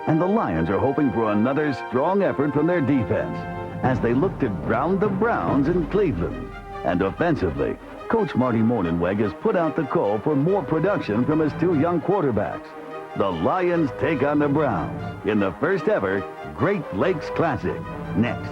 And the Lions are hoping for another strong effort from their defense as they look to ground the Browns in Cleveland. And offensively, Coach Marty Mornhinweg has put out the call for more production from his two young quarterbacks. The Lions take on the Browns in the first ever Great Lakes Classic. Next.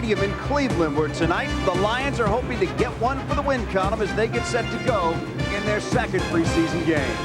In Cleveland, where tonight the Lions are hoping to get one for the win column as they get set to go in their second preseason game.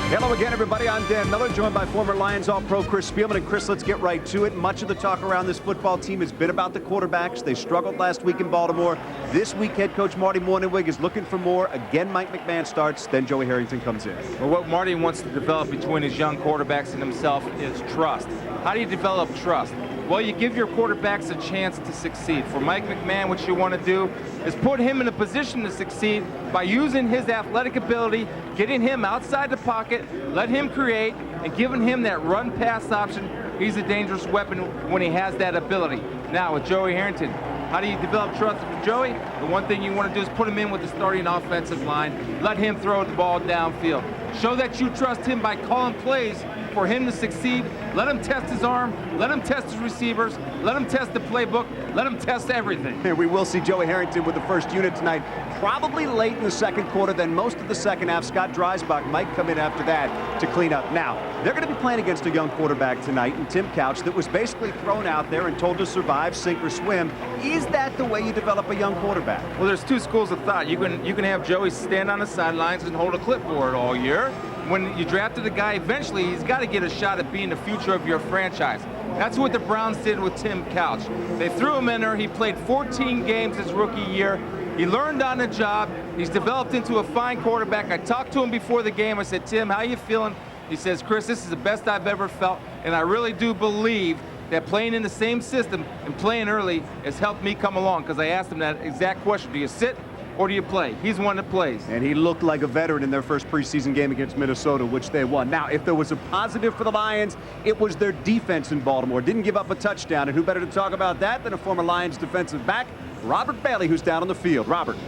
Hello again, everybody. I'm Dan Miller, joined by former Lions All-Pro Chris Spielman. And Chris, let's get right to it. Much of the talk around this football team has been about the quarterbacks. They struggled last week in Baltimore. This week, head coach Marty Mornhinweg is looking for more. Again, Mike McMahon starts, then Joey Harrington comes in. Well, what Marty wants to develop between his young quarterbacks and himself is trust. How do you develop trust? Well, you give your quarterbacks a chance to succeed. For Mike McMahon, what you want to do is put him in a position to succeed by using his athletic ability, getting him outside the pocket, let him create, and giving him that run-pass option. He's a dangerous weapon when he has that ability. Now, with Joey Harrington, how do you develop trust with Joey? The one thing you want to do is put him in with the starting offensive line. Let him throw the ball downfield. Show that you trust him by calling plays for him to succeed. Let him test his arm. Let him test his receivers. Let him test the playbook. Let him test everything. And we will see Joey Harrington with the first unit tonight, probably late in the second quarter, then most of the second half. Scott Dreisbach might come in after that to clean up. Now, they're going to be playing against a young quarterback tonight in Tim Couch that was basically thrown out there and told to survive, sink or swim. Is that the way you develop a young quarterback? Well, there's two schools of thought. You can have Joey stand on the sidelines and hold a clipboard all year. When you drafted a guy, eventually he's got to get a shot at being the future of your franchise. That's what the Browns did with Tim Couch. They threw him in there. He played 14 games his rookie year. He learned on the job. He's developed into a fine quarterback. I talked to him before the game. I said, Tim, how you feeling? He says, Chris, this is the best I've ever felt, and I really do believe that playing in the same system and playing early has helped me come along, because I asked him that exact question. Do you sit or do you play? He's one that plays. And he looked like a veteran in their first preseason game against Minnesota, which they won. Now, if there was a positive for the Lions, it was their defense in Baltimore. Didn't give up a touchdown, and who better to talk about that than a former Lions defensive back, Robert Bailey, who's down on the field. Robert.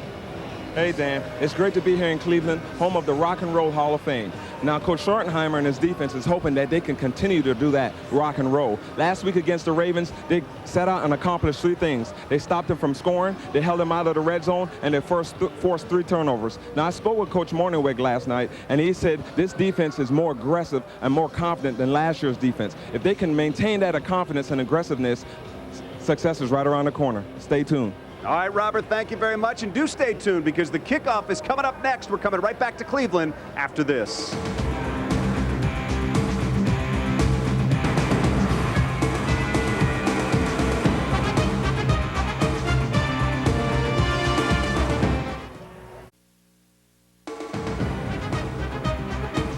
Hey, Dan. It's great to be here in Cleveland, home of the Rock and Roll Hall of Fame. Now, Coach Schottenheimer and his defense is hoping that they can continue to do that rock and roll. Last week against the Ravens, they set out and accomplished three things. They stopped them from scoring, they held them out of the red zone, and they forced 3 turnovers. Now, I spoke with Coach Mornhinweg last night, and he said this defense is more aggressive and more confident than last year's defense. If they can maintain that confidence and aggressiveness, success is right around the corner. Stay tuned. All right, Robert, thank you very much. And do stay tuned, because the kickoff is coming up next. We're coming right back to Cleveland after this.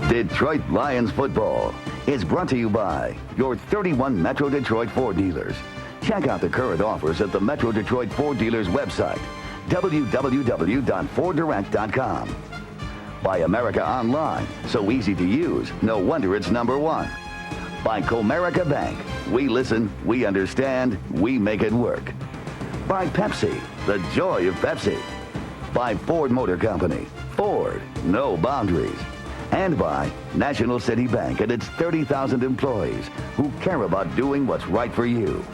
Detroit Lions football is brought to you by your 31 Metro Detroit Ford dealers. Check out the current offers at the Metro Detroit Ford Dealers website, www.forddirect.com. By America Online, so easy to use, no wonder it's #1. By Comerica Bank, we listen, we understand, we make it work. By Pepsi, the joy of Pepsi. By Ford Motor Company, Ford, no boundaries. And by National City Bank and its 30,000 employees who care about doing what's right for you.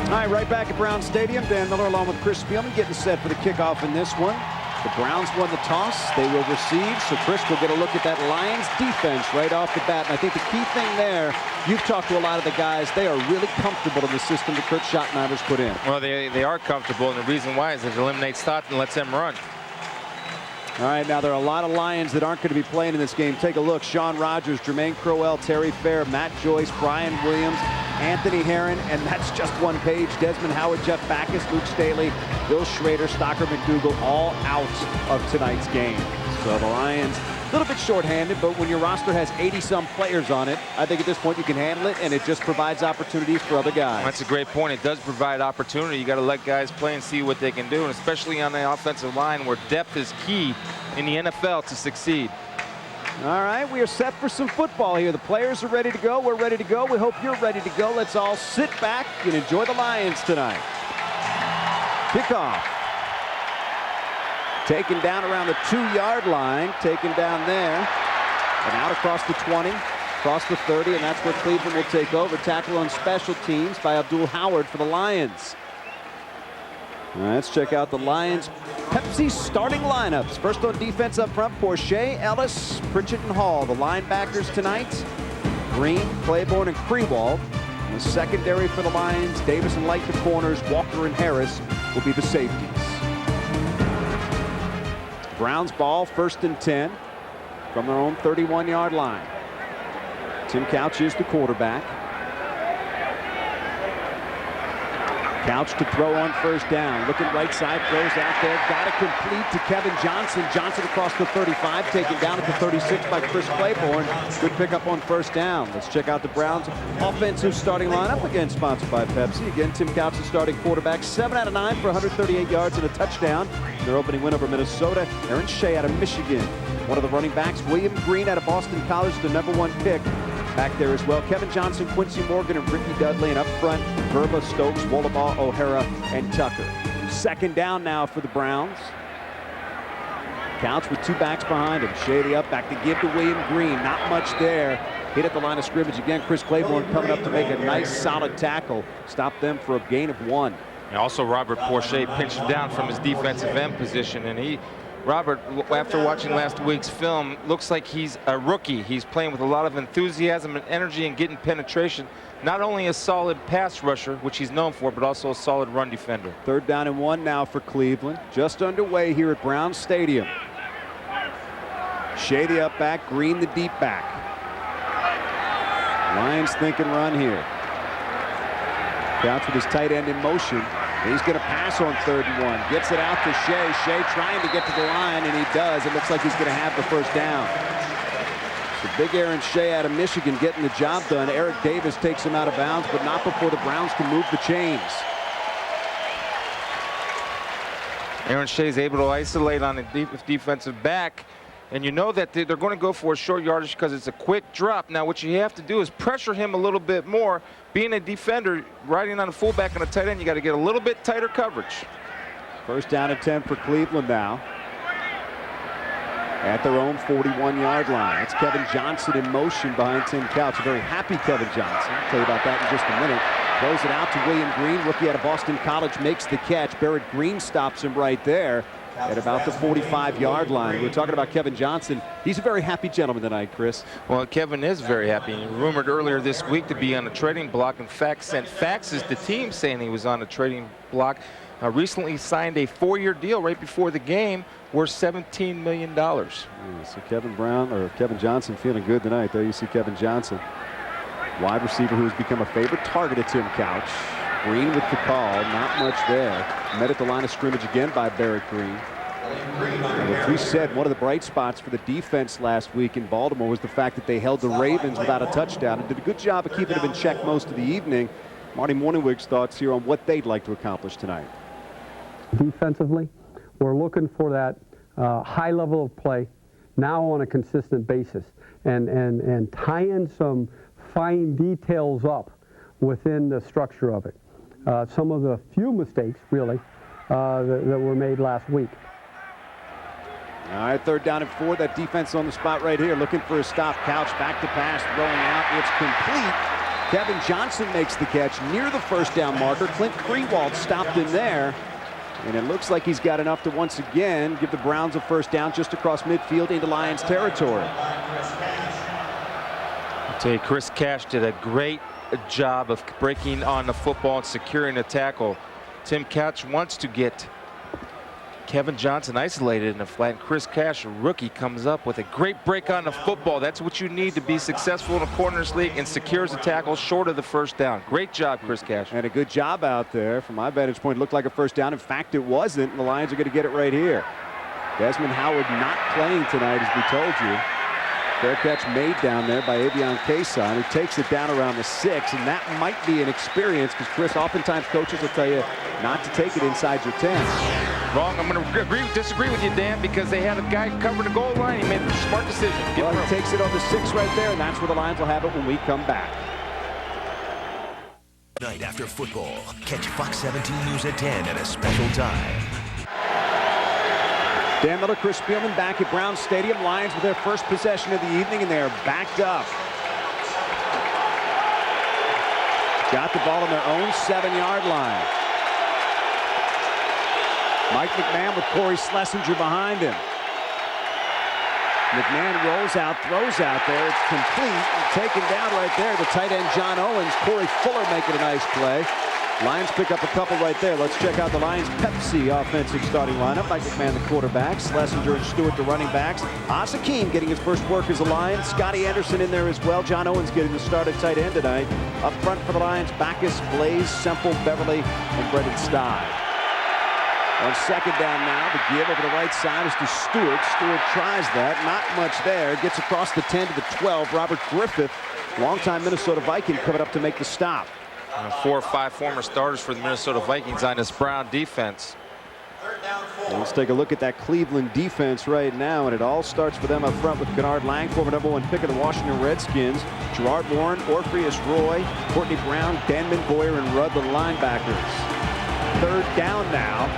All right, right back at Brown Stadium. Dan Miller along with Chris Spielman getting set for the kickoff in this one. The Browns won the toss. They will receive. So Chris will get a look at that Lions defense right off the bat. And I think the key thing there, you've talked to a lot of the guys, they are really comfortable in the system that Kurt Schottenheimer's put in. Well, they are comfortable, and the reason why is it eliminates thought and lets them run. All right, now there are a lot of Lions that aren't going to be playing in this game. Take a look. Sean Rogers, Jermaine Crowell, Terry Fair, Matt Joyce, Brian Williams, Anthony Herron, and that's just one page. Desmond Howard, Jeff Backus, Luke Staley, Bill Schrader, Stocker McDougal, all out of tonight's game. So the Lions A little bit shorthanded, but when your roster has 80-some players on it, I think at this point you can handle it, and it just provides opportunities for other guys. That's a great point. It does provide opportunity. You got to let guys play and see what they can do, and especially on the offensive line where depth is key in the NFL to succeed. All right, we are set for some football here. The players are ready to go. We're ready to go. We hope you're ready to go. Let's all sit back and enjoy the Lions tonight. Kickoff. Taken down around the 2-yard line. Taken down there. And out across the 20, across the 30, and that's where Cleveland will take over. Tackle on special teams by Abdul Howard for the Lions. All right, let's check out the Lions Pepsi starting lineups. First on defense up front, Porsche, Ellis, Pritchett, and Hall. The linebackers tonight, Green, Claiborne, and Krewald. And the secondary for the Lions, Davis and Light the corners, Walker and Harris will be the safeties. Browns ball, 1st and 10 from their own 31-yard line. Tim Couch is the quarterback. Couch to throw on 1st down. Looking right side, throws out there. Got it complete to Kevin Johnson. Johnson across the 35, taken down at the 36 by Chris Claiborne. Good pickup on 1st down. Let's check out the Browns offensive starting lineup, again sponsored by Pepsi. Again, Tim Couch, the starting quarterback. 7 out of 9 for 138 yards and a touchdown. Their opening win over Minnesota. Aaron Shea out of Michigan. One of the running backs, William Green out of Boston College, the #1 pick. Back there as well, Kevin Johnson, Quincy Morgan, and Ricky Dudley. And up front, Verba, Stokes, Wollabaugh, O'Hara, and Tucker. 2nd down now for the Browns. Couch with 2 backs behind him. Shady up, back to give to William Green. Not much there. Hit at the line of scrimmage again. Chris Claiborne coming up to make a nice, solid tackle. Stop them for a gain of 1. And also Robert Porsche pinched down from his defensive end position, and Robert, after watching last week's film, looks like he's a rookie. He's playing with a lot of enthusiasm and energy and getting penetration. Not only a solid pass rusher, which he's known for, but also a solid run defender. 3rd down and 1 now for Cleveland. Just underway here at Brown Stadium. Shady up back, Green the deep back. Lions think and run here. Couch with his tight end in motion. He's going to pass on 3rd and 1. Gets it out to Shea. Shea trying to get to the line, and he does. It looks like he's going to have the 1st down. The big Aaron Shea out of Michigan getting the job done. Eric Davis takes him out of bounds, but not before the Browns can move the chains. Aaron Shea is able to isolate on the defensive back. And you know that they're going to go for a short yardage because it's a quick drop. Now, what you have to do is pressure him a little bit more. Being a defender, riding on a fullback and a tight end, you got to get a little bit tighter coverage. 1st down and 10 for Cleveland now. At their own 41-yard line. That's Kevin Johnson in motion behind Tim Couch. A very happy Kevin Johnson. I'll tell you about that in just a minute. Throws it out to William Green. Rookie out of Boston College makes the catch. Barrett Green stops him right there at about the 45-yard line. We're talking about Kevin Johnson. He's a very happy gentleman tonight, Chris. Well, Kevin is very happy. Rumored earlier this week to be on a trading block. In fact, sent faxes to teams saying he was on a trading block. Recently signed a 4-year deal right before the game worth $17 million. Yeah, so Kevin Johnson feeling good tonight. There you see Kevin Johnson, wide receiver who has become a favorite target of Tim Couch. Green with the call, not much there. Met at the line of scrimmage again by Barrett Green. As we said, one of the bright spots for the defense last week in Baltimore was the fact that they held the Ravens without a touchdown and did a good job of keeping them in check most of the evening. Marty Morningwig's thoughts here on what they'd like to accomplish tonight. Defensively, we're looking for that high level of play now on a consistent basis and tying some fine details up within the structure of it. Some of the few mistakes, really, that were made last week. All right, 3rd down and 4. That defense on the spot right here, looking for a stop. Couch back to pass, throwing out. It's complete. Kevin Johnson makes the catch near the 1st down marker. Clint Krewald stopped him there. And it looks like he's got enough to once again give the Browns a 1st down just across midfield into Lions territory. I'll tell you, Chris Cash did a great job of breaking on the football and securing a tackle. Tim Couch wants to get Kevin Johnson isolated in the flat. And Chris Cash, a rookie, comes up with a great break on the football. That's what you need to be successful in a corners league, and secures a tackle short of the 1st down. Great job, Chris Cash. And a good job out there. From my vantage point, it looked like a 1st down. In fact, it wasn't. And the Lions are going to get it right here. Desmond Howard not playing tonight, as we told you. Fair catch made down there by Avion Quezon, who takes it down around the 6, and that might be an experience because, Chris, oftentimes coaches will tell you not to take it inside your 10. Wrong. I'm going to disagree with you, Dan, because they had a guy cover the goal line. He made a smart decision. Well, he takes it on the 6 right there, and that's where the Lions will have it when we come back. Night after football, catch Fox 17 News at 10 at a special time. Dan Miller, Chris Spielman back at Brown Stadium. Lions with their first possession of the evening, and they're backed up. Got the ball on their own 7-yard line. Mike McMahon with Corey Schlesinger behind him. McMahon rolls out, throws out there. It's complete and taken down right there. The tight end John Owens. Corey Fuller making a nice play. Lions pick up a couple right there. Let's check out the Lions Pepsi offensive starting lineup. Mike McMahon, the quarterback. Schlesinger and Stewart, the running backs. Hakeem getting his first work as a Lion. Scotty Anderson in there as well. John Owens getting the start at tight end tonight. Up front for the Lions, Backus, Blaze, Semple, Beverly, and Brendan Stye. On second down now, the give over the right side is to Stewart. Stewart tries that. Not much there. Gets across the 10 to the 12. Robert Griffith, longtime Minnesota Viking, coming up to make the stop. 4 or 5 former starters for the Minnesota Vikings on this Brown defense. Let's take a look at that Cleveland defense right now, and it all starts for them up front with Kennard Lang, former #1 pick of the Washington Redskins, Gerard Warren, Orpheus Roy, Courtney Brown, Denman, Boyer, and Rudd, the linebackers. Third down now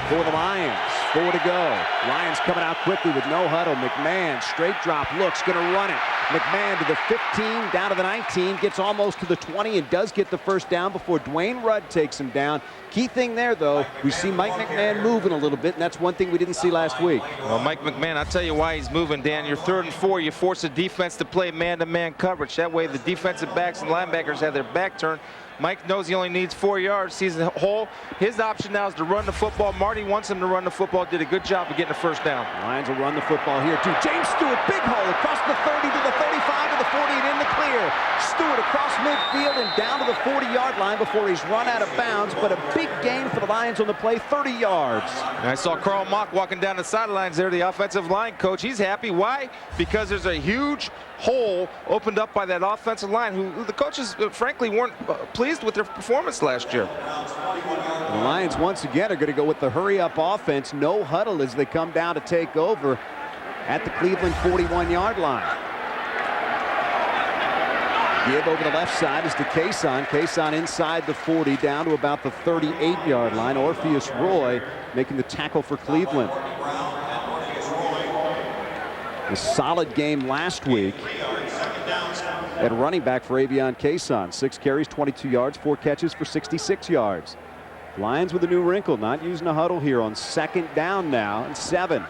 for the Lions. 4 to go. Lions coming out quickly with no huddle. McMahon, straight drop, looks, going to run it. McMahon to the 15, down to the 19, gets almost to the 20 and does get the first down before Dwayne Rudd takes him down. Key thing there, though, we see Mike McMahon moving a little bit, and that's one thing we didn't see last week. Well, Mike McMahon, I'll tell you why he's moving, Dan. You're 3rd and 4. You force the defense to play man-to-man coverage. That way the defensive backs and linebackers have their back turned. Mike knows he only needs 4 yards, sees the hole. His option now is to run the football. Marty wants him to run the football. Did a good job of getting the first down. Lions will run the football here, too. James Stewart, big hole across the 30 to the 35 to the 40 and in the clear. Stewart across midfield and down to the 40-yard line before he's run out of bounds, but a big gain for the Lions on the play, 30 yards. And I saw Carl Mock walking down the sidelines there, the offensive line coach. He's happy. Why? Because there's a huge hole opened up by that offensive line who the coaches, frankly, weren't pleased with their performance last year. The Lions once again are going to go with the hurry-up offense. No huddle as they come down to take over at the Cleveland 41-yard line. Give over the left side is to Quezon. Quezon inside the 40 down to about the 38-yard line. Orpheus Roy making the tackle for Cleveland. A solid game last week at running back for Avion Quezon. 6 carries, 22 yards, 4 catches for 66 yards. Lions with a new wrinkle, not using a huddle here on second down now and 7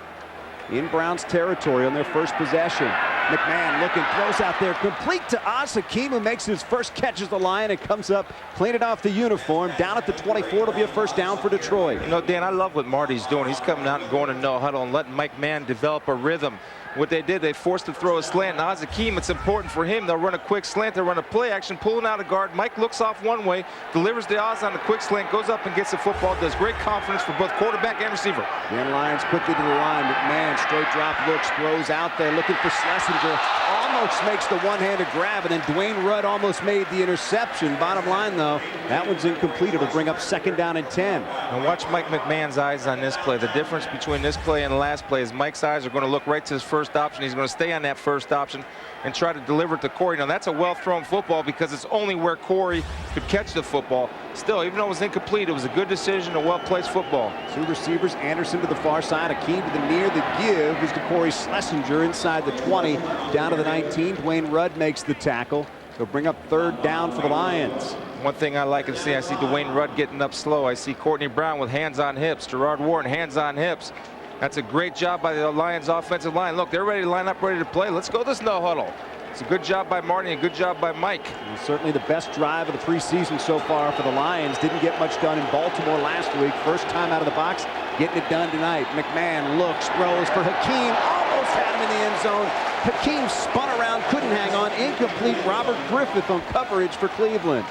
in Browns territory on their first possession. McMahon looking, throws out there, complete to Hakeem, who makes his first catch as the Lion and comes up, cleaning off the uniform. Down at the 24, it'll be a first down for Detroit. You know, Dan, I love what Marty's doing. He's coming out and going to no huddle and letting Mike McMahon develop a rhythm. What they did, they forced to throw a slant. Now, Hakeem, it's important for him. They'll run a quick slant. They'll run a play action, pulling out a guard. Mike looks off one way, delivers the Oz on the quick slant, goes up and gets the football. Does great confidence for both quarterback and receiver. Then Lions quickly to the line. McMahon, straight drop, looks, throws out there, looking for Schlesinger. Almost makes the one-handed grab, and then Dwayne Rudd almost made the interception. Bottom line, though, that one's incomplete. It'll bring up second down and 10. And watch Mike McMahon's eyes on this play. The difference between this play and the last play is Mike's eyes are going to look right to his first option. He's going to stay on that first option and try to deliver it to Corey. Now, that's a well-thrown football because it's only where Corey could catch the football. Still, even though it was incomplete, it was a good decision, a well-placed football. 2 receivers, Anderson to the far side, Hakeem to the near. The give is to Corey Schlesinger inside the 20, down to the 19. Dwayne Rudd makes the tackle. They'll bring up third down for the Lions. One thing I like to see, I see Dwayne Rudd getting up slow. I see Courtney Brown with hands on hips. Gerard Warren, hands on hips. That's a great job by the Lions offensive line. Look, they're ready to line up, ready to play. Let's go this no huddle. It's a good job by Marty, a good job by Mike. And certainly the best drive of the preseason so far for the Lions. Didn't get much done in Baltimore last week. First time out of the box, getting it done tonight. McMahon looks, throws for Hakeem. Almost had him in the end zone. Hakeem spun around, couldn't hang on. Incomplete. Robert Griffith on coverage for Cleveland.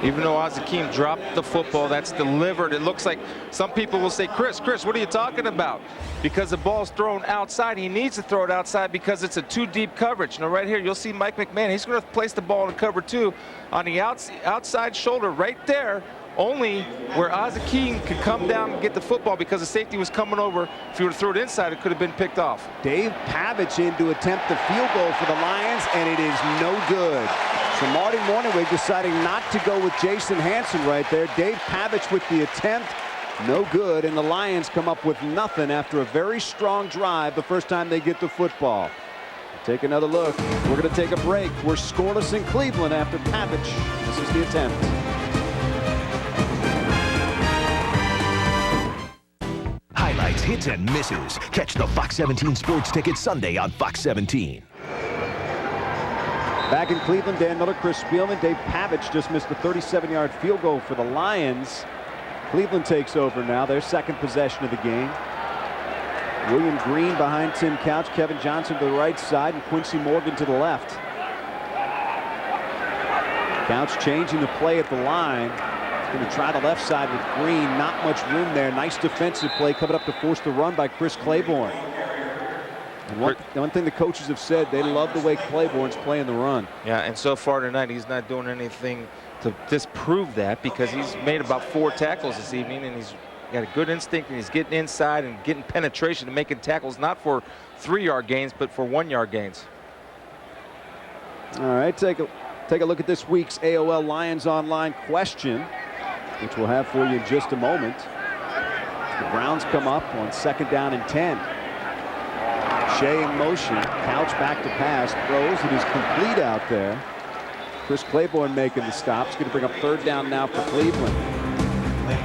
Even though Azakim dropped the football, that's delivered. It looks like some people will say, Chris, what are you talking about? Because the ball's thrown outside. He needs to throw it outside because it's a too deep coverage. Now right here, you'll see Mike McMahon. He's going to place the ball in cover 2 on the outside shoulder right there, only where Azakim could come down and get the football because the safety was coming over. If he were to throw it inside, it could have been picked off. Dave Pavich in to attempt the field goal for the Lions, and it is no good. So Marty Morningwig deciding not to go with Jason Hanson right there. Dave Pavich with the attempt, no good, and the Lions come up with nothing after a very strong drive the first time they get the football. Take another look. We're going to take a break. We're scoreless in Cleveland after Pavich. This is the attempt. Highlights, hits, and misses. Catch the Fox 17 Sports Ticket Sunday on Fox 17. Back in Cleveland, Dan Miller, Chris Spielman. Dave Pavich just missed a 37-yard field goal for the Lions. Cleveland takes over now, their second possession of the game. William Green behind Tim Couch, Kevin Johnson to the right side, and Quincy Morgan to the left. Couch changing the play at the line. He's going to try the left side with Green. Not much room there. Nice defensive play coming up to force the run by Chris Claiborne. And one thing the coaches have said, they love the way Claiborne's playing the run. Yeah, and so far tonight, he's not doing anything to disprove that because he's made about 4 tackles this evening, and he's got a good instinct, and he's getting inside and getting penetration and making tackles not for 3-yard gains, but for 1-yard gains. All right, take a look at this week's AOL Lions Online question, which we'll have for you in just a moment. The Browns come up on 2nd down and 10. Shea in motion, Couch back to pass, throws, it is complete out there. Chris Claiborne making the stop. It's going to bring up 3rd down now for Cleveland.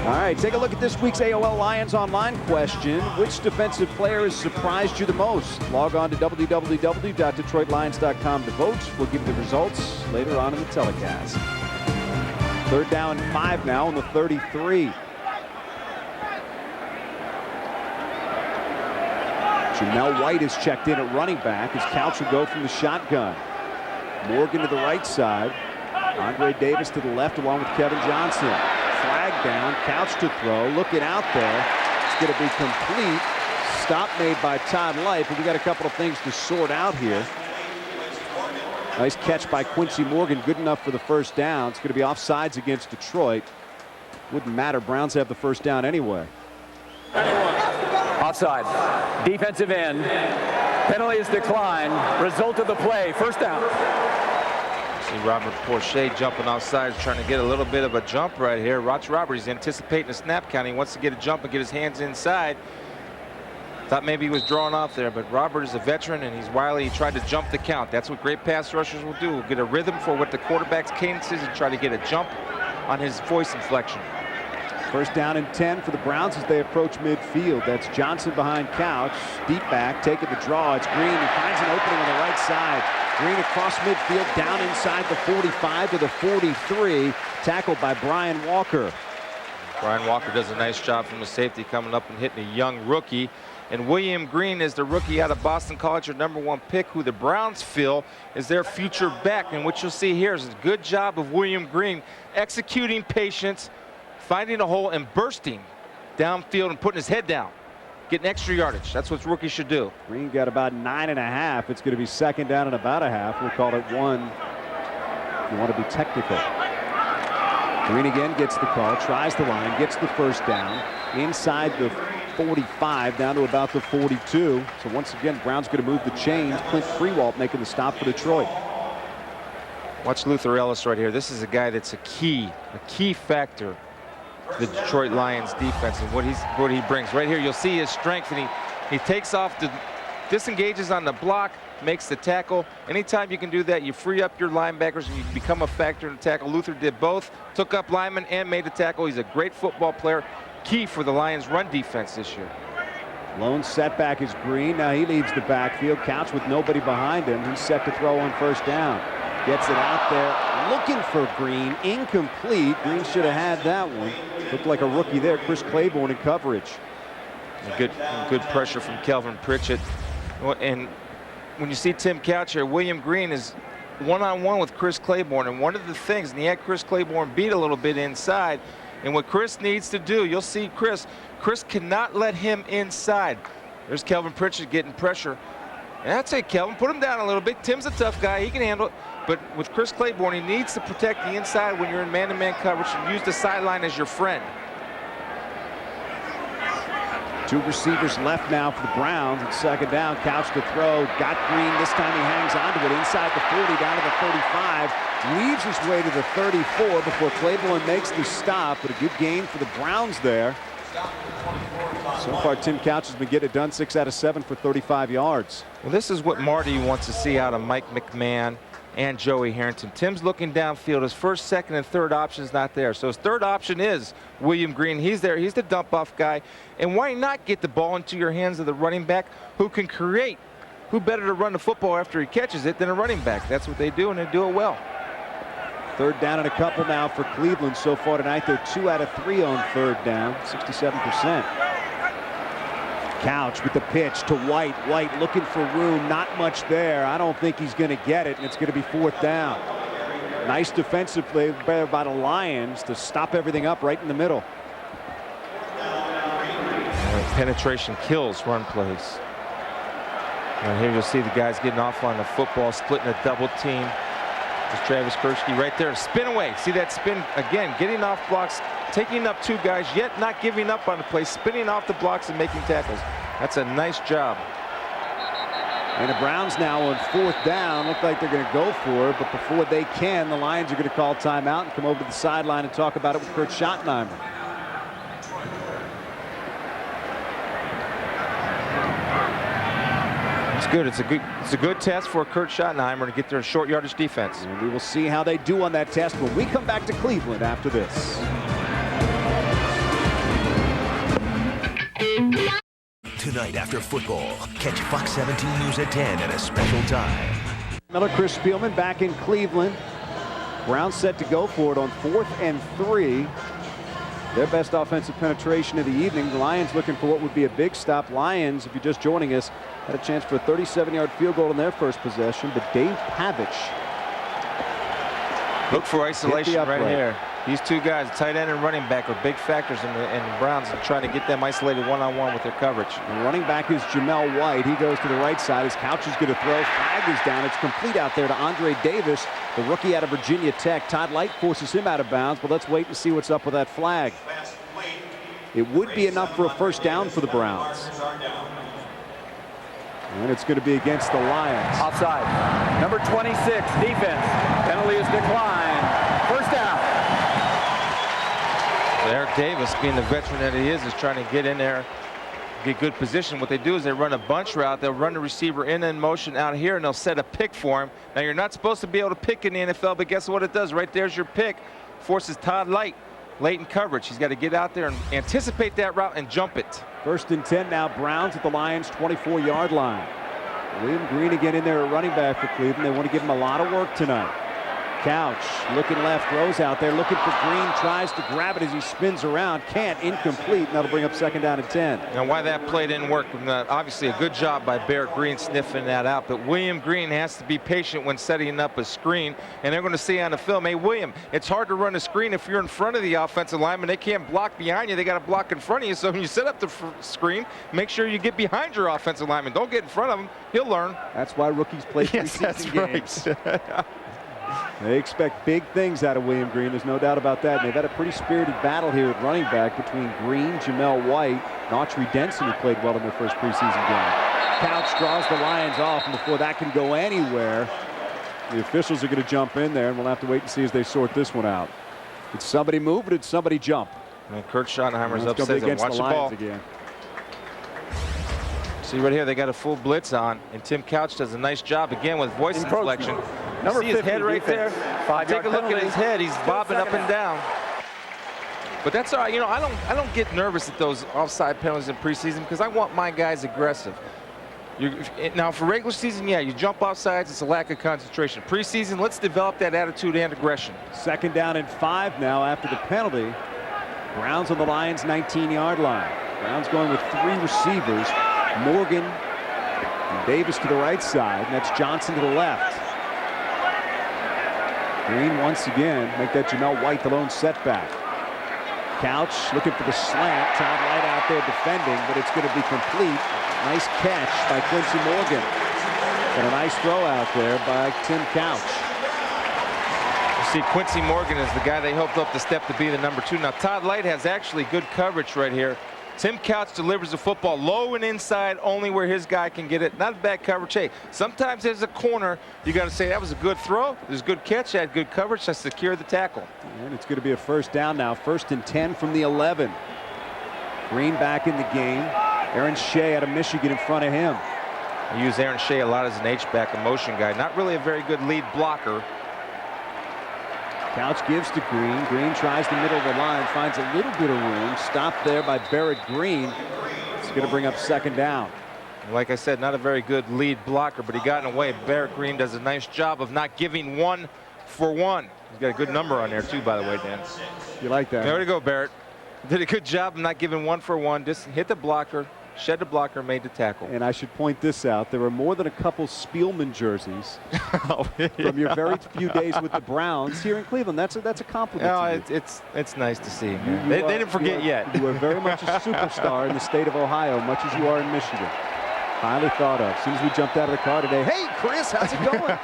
All right, take a look at this week's AOL Lions Online question. Which defensive player has surprised you the most? Log on to www.detroitlions.com to vote. We'll give you the results later on in the telecast. 3rd down and 5 now on the 33. Jamel White is checked in at running back as Couch will go from the shotgun. Morgan to the right side. Andre Davis to the left along with Kevin Johnson. Flag down, Couch to throw, looking out there. It's going to be complete. Stop made by Todd Light, but we got a couple of things to sort out here. Nice catch by Quincy Morgan, good enough for the 1st down. It's going to be offsides against Detroit. Wouldn't matter, Browns have the 1st down anyway. Offside. Defensive end. Penalty is declined. Result of the play. 1st down. See Robert Porcher jumping offside, trying to get a little bit of a jump right here. Robert, he's anticipating a snap count. He wants to get a jump and get his hands inside. Thought maybe he was drawing off there, but Robert is a veteran and he's wily. He tried to jump the count. That's what great pass rushers will do. We'll get a rhythm for what the quarterback's cadence is and try to get a jump on his voice inflection. 1st down and 10 for the Browns as they approach midfield. That's Johnson behind Couch. Deep back, taking the draw. It's Green. He finds an opening on the right side. Green across midfield, down inside the 45 to the 43. Tackled by Brian Walker. Brian Walker does a nice job from the safety coming up and hitting a young rookie. And William Green is the rookie out of Boston College, their #1 pick, who the Browns feel is their future back. And what you'll see here is a good job of William Green executing patience, finding a hole and bursting downfield and putting his head down, getting extra yardage. That's what rookies should do. Green got about 9.5. It's going to be 2nd down and about a half. We'll call it 1 if you want to be technical. Green again gets the call, tries the line, gets the 1st down inside the 45 down to about the 42. So once again, Brown's going to move the chains. Clint Freewalt making the stop for Detroit. Watch Luther Ellis right here. This is a guy that's a key factor to the Detroit Lions defense and what he brings. Right here, you'll see his strength, and he takes off, disengages on the block, makes the tackle. Anytime you can do that, you free up your linebackers and you become a factor in the tackle. Luther did both, took up linemen and made the tackle. He's a great football player, key for the Lions run defense this year. Lone setback is Green. Now he leaves the backfield. Couch with nobody behind him. He's set to throw on 1st down. Gets it out there, looking for Green. Incomplete. Green should have had that one. Looked like a rookie there. Chris Claiborne in coverage. Good pressure from Kelvin Pritchett. And when you see Tim Couch here, William Green is one-on-one with Chris Claiborne, and one of the things, and he had Chris Claiborne beat a little bit inside, and what Chris needs to do, you'll see Chris cannot let him inside. There's Kelvin Pritchard getting pressure. And that's it, Kelvin, put him down a little bit. Tim's a tough guy, he can handle it, but with Chris Claiborne, he needs to protect the inside when you're in man-to-man coverage and use the sideline as your friend. 2 receivers left now for the Browns. It's second down. Couch to throw. Got Green. This time he hangs onto it inside the 40, down to the 35. Leaves his way to the 34 before Claiborne makes the stop. But a good gain for the Browns there. So far, Tim Couch has been getting it done 6 out of 7 for 35 yards. Well, this is what Marty wants to see out of Mike McMahon and Joey Harrington. Tim's looking downfield. His first, second, and third option is not there. So his third option is William Green. He's there. He's the dump-off guy. And why not get the ball into your hands of the running back who can create? Who better to run the football after he catches it than a running back? That's what they do, and they do it well. Third down and a couple now for Cleveland. So far tonight, they're 2 out of 3 on third down, 67%. Couch with the pitch to White. White looking for room, not much there. I don't think he's going to get it, and it's going to be 4th down. Nice defensive play by the Lions to stop everything up right in the middle. Penetration kills run plays. And here you'll see the guys getting off on the football, splitting a double team. There's Travis Kershke right there. Spin away. See that spin again, getting off blocks, taking up 2 guys, yet not giving up on the play, spinning off the blocks and making tackles. That's a nice job. And the Browns now on 4th down. Look like they're going to go for it, but before they can, the Lions are going to call timeout and come over to the sideline and talk about it with Kurt Schottenheimer. It's good. It's a good test for Kurt Schottenheimer to get their short yardage defense. And we will see how they do on that test when we come back to Cleveland after this. Tonight after football, catch Fox 17 News at 10 at a special time. Miller, Chris Spielman back in Cleveland. Browns set to go for it on 4th and 3. Their best offensive penetration of the evening. The Lions looking for what would be a big stop. Lions, if you're just joining us, had a chance for a 37-yard field goal in their first possession, but Dave Pavich. Look for isolation right here. These 2 guys, tight end and running back, are big factors in the Browns and trying to get them isolated one-on-one with their coverage. The running back is Jamel White. He goes to the right side. His Couch is going to throw. Flag is down. It's complete out there to Andre Davis, the rookie out of Virginia Tech. Todd Light forces him out of bounds, but let's wait and see what's up with that flag. It would be enough for a first down for the Browns. And it's going to be against the Lions. Offside. Number 26, defense. Penalty is declined. First down. Eric Davis, being the veteran that he is trying to get in there, get good position. What they do is they run a bunch route. They'll run the receiver in motion out here, and they'll set a pick for him. Now, you're not supposed to be able to pick in the NFL, but guess what it does? Right there's your pick. Forces Todd Light late in coverage. He's got to get out there and anticipate that route and jump it. 1st and 10 now. Browns at the Lions' 24-yard line. William Green again in there at running back for Cleveland. They want to give him a lot of work tonight. Couch looking left, throws out there, looking for Green, tries to grab it as he spins around, can't, incomplete, and that'll bring up 2nd down and 10. Now, why that play didn't work, obviously a good job by Barrett Green sniffing that out, but William Green has to be patient when setting up a screen, and they're going to see on the film, hey, William, it's hard to run a screen if you're in front of the offensive lineman. They can't block behind you. They got to block in front of you, so when you set up the screen, make sure you get behind your offensive lineman. Don't get in front of him. He'll learn. That's why rookies play preseason games. Right. They expect big things out of William Green. There's no doubt about that. And they've had a pretty spirited battle here at running back between Green, Jamel White, and Autry Denson, who played well in their first preseason game. Couch draws the Lions off, and before that can go anywhere, the officials are going to jump in there, and we'll have to wait and see as they sort this one out. Did somebody move or did somebody jump? And Kurt Schottenheimer's upset. Watch the ball again. See right here, they got a full blitz on, and Tim Couch does a nice job again with voice inflection. Number See his head right there? Take a look at his head. He's bobbing up and down. But that's all right. You know, I don't get nervous at those offside penalties in preseason because I want my guys aggressive. Now, for regular season, yeah, you jump off sides. It's a lack of concentration. Preseason, let's develop that attitude and aggression. 2nd down and 5 now after the penalty. Browns on the Lions' 19-yard line. Browns going with 3 receivers. Morgan and Davis to the right side, and that's Johnson to the left. Green once again, make that Jamel White the lone setback. Couch looking for the slant. Todd Light out there defending, but it's going to be complete. Nice catch by Quincy Morgan. And a nice throw out there by Tim Couch. You see, Quincy Morgan is the guy they hoped up the step to be the number 2. Now, Todd Light has actually good coverage right here. Tim Couch delivers the football low and inside, only where his guy can get it. Not bad coverage. Hey, sometimes there's a corner. You got to say that was a good throw. It was a good catch. Had good coverage to secure the tackle. And it's going to be a first down now. 1st and 10 from the 11. Green back in the game. Aaron Shea out of Michigan in front of him. I use Aaron Shea a lot as an H-back, a motion guy. Not really a very good lead blocker. Couch gives to Green. Green tries the middle of the line, finds a little bit of room. Stopped there by Barrett Green. It's going to bring up 2nd down. Like I said, not a very good lead blocker, but he got in the way. Barrett Green does a nice job of not giving 1 for 1. He's got a good number on there, too, by the way, Dan. You like that? There we go, Barrett. Did a good job of not giving 1 for 1. Just hit the blocker, shed the blocker, made the tackle. And I should point this out. There were more than a couple Spielman jerseys from your very few days with the Browns here in Cleveland. That's a compliment to you. It's nice to see. They didn't forget yet. You are very much a superstar in the state of Ohio, much as you are in Michigan. Highly thought of. As soon as we jumped out of the car today, hey, Chris, how's it going?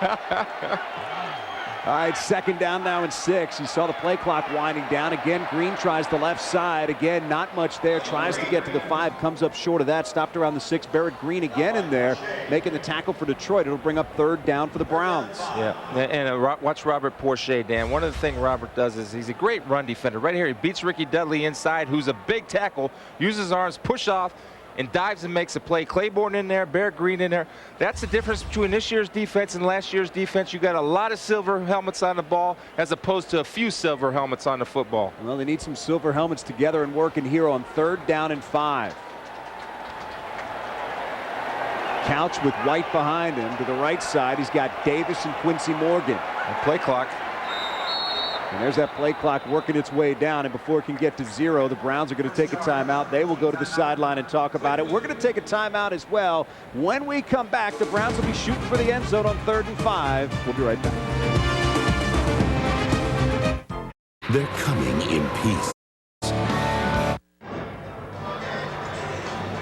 All right, 2nd down now and 6. You saw the play clock winding down. Again, Green tries the left side. Again, not much there. Tries to get to the 5. Comes up short of that. Stopped around the 6. Barrett Green again in there, making the tackle for Detroit. It'll bring up 3rd down for the Browns. Yeah, and watch Robert Porcher, Dan. One of the things Robert does is he's a great run defender. Right here, he beats Ricky Dudley inside, who's a big tackle, uses arms, push off, and dives and makes a play. Claiborne in there, Barrett Green in there. That's the difference between this year's defense and last year's defense. You got a lot of silver helmets on the ball as opposed to a few silver helmets on the football. Well, they need some silver helmets together and working here on 3rd down and 5. Couch with White behind him. To the right side, he's got Davis and Quincy Morgan. And play clock. And there's that play clock working its way down, and before it can get to 0, the Browns are going to take a timeout. They will go to the sideline and talk about it. We're going to take a timeout as well. When we come back, the Browns will be shooting for the end zone on 3rd and 5. We'll be right back. They're coming in peace.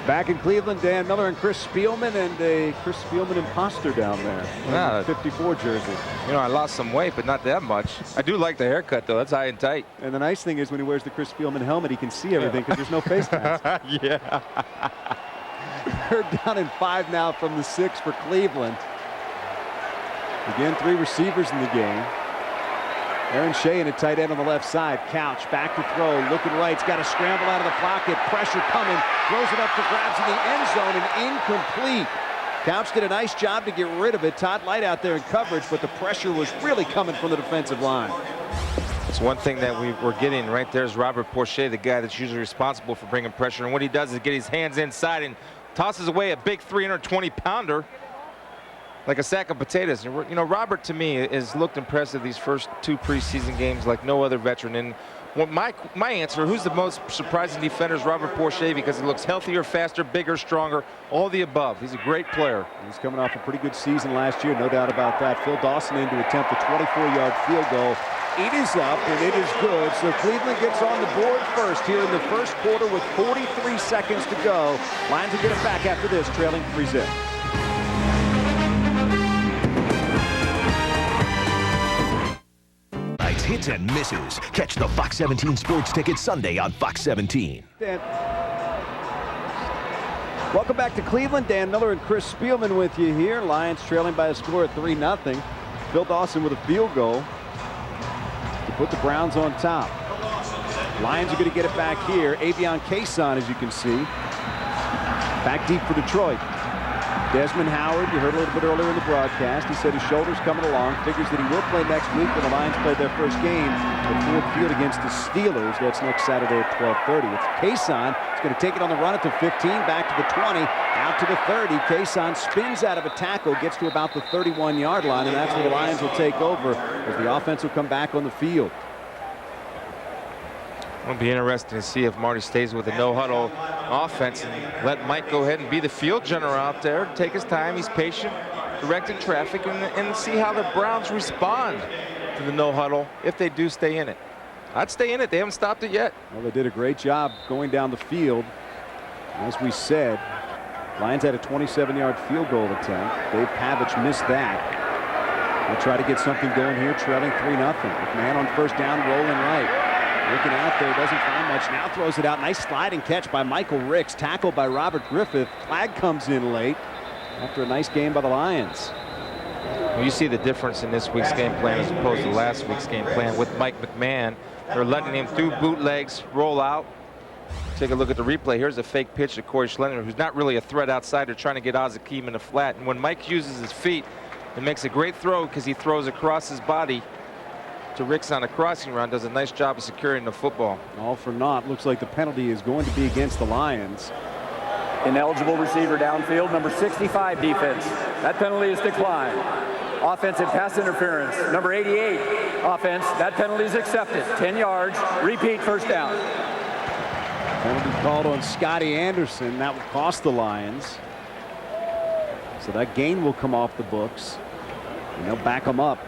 Back in Cleveland, Dan Miller and Chris Spielman, and a Chris Spielman imposter down there. Yeah. 54 jersey. You know, I lost some weight, but not that much. I do like the haircut, though. That's high and tight. And the nice thing is when he wears the Chris Spielman helmet, he can see everything because there's no face mask. Yeah. 3rd down and 5 now from the 6 for Cleveland. Again, 3 receivers in the game. Aaron Shea in a tight end on the left side. Couch back to throw, looking right. He's got to scramble out of the pocket. Pressure coming. Throws it up for grabs in the end zone and incomplete. Couch did a nice job to get rid of it. Todd Light out there in coverage, but the pressure was really coming from the defensive line. It's one thing that we're getting right there is Robert Porcher, the guy that's usually responsible for bringing pressure. And what he does is get his hands inside and tosses away a big 320-pounder. Like a sack of potatoes. You know, Robert, to me, has looked impressive these first 2 preseason games like no other veteran. And my answer, who's the most surprising defender, is Robert Porcher, because he looks healthier, faster, bigger, stronger, all the above. He's a great player. He's coming off a pretty good season last year, no doubt about that. Phil Dawson in to attempt a 24-yard field goal. It is up, and it is good. So Cleveland gets on the board first here in the first quarter with 43 seconds to go. Lions will get it back after this, trailing 3-zip. Hits and misses. Catch the Fox 17 Sports Ticket Sunday on Fox 17. Dan. Welcome back to Cleveland. Dan Miller and Chris Spielman with you here. Lions trailing by a score of 3-0. Phil Dawson with a field goal to put the Browns on top. Lions are going to get it back here. Avion Cason, as you can see, back deep for Detroit. Desmond Howard, you heard a little bit earlier in the broadcast, he said his shoulder's coming along, figures that he will play next week when the Lions play their first game at Ford Field against the Steelers. That's next Saturday at 12:30. It's Cason. He's going to take it on the run at the 15, back to the 20, out to the 30. Cason spins out of a tackle, gets to about the 31-yard line, and that's where the Lions will take over as the offense will come back on the field. It'll be interesting to see if Marty stays with a no-huddle offense and let Mike go ahead and be the field general out there. Take his time. He's patient, directing traffic, and see how the Browns respond. to the no huddle if they do stay in it. I'd stay in it. They haven't stopped it yet. Well, they did a great job going down the field. As we said, Lions had a 27-yard field goal attempt. Dave Pavich missed that. They'll try to get something going here, trailing 3-0. McMahon on first down, rolling right. Looking out there, doesn't find much. Now throws it out. Nice sliding catch by Michael Ricks. Tackled by Robert Griffith. Flag comes in late after a nice game by the Lions. Well, you see the difference in this week's game plan as opposed to last week's game plan with Mike McMahon. They're letting him do bootlegs, roll out. Take a look at the replay. Here's a fake pitch to Corey Schlender, who's not really a threat outside. They're trying to get Azakim in the flat. And when Mike uses his feet, it makes a great throw because he throws across his body to Ricks on a crossing run. Does a nice job of securing the football. All for naught. Looks like the penalty is going to be against the Lions. Ineligible receiver downfield, number 65 defense. That penalty is declined. Offensive pass interference, number 88 offense. That penalty is accepted. 10 yards, repeat, first down. Penalty called on Scotty Anderson. That will cost the Lions. So that gain will come off the books. And they'll back them up.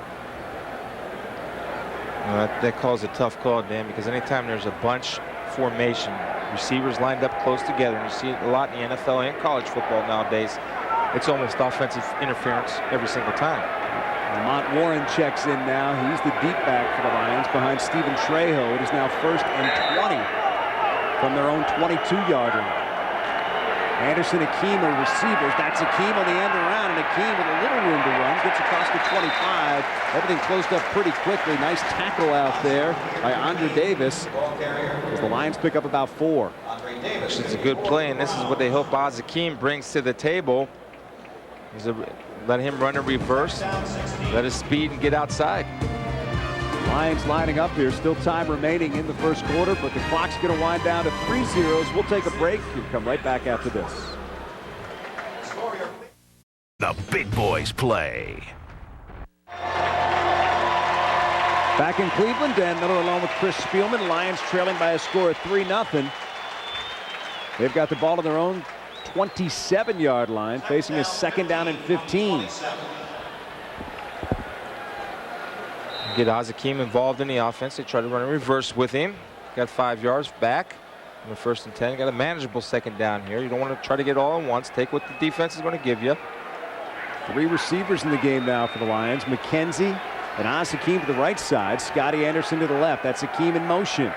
That calls a tough call, Dan, because anytime there's a bunch formation, receivers lined up close together, and you see it a lot in the NFL and college football nowadays, it's almost offensive interference every single time. Lamont Warren checks in now. He's the deep back for the Lions behind Stephen Trejo. It is now 1st and 20 from their own 22-yard line. Anderson, Akeem are receivers. That's Akeem on the end around, and Akeem with a little room to run gets across the 25. Everything closed up pretty quickly. Nice tackle out there by Andre Davis as the Lions pick up about 4. It's a good play, and this is what they hope Akeem brings to the table. Let him run a reverse, let his speed and get outside. Lions lining up here. Still time remaining in the first quarter, but the clock's going to wind down to 3-0. We'll take a break and come right back after this. The big boys play. Back in Cleveland, Dan Miller along with Chris Spielman. Lions trailing by a score of 3-0. They've got the ball on their own 27-yard line, facing a 2nd down and 15. Get Azakim involved in the offense. They try to run a reverse with him. Got 5 yards back on the 1st and 10. Got a manageable 2nd down here. You don't want to try to get all at once. Take what the defense is going to give you. 3 receivers in the game now for the Lions. McKenzie and Azakim to the right side. Scotty Anderson to the left. That's Akeem in motion.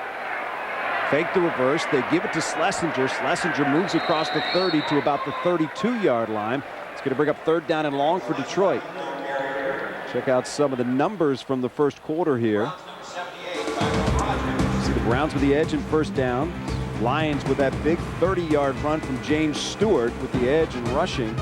Fake the reverse. They give it to Schlesinger. Schlesinger moves across the 30 to about the 32-yard line. It's going to bring up 3rd down and long for Detroit. Check out some of the numbers from the first quarter here. See the Browns with the edge and 1st down. Lions with that big 30-yard run from James Stewart with the edge and rushing.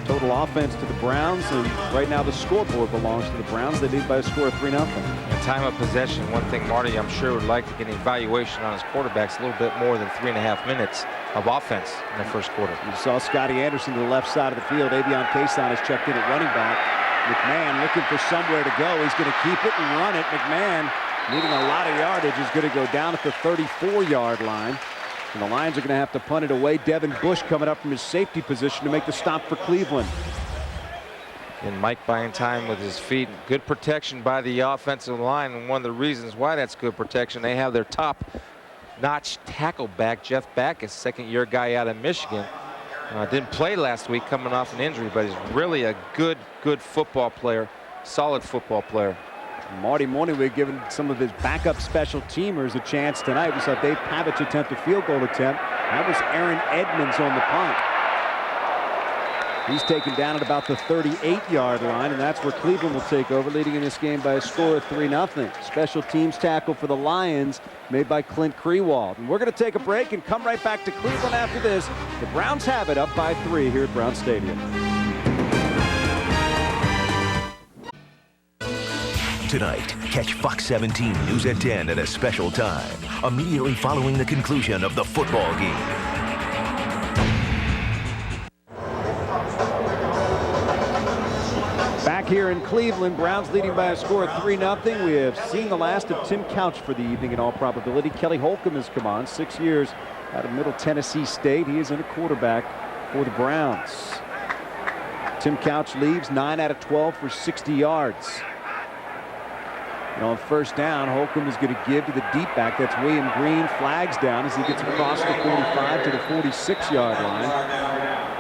Total offense to the Browns, and right now the scoreboard belongs to the Browns. They lead by a score of 3-0. In time of possession, one thing Marty, I'm sure, would like to get an evaluation on his quarterbacks a little bit more than 3.5 minutes of offense in the first quarter. You saw Scotty Anderson to the left side of the field. Avion Kason has checked in at running back. McMahon looking for somewhere to go. He's going to keep it and run it. McMahon, needing a lot of yardage, is going to go down at the 34-yard line. And the Lions are going to have to punt it away. Devin Bush coming up from his safety position to make the stop for Cleveland. And Mike buying time with his feet. Good protection by the offensive line. And one of the reasons why that's good protection, they have their top-notch tackle back, Jeff Backus, 2nd-year guy out of Michigan. Didn't play last week coming off an injury, but he's really a good football player, solid football player. Marty Morningwig giving some of his backup special teamers a chance tonight. We saw Dave Pavich attempt a field goal attempt. That was Aaron Edmonds on the punt. He's taken down at about the 38-yard line, and that's where Cleveland will take over, leading in this game by a score of 3-0. Special teams tackle for the Lions made by Clint Krewald. And we're going to take a break and come right back to Cleveland after this. The Browns have it up by 3 here at Brown Stadium. Tonight, catch Fox 17 News at 10 at a special time, immediately following the conclusion of the football game. Back here in Cleveland, Browns leading by a score of 3-0. We have seen the last of Tim Couch for the evening in all probability. Kelly Holcomb has come on, 6 years out of Middle Tennessee State. He is in a quarterback for the Browns. Tim Couch leaves 9 out of 12 for 60 yards. And on first down, Holcomb is going to give to the deep back. That's William Green. Flags down as he gets across the 45 to the 46-yard line.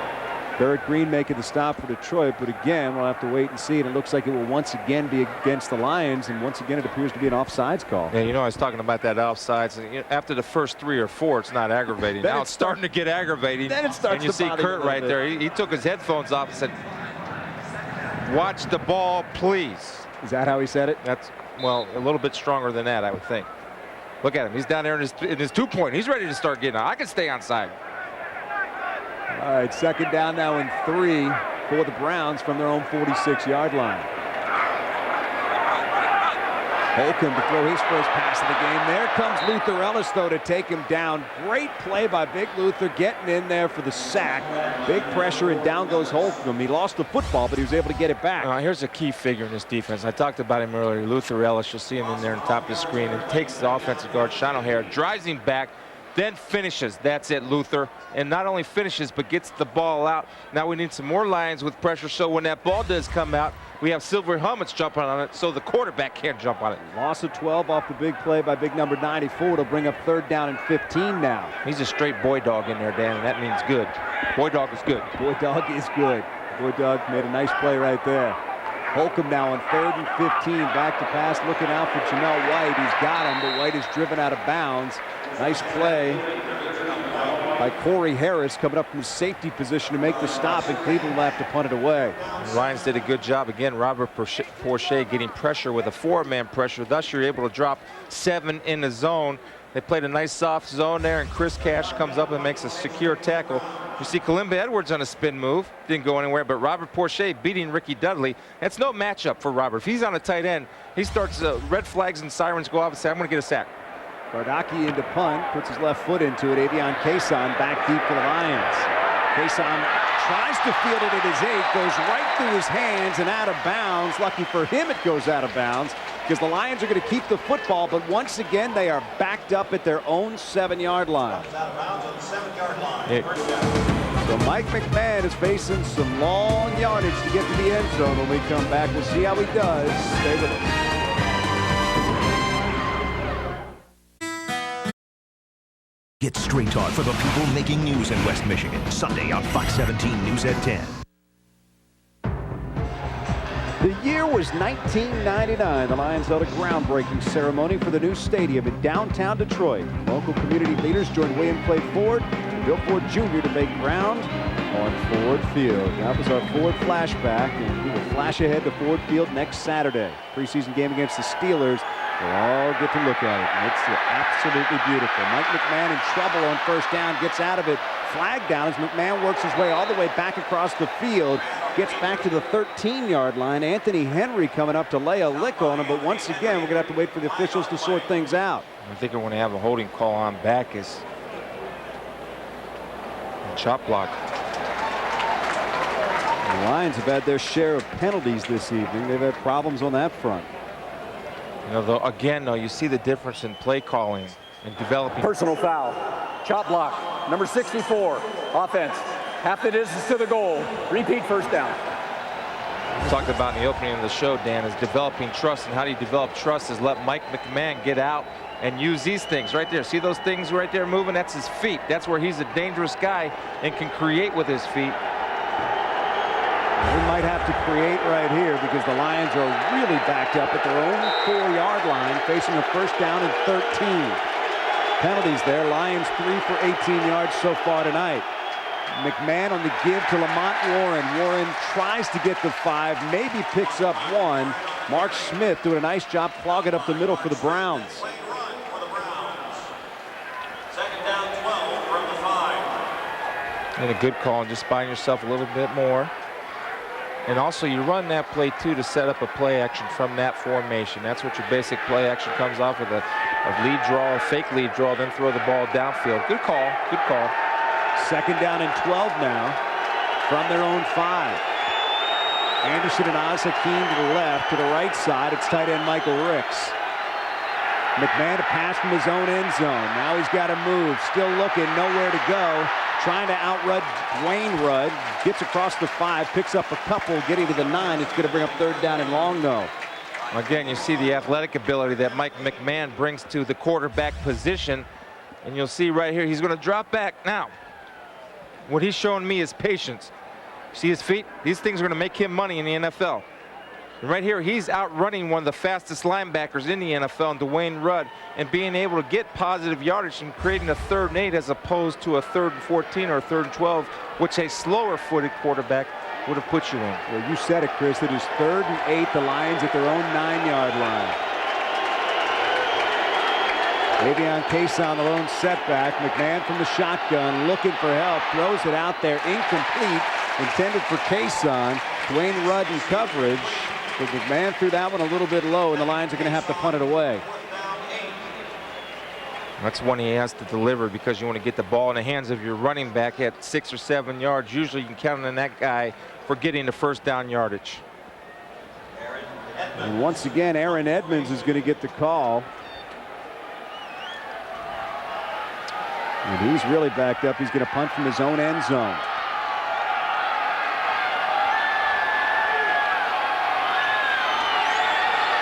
Barrett Green making the stop for Detroit, but again, we'll have to wait and see. And it looks like it will once again be against the Lions, and once again, it appears to be an offsides call. Yeah, you know, I was talking about that offsides. After the first 3 or 4, it's not aggravating. Now it's starting to get aggravating. Then it starts and you to see bother Kurt you a right little there. He took his headphones off and said, "Watch the ball, please." Is that how he said it? That's, well, a little bit stronger than that, I would think. Look at him. He's down there in his 2-point. He's ready to start getting out. I can stay onside. All right, second down now and 3 for the Browns from their own 46-yard line. Holcomb to throw his first pass of the game. There comes Luther Ellis, though, to take him down. Great play by Big Luther, getting in there for the sack. Big pressure, and down goes Holcomb. He lost the football, but he was able to get it back. Here's a key figure in this defense. I talked about him earlier. Luther Ellis, you'll see him in there on top of the screen, and takes the offensive guard, Sean O'Hara, drives him back, then finishes. That's it, Luther. And not only finishes, but gets the ball out. Now we need some more Lions with pressure, so when that ball does come out, we have silver helmets jumping on it, so the quarterback can't jump on it. Loss of 12 off the big play by big number 94. It'll bring up third down and 15 now. He's a straight boy dog in there, Dan, and that means good. Boy dog is good. Boy dog is good. Boy dog made a nice play right there. Holcomb now on 3rd and 15. Back to pass, looking out for Jamel White. He's got him, but White is driven out of bounds. Nice play by Corey Harris coming up from safety position to make the stop, and Cleveland will have to punt it away. The Lions did a good job. Again, Robert Porcher getting pressure with a 4-man pressure. Thus, you're able to drop 7 in the zone. They played a nice soft zone there, and Chris Cash comes up and makes a secure tackle. You see Kalimba Edwards on a spin move. Didn't go anywhere, but Robert Porcher beating Ricky Dudley. That's no matchup for Robert. If he's on a tight end, he starts, red flags and sirens go off and say, I'm going to get a sack. Bardaki into punt, puts his left foot into it. Avion Kason back deep for the Lions. Kason tries to field it at his 8, goes right through his hands and out of bounds. Lucky for him, it goes out of bounds because the Lions are going to keep the football, but once again, they are backed up at their own 7-yard line. So Mike McMahon is facing some long yardage to get to the end zone. When we come back, we'll see how he does. Stay with us. Get straight talk for the people making news in West Michigan. Sunday on Fox 17 News at 10. The year was 1999. The Lions held a groundbreaking ceremony for the new stadium in downtown Detroit. Local community leaders joined William Clay Ford and Bill Ford Jr. to make ground on Ford Field. That was our Ford flashback, and we will flash ahead to Ford Field next Saturday. Preseason game against the Steelers. We'll all get to look at it, and it's absolutely beautiful. Mike McMahon in trouble on first down, gets out of it. Flag down as McMahon works his way all the way back across the field. Gets back to the 13-yard line. Anthony Henry coming up to lay a lick on him, but once again, we're going to have to wait for the officials to sort things out. I think we're going to have a holding call on back is a chop block. The Lions have had their share of penalties this evening. They've had problems on that front. You know, though, again, though, you see the difference in play calling and developing. Personal foul. Chop block. Number 64. Offense. Half the distance to the goal. Repeat first down. Talked about in the opening of the show, Dan, is developing trust. And how do you develop trust is let Mike McMahon get out and use these things right there. See those things right there moving? That's his feet. That's where he's a dangerous guy and can create with his feet. They might have to create right here because the Lions are really backed up at their own 4-yard line, facing a first down and 13. Penalties there. Lions 3 for 18 yards so far tonight. McMahon on the give to Lamont Warren. Warren tries to get the 5, maybe picks up 1. Mark Smith doing a nice job clogging up the middle for the Browns. Second down 12 from the 5. And a good call and just buying yourself a little bit more. And also you run that play too to set up a play action from that formation. That's what your basic play action comes off with, a lead draw, a fake lead draw, then throw the ball downfield. Good call, good call. Second down and 12 now from their own 5. Anderson and Oz-Hakeem to the left, to the right side. It's tight end Michael Ricks. McMahon to pass from his own end zone. Now he's got to move. Still looking, nowhere to go. Trying to outrun Dwayne Rudd. Gets across the 5, picks up a couple, getting to the 9. It's going to bring up third down and long, though. Again, you see the athletic ability that Mike McMahon brings to the quarterback position. And you'll see right here, he's going to drop back. Now, what he's showing me is patience. See his feet? These things are going to make him money in the NFL. And right here, he's outrunning one of the fastest linebackers in the NFL, and Dwayne Rudd, and being able to get positive yardage and creating a 3rd and 8 as opposed to a 3rd and 14 or a 3rd and 12, which a slower-footed quarterback would have put you in. Well, you said it, Chris. It is 3rd and 8, the Lions at their own 9-yard line. Davion Case on the lone setback. McMahon from the shotgun looking for help. Throws it out there. Incomplete. Intended for Cason. Dwayne Rudd in coverage. But McMahon threw that one a little bit low, and the Lions are going to have to punt it away. That's one he has to deliver because you want to get the ball in the hands of your running back at 6 or 7 yards. Usually you can count on that guy for getting the 1st down yardage. And once again, Aaron Edmonds is going to get the call. And he's really backed up. He's going to punt from his own end zone.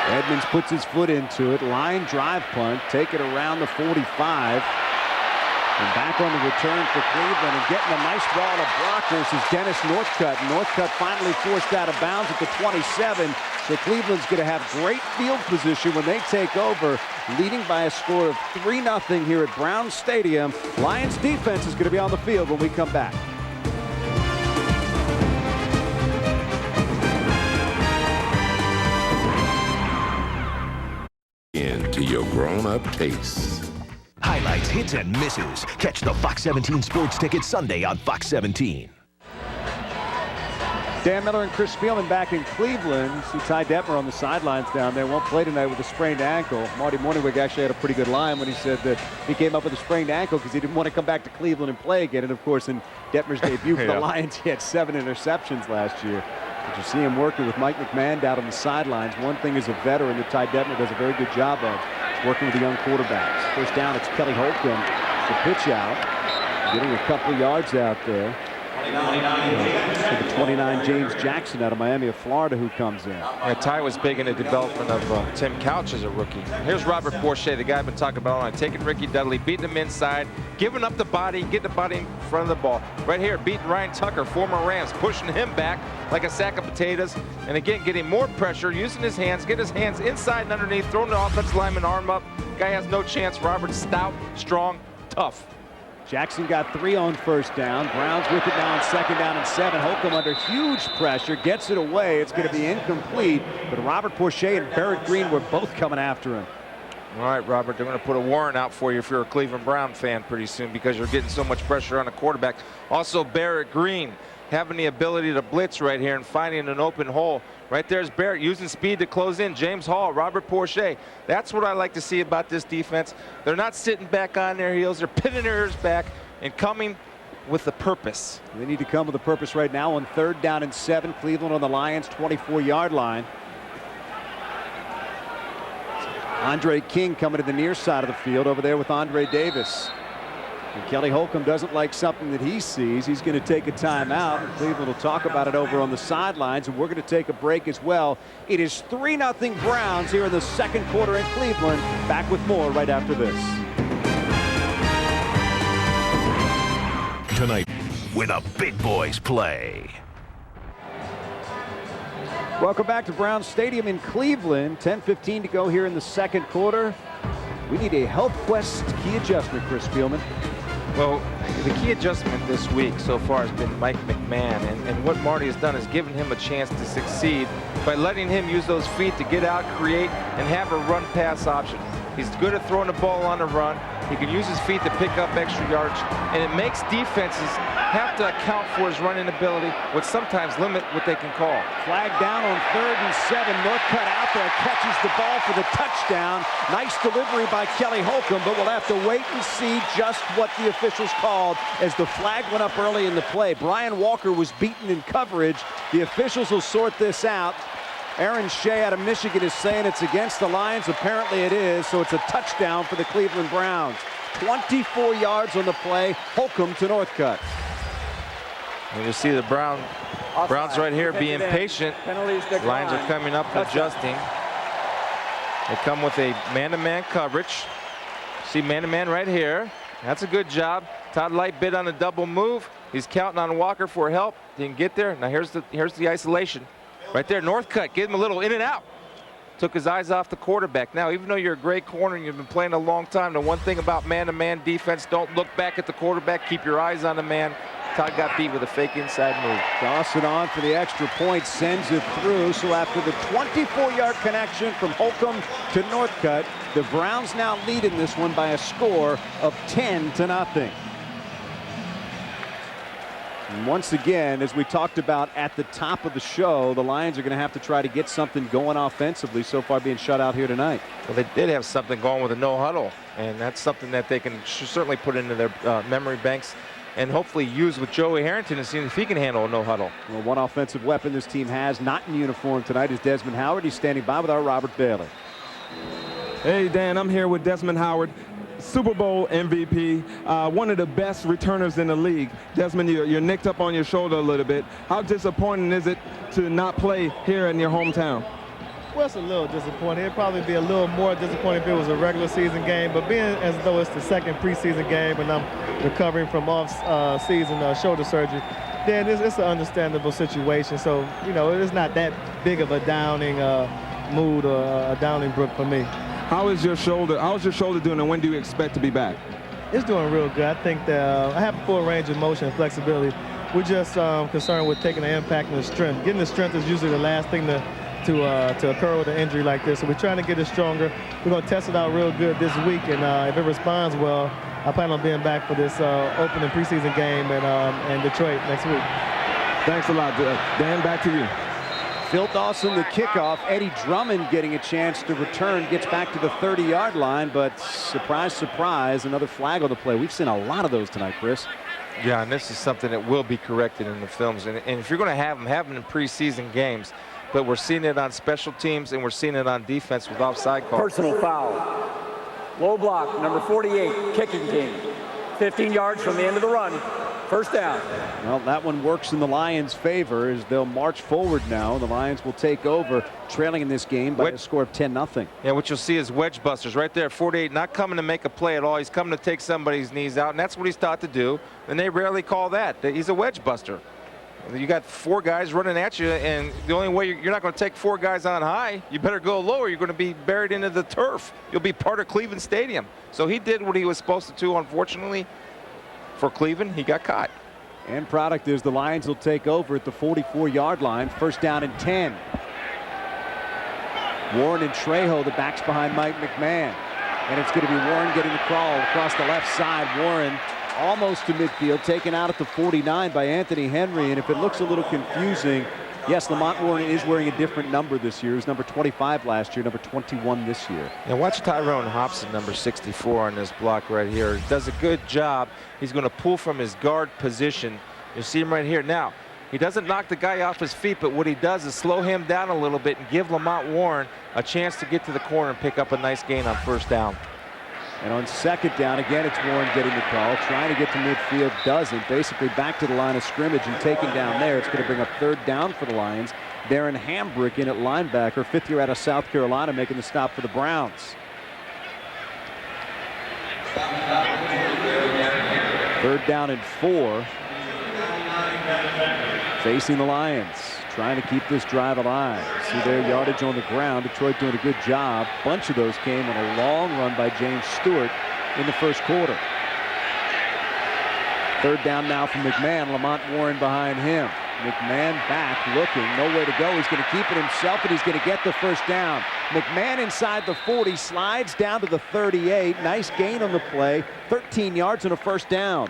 Edmonds puts his foot into it. Line drive punt. Take it around the 45. And back on the return for Cleveland, and getting a nice ball to blockers is Dennis Northcutt. Northcutt finally forced out of bounds at the 27. So Cleveland's going to have great field position when they take over, leading by a score of 3-0 here at Brown Stadium. Lions defense is going to be on the field when we come back. Into your grown-up tastes. Highlights, hits, and misses. Catch the Fox 17 Sports Ticket Sunday on Fox 17. Dan Miller and Chris Spielman back in Cleveland. See Ty Detmer on the sidelines down there. Won't play tonight with a sprained ankle. Marty Morningwig actually had a pretty good line when he said that he came up with a sprained ankle because he didn't want to come back to Cleveland and play again. And of course, in Detmer's debut for the Lions, he had 7 interceptions last year. But you see him working with Mike McMahon down on the sidelines. One thing as a veteran that Ty Detmer does a very good job of, working with the young quarterbacks. First down, it's Kelly Holcomb. The pitch out, getting a couple of yards out there. To the 29, James Jackson out of Miami of Florida, who comes in. Yeah, Ty was big in the development of Tim Couch as a rookie. Here's Robert Bourget, the guy I've been talking about all night, taking Ricky Dudley, beating him inside, giving up the body, getting the body in front of the ball. Right here, beating Ryan Tucker, former Rams, pushing him back like a sack of potatoes. And again, getting more pressure, using his hands, get his hands inside and underneath, throwing the offensive lineman arm up. Guy has no chance. Robert's stout, strong, tough. Jackson got 3 on first down. Browns with it now on 2nd down and 7. Holcomb under huge pressure, gets it away. It's going to be incomplete, but Robert Bourget and Barrett Green were both coming after him. All right, Robert, they're going to put a warrant out for you if you're a Cleveland Brown fan pretty soon because you're getting so much pressure on the quarterback. Also, Barrett Green having the ability to blitz right here and finding an open hole. Right there's Barrett using speed to close in. James Hall, Robert Bourget. That's what I like to see about this defense. They're not sitting back on their heels. They're pinning their ears back and coming with a purpose. They need to come with a purpose right now on 3rd down and 7. Cleveland on the Lions' 24-yard line. Andre King coming to the near side of the field over there with Andre Davis. And Kelly Holcomb doesn't like something that he sees. He's going to take a timeout, and Cleveland will talk about it over on the sidelines, and we're going to take a break as well. It is 3-0 Browns here in the 2nd quarter in Cleveland. Back with more right after this. Tonight, where the big boys play. Welcome back to Brown Stadium in Cleveland. 10:15 to go here in the 2nd quarter. We need a Health Quest key adjustment, Chris Spielman. Well, the key adjustment this week so far has been Mike McMahon, and what Marty has done is given him a chance to succeed by letting him use those feet to get out, create, and have a run-pass option. He's good at throwing the ball on the run. He can use his feet to pick up extra yards, and it makes defenses have to account for his running ability, which sometimes limit what they can call. Flag down on 3rd and 7. Northcutt out there, catches the ball for the touchdown. Nice delivery by Kelly Holcomb, but we'll have to wait and see just what the officials called as the flag went up early in the play. Brian Walker was beaten in coverage. The officials will sort this out. Aaron Shea out of Michigan is saying it's against the Lions. Apparently it is, so it's a touchdown for the Cleveland Browns. 24 yards on the play. Holcomb to Northcutt. And you see the Browns right here being patient. Lions are coming up, adjusting. They come with a man-to-man coverage. See man-to-man right here. That's a good job. Todd Light bid on a double move. He's counting on Walker for help. Didn't get there. Now here's the isolation. Right there, Northcutt, give him a little in and out. Took his eyes off the quarterback. Now, even though you're a great corner and you've been playing a long time, the one thing about man-to-man defense, don't look back at the quarterback. Keep your eyes on the man. Todd got beat with a fake inside move. Dawson on for the extra point, sends it through. So after the 24-yard connection from Holcomb to Northcutt, the Browns now lead in this one by a score of 10-0. And once again, as we talked about at the top of the show, the Lions are going to have to try to get something going offensively, so far being shut out here tonight. Well, they did have something going with a no huddle, and that's something that they can certainly put into their memory banks and hopefully use with Joey Harrington and see if he can handle a no huddle. Well, one offensive weapon this team has not in uniform tonight is Desmond Howard. He's standing by with our Robert Bailey. Hey, Dan, I'm here with Desmond Howard, Super Bowl MVP, one of the best returners in the league. Desmond, you're nicked up on your shoulder a little bit. How disappointing is it to not play here in your hometown? Well, it's a little disappointing. It'd probably be a little more disappointing if it was a regular season game, but being as though it's the second preseason game and I'm recovering from off-season shoulder surgery, then it's an understandable situation. So, you know, it's not that big of a downing mood or a downing brook for me. How's your shoulder doing, and when do you expect to be back? It's doing real good. I think that I have a full range of motion and flexibility. We're just concerned with taking the impact and the strength. Getting the strength is usually the last thing to occur with an injury like this. So we're trying to get it stronger. We're going to test it out real good this week, and if it responds well, I plan on being back for this opening preseason game in Detroit next week. Thanks a lot, Dan. Back to you. Phil Dawson, the kickoff. Eddie Drummond getting a chance to return, gets back to the 30-yard line, but surprise, surprise, another flag on the play. We've seen a lot of those tonight, Chris. Yeah, and this is something that will be corrected in the films. And if you're going to have them in preseason games, but we're seeing it on special teams and we're seeing it on defense with offside calls. Personal foul. Low block, number 48, kicking team. 15 yards from the end of the run. First down. Well, that one works in the Lions' favor as they'll march forward now. The Lions will take over, trailing in this game by a score of 10-0. Yeah, what you'll see is wedge busters right there. 48 not coming to make a play at all. He's coming to take somebody's knees out, and that's what he's taught to do. And they rarely call that. He's a wedge buster. You got four guys running at you, and the only way you're not going to take four guys on high, you better go lower. You're going to be buried into the turf. You'll be part of Cleveland Stadium. So he did what he was supposed to do. Unfortunately for Cleveland, he got caught. End product is the Lions will take over at the 44-yard line. First down and 10. Warren and Trejo, the backs behind Mike McMahon. And it's going to be Warren getting the crawl across the left side. Warren almost to midfield, taken out at the 49 by Anthony Henry. And if it looks a little confusing, yes, Lamont Warren is wearing a different number this year. He was number 25 last year, number 21 this year. Now watch Tyrone Hobson, number 64 on this block right here. He does a good job. He's going to pull from his guard position. You see him right here. Now, he doesn't knock the guy off his feet, but what he does is slow him down a little bit and give Lamont Warren a chance to get to the corner and pick up a nice gain on first down. And on second down, again, it's Warren getting the call, trying to get to midfield, doesn't. Basically back to the line of scrimmage and taking down there. It's going to bring up third down for the Lions. Darren Hambrick in at linebacker, fifth year out of South Carolina, making the stop for the Browns. Third down and 4. Facing the Lions, trying to keep this drive alive. See their yardage on the ground. Detroit doing a good job. Bunch of those came on a long run by James Stewart in the first quarter. Third down now from McMahon. Lamont Warren behind him. McMahon back, looking, nowhere to go. He's going to keep it himself, and he's going to get the first down. McMahon inside the 40, slides down to the 38. Nice gain on the play. 13 yards and a first down.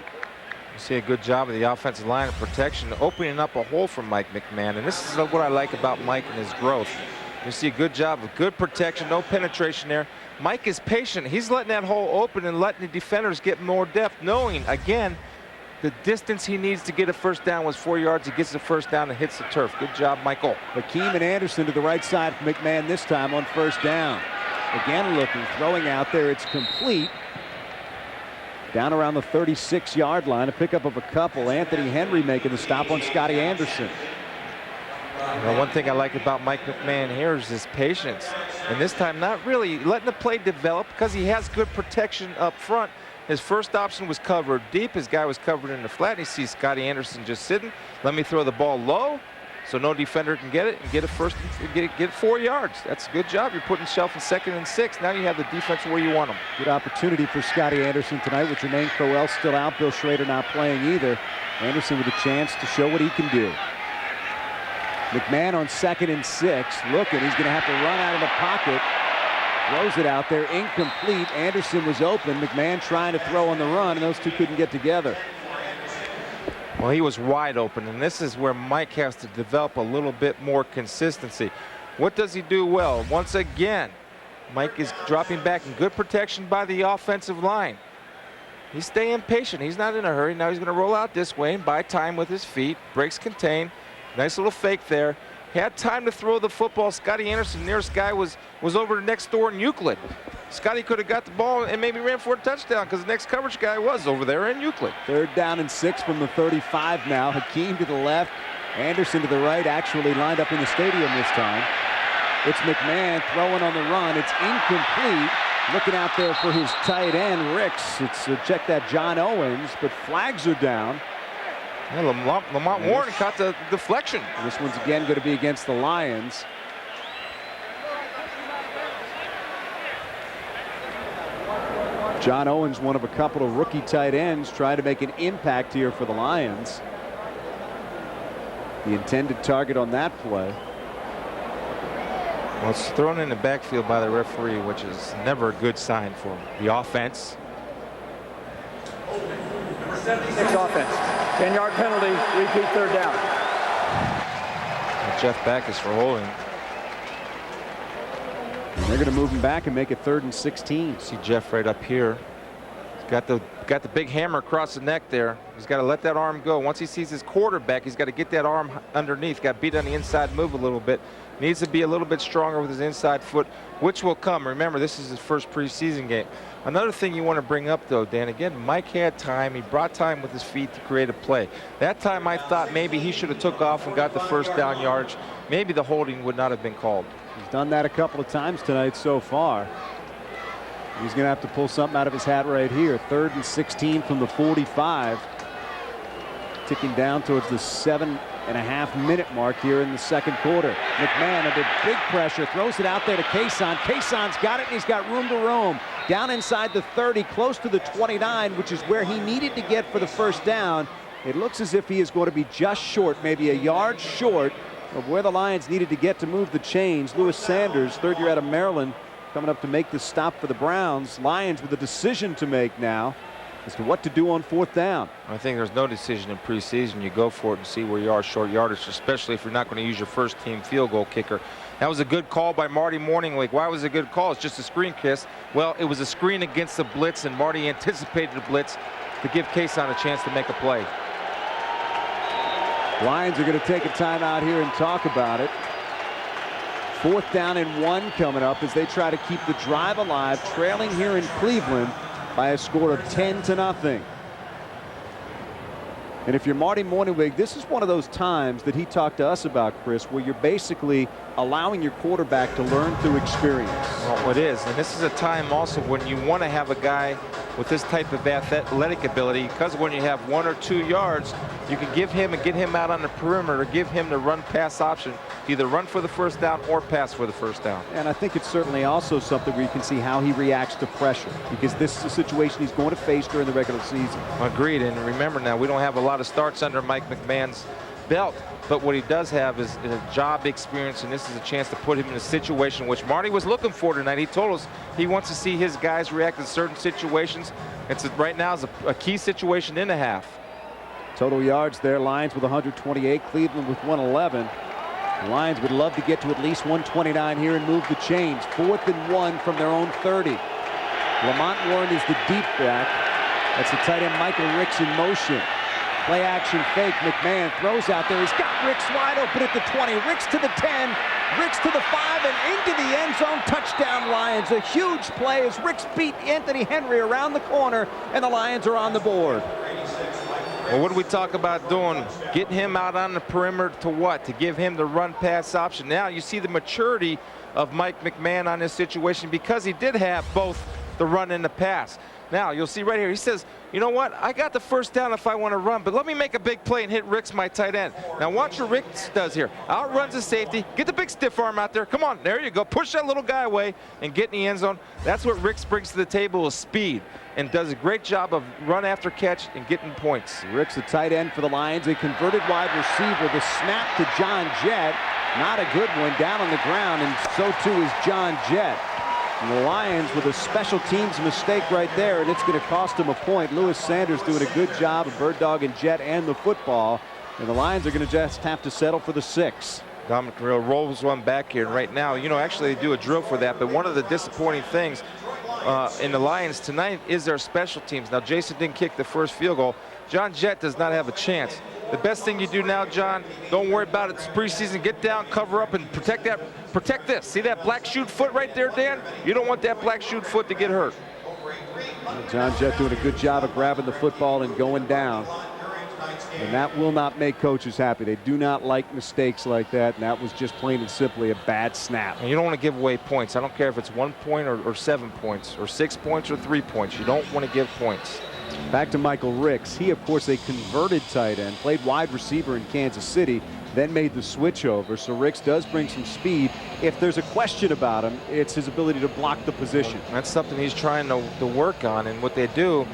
You see a good job of the offensive line of protection, opening up a hole for Mike McMahon. And this is what I like about Mike and his growth. You see a good job of good protection, no penetration there. Mike is patient. He's letting that hole open and letting the defenders get more depth, knowing, again, the distance he needs to get a first down was 4 yards. He gets the first down and hits the turf. Good job, Michael. Hakeem and Anderson to the right side for McMahon this time on first down. Again looking, throwing out there. It's complete. Down around the 36-yard line, a pickup of a couple. Anthony Henry making the stop on Scotty Anderson. Well, one thing I like about Mike McMahon here is his patience. And this time, not really letting the play develop because he has good protection up front. His first option was covered deep. His guy was covered in the flat. And he sees Scotty Anderson just sitting. Let me throw the ball low so no defender can get it and get it first, get 4 yards. That's a good job. You're putting yourself in 2nd and 6. Now you have the defense where you want them. Good opportunity for Scotty Anderson tonight with Jermaine Crowell still out. Bill Schrader not playing either. Anderson with a chance to show what he can do. McMahon on 2nd and 6. Looking, he's going to have to run out of the pocket. Throws it out there, incomplete. Anderson was open. McMahon trying to throw on the run, and those two couldn't get together. Well, he was wide open, and this is where Mike has to develop a little bit more consistency. What does he do well? Once again, Mike is dropping back in good protection by the offensive line. He's staying patient. He's not in a hurry. Now he's going to roll out this way and buy time with his feet. Breaks contain. Nice little fake there. Had time to throw the football. Scotty Anderson, nearest guy was over next door in Euclid. Scotty could have got the ball and maybe ran for a touchdown because the next coverage guy was over there in Euclid. 3rd down and 6 from the 35 now. Hakeem to the left, Anderson to the right, actually lined up in the stadium this time. It's McMahon throwing on the run. It's incomplete. Looking out there for his tight end, Ricks. It's check that John Owens, but flags are down. Yeah, Lamont Warren caught the deflection. This one's again going to be against the Lions. John Owens, one of a couple of rookie tight ends, trying to make an impact here for the Lions. The intended target on that play. Well, it's thrown in the backfield by the referee, which is never a good sign for the offense. 76 offense. 10-yard penalty, repeat 3rd down. And Jeff Backus for holding. And they're going to move him back and make it 3rd and 16. See Jeff right up here. He's got the big hammer across the neck there. He's got to let that arm go. Once he sees his quarterback, he's got to get that arm underneath. Got beat on the inside move a little bit. Needs to be a little bit stronger with his inside foot, which will come. Remember, this is his first preseason game. Another thing you want to bring up, though, Dan, again, Mike had time. He brought time with his feet to create a play. That time I thought maybe he should have took off and got the 1st down yards. Maybe the holding would not have been called. He's done that a couple of times tonight so far. He's going to have to pull something out of his hat right here. 3rd and 16 from the 45. Ticking down towards the 7.5-minute mark here in the 2nd quarter. McMahon under big pressure, throws it out there to Kason. Kason's got it, and he's got room to roam. Down inside the 30, close to the 29, which is where he needed to get for the 1st down. It looks as if he is going to be just short, maybe a yard short of where the Lions needed to get to move the chains. Lewis Sanders, 3rd year out of Maryland, coming up to make the stop for the Browns. Lions with a decision to make now as to what to do on 4th down. I think there's no decision in preseason. You go for it and see where you are short yardage, especially if you're not going to use your 1st-team field goal kicker. That was a good call by Marty Morningweg. Why was it a good call? It's just a screen kiss. Well, it was a screen against the blitz, and Marty anticipated the blitz to give Kason a chance to make a play. Lions are going to take a timeout here and talk about it. 4th down and 1 coming up as they try to keep the drive alive, trailing here in Cleveland by a score of 10-0. And if you're Marty Morningweg, this is one of those times that he talked to us about, Chris, where you're basically allowing your quarterback to learn through experience. Well, it is, and this is a time also when you want to have a guy with this type of athletic ability, because when you have 1 or 2 yards, you can give him and get him out on the perimeter, give him the run-pass option, either run for the 1st down or pass for the 1st down. And I think it's certainly also something where you can see how he reacts to pressure, because this is a situation he's going to face during the regular season. Agreed, and remember now, we don't have a lot of starts under Mike McMahon's belt, but what he does have is a job experience, and this is a chance to put him in a situation which Marty was looking for tonight. He told us he wants to see his guys react to certain situations. Right now is a key situation in the half. Total yards there, Lions with 128, Cleveland with 111. The Lions would love to get to at least 129 here and move the chains. 4th and 1 from their own 30. Lamont Warren is the deep back. That's the tight end Michael Ricks in motion. Play action fake. McMahon throws out there. He's got Ricks wide open at the 20. Ricks to the 10. Ricks to the 5 and into the end zone. Touchdown Lions. A huge play as Ricks beat Anthony Henry around the corner, and the Lions are on the board. Well, what do we talk about doing? Getting him out on the perimeter to what? To give him the run-pass option. Now you see the maturity of Mike McMahon on this situation because he did have both the run and the pass. Now, you'll see right here, he says, you know what, I got the first down if I want to run, but let me make a big play and hit Ricks, my tight end. Now, watch what Ricks does here. Outruns the safety, get the big stiff arm out there. Come on, there you go. Push that little guy away and get in the end zone. That's what Ricks brings to the table is speed and does a great job of run after catch and getting points. Ricks, the tight end for the Lions, a converted wide receiver. The snap to John Jett, not a good one, down on the ground, and so too is John Jett. And the Lions with a special teams mistake right there, and it's going to cost them a point. Lewis Sanders doing a good job of bird dogging Jett and the football, and the Lions are going to just have to settle for the 6. Dominic Carrillo rolls one back here, and right now, you know, actually they do a drill for that, but one of the disappointing things in the Lions tonight is their special teams. Now, Jason didn't kick the first field goal. John Jett does not have a chance. The best thing you do now, John, don't worry about it. It's preseason. Get down, cover up, and protect that. Protect this. See that black shoe foot right there, Dan? You don't want that black shoe foot to get hurt. John Jett doing a good job of grabbing the football and going down. And that will not make coaches happy. They do not like mistakes like that, and that was just plain and simply a bad snap. And you don't want to give away points. I don't care if it's 1 point or 7 points or 6 points or 3 points. You don't want to give points. Back to Michael Ricks. He, of course, a converted tight end, played wide receiver in Kansas City, then made the switch over. So Ricks does bring some speed. If there's a question about him, it's his ability to block the position. That's something he's trying to work on, and what they do,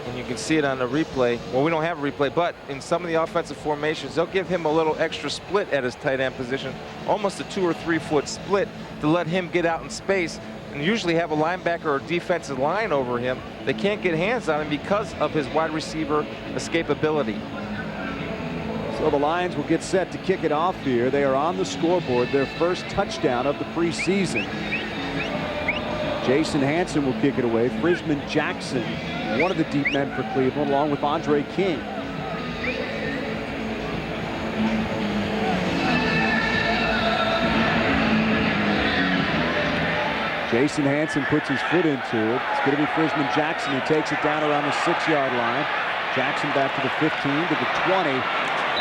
and you can see it on the replay. Well, we don't have a replay, but in some of the offensive formations, they'll give him a little extra split at his tight end position, almost a 2 or 3 foot split to let him get out in space, and usually have a linebacker or defensive line over him. They can't get hands on him because of his wide receiver escapability. So the Lions will get set to kick it off here. They are on the scoreboard, their first touchdown of the preseason. Jason Hanson will kick it away. Frisman Jackson, one of the deep men for Cleveland, along with Andre King. Jason Hanson puts his foot into it. It's going to be Frisman Jackson who takes it down around the 6-yard line. Jackson back to the 15, to the 20.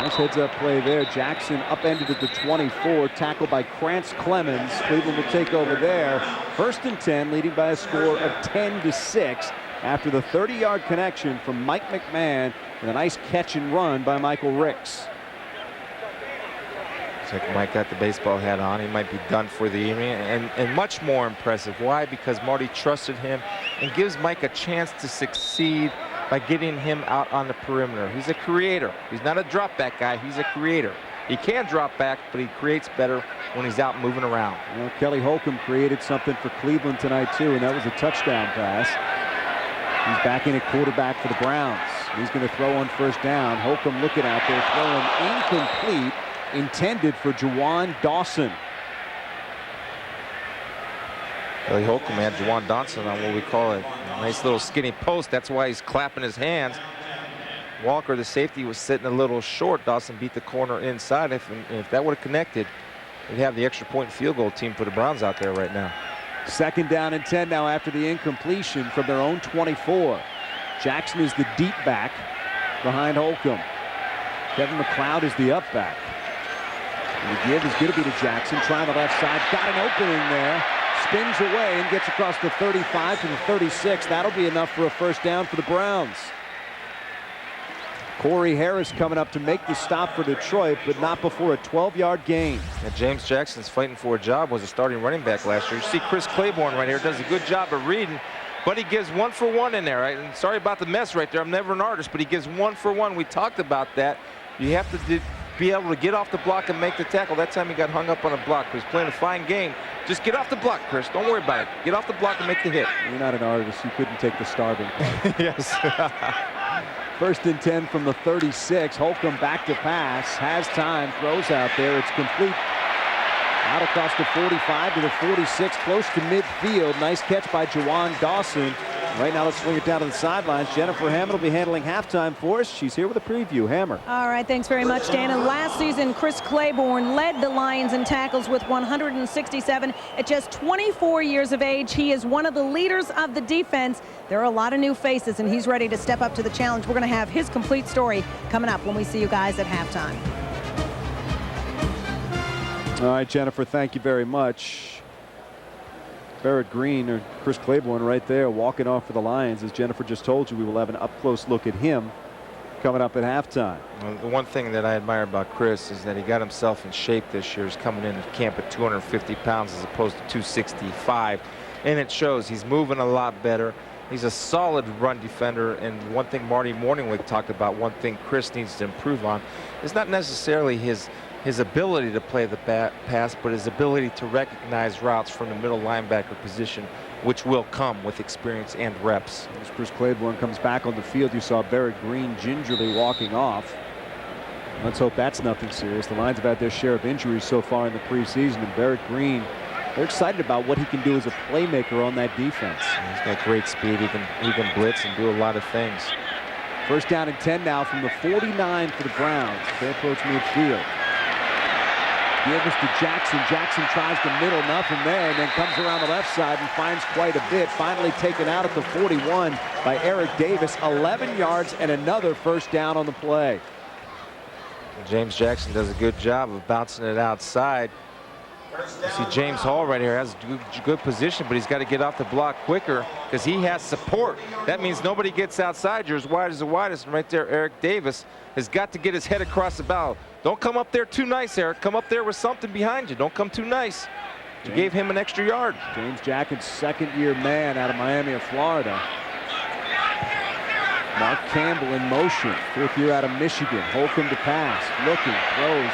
Nice heads-up play there. Jackson upended at the 24, tackled by Krantz Clemens. Cleveland will take over there. 1st and 10, leading by a score of 10-6 after the 30-yard connection from Mike McMahon and a nice catch and run by Michael Ricks. Looks like Mike got the baseball hat on. He might be done for the evening, and much more impressive. Why? Because Marty trusted him and gives Mike a chance to succeed by getting him out on the perimeter. He's a creator. He's not a drop back guy. He's a creator. He can drop back, but he creates better when he's out moving around. Well, Kelly Holcomb created something for Cleveland tonight too, and that was a touchdown pass. He's back in at quarterback for the Browns. He's going to throw on 1st down. Holcomb looking out there, throwing incomplete, intended for Jawan Dawson. Kelly Holcomb had Jawan Dawson on what we call a nice little skinny post. That's why he's clapping his hands. Walker, the safety, was sitting a little short. Dawson beat the corner inside. If that would have connected, we'd have the extra point field goal team for the Browns out there right now. 2nd down and 10 now after the incompletion from their own 24. Jackson is the deep back behind Holcomb. Kevin McLeod is the up back. And the give is going to be to Jackson, trying the left side. Got an opening there. Spins away and gets across the 35 to the 36. That'll be enough for a 1st down for the Browns. Corey Harris coming up to make the stop for Detroit, but not before a 12-yard gain. And James Jackson's fighting for a job, was a starting running back last year. You see Chris Claiborne right here, does a good job of reading, but he gives 1 for 1 in there. Right? And sorry about the mess right there. I'm never an artist, but he gives 1 for 1. We talked about that. You have to be able to get off the block and make the tackle. That time he got hung up on a block. He's playing a fine game. Just get off the block, Chris. Don't worry about it. Get off the block and make the hit. You're not an artist. You couldn't take the starving. Yes. 1st and 10 from the 36. Holcomb back to pass. Has time. Throws out there. It's complete. Out across the 45 to the 46. Close to midfield. Nice catch by Jawan Dawson. Right now, let's swing it down to the sidelines. Jennifer Hammond will be handling halftime for us. She's here with a preview. Hammer. All right, thanks very much, Dan. And last season, Chris Claiborne led the Lions in tackles with 167. At just 24 years of age, he is one of the leaders of the defense. There are a lot of new faces, and he's ready to step up to the challenge. We're going to have his complete story coming up when we see you guys at halftime. All right, Jennifer, thank you very much. Barrett Green or Chris Claiborne right there walking off for the Lions. As Jennifer just told you, we will have an up-close look at him coming up at halftime. Well, the one thing that I admire about Chris is that he got himself in shape this year. He's coming in at camp at 250 pounds as opposed to 265. And it shows. He's moving a lot better. He's a solid run defender. And one thing Marty Morningwig talked about, one thing Chris needs to improve on, is not necessarily his ability to play the pass, but his ability to recognize routes from the middle linebacker position, which will come with experience and reps. As Chris Claiborne comes back on the field, you saw Barrett Green gingerly walking off. Let's hope that's nothing serious. The Lions have had their share of injuries so far in the preseason, and Barrett Green, they're excited about what he can do as a playmaker on that defense. He's got great speed. He can blitz and do a lot of things. First down and 10 now from the 49 for the Browns. They approach midfield. Give us to Jackson. Jackson tries to middle, nothing there, and then comes around the left side and finds quite a bit. Finally taken out at the 41 by Eric Davis. 11 yards and another first down on the play. James Jackson does a good job of bouncing it outside. You see James Hall right here has a good position, but he's got to get off the block quicker because he has support. That means nobody gets outside. You're as wide as the widest, and right there Eric Davis has got to get his head across the bow. Don't come up there too nice, Eric. Come up there with something behind you. Don't come too nice. You gave him an extra yard. James Jackson's second-year man out of Miami of Florida. Mark Campbell in motion. Fifth year out of Michigan. Holcomb to pass. Looking, throws.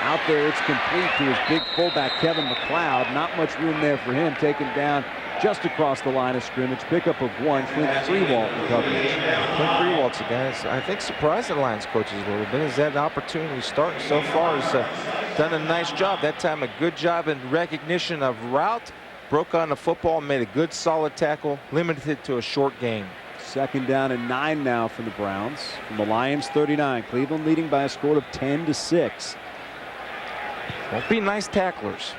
Out there, it's complete to his big fullback, Kevin McLeod. Not much room there for him. Taken down just across the line of scrimmage. Pickup of one. Clint Freewalt in coverage. Clint Freewalt's a guy that's, I think, surprised the Lions coaches a little bit. He's had an opportunity starting so far. He's done a nice job. That time, a good job in recognition of route. Broke on the football, made a good, solid tackle. Limited it to a short game. Second down and 9 now from the Browns. From the Lions 39. Cleveland leading by a score of 10-6. Don't be nice tacklers.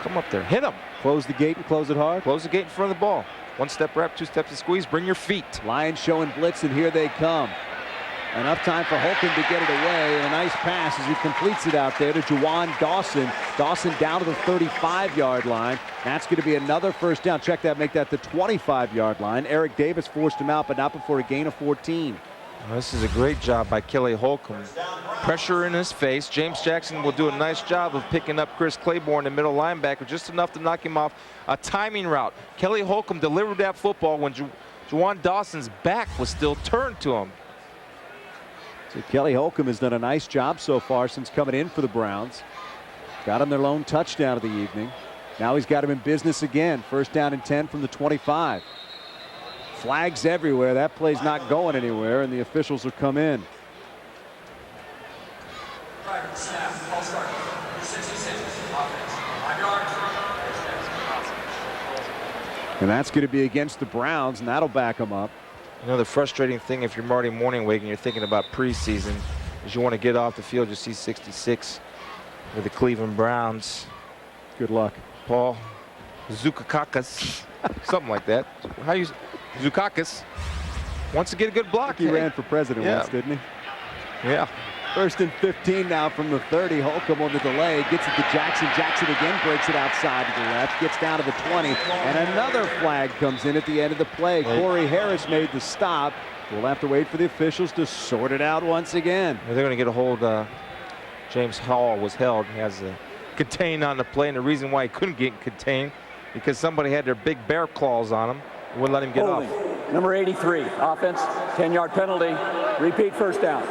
Come up there. Hit them. Close the gate and close it hard. Close the gate in front of the ball. One step wrap, two steps to squeeze. Bring your feet. Lions showing blitz, and here they come. Enough time for Holcomb to get it away. And a nice pass as he completes it out there to Juwan Dawson. Dawson down to the 35-yard line. That's going to be another first down. Check that, make that the 25-yard line. Eric Davis forced him out, but not before a gain of 14. Well, this is a great job by Kelly Holcomb. Pressure in his face. James Jackson will do a nice job of picking up Chris Claiborne, the middle linebacker, just enough to knock him off a timing route. Kelly Holcomb delivered that football when Juwan Dawson's back was still turned to him. So Kelly Holcomb has done a nice job so far since coming in for the Browns. Got him their lone touchdown of the evening. Now he's got him in business again. First down and 10 from the 25. Flags everywhere. That play's not going anywhere, and the officials will come in. And that's going to be against the Browns, and that'll back them up. You know, the frustrating thing if you're Marty Morningwig and you're thinking about preseason is you want to get off the field. You see 66 with the Cleveland Browns. Good luck. Paul Zukakakis, something like that. How you Zukakis wants to get a good block. He ran for president once, didn't he? Yeah. First and 15 now from the 30. Holcomb on the delay. Gets it to Jackson. Jackson again breaks it outside to the left. Gets down to the 20. And another flag comes in at the end of the play. Corey Harris made the stop. We'll have to wait for the officials to sort it out once again. They're going to get a hold. James Hall was held. He has contained on the play. And the reason why he couldn't get contained because somebody had their big bear claws on him. Wouldn't let him get off. Number 83, offense, 10-yard penalty. Repeat first down.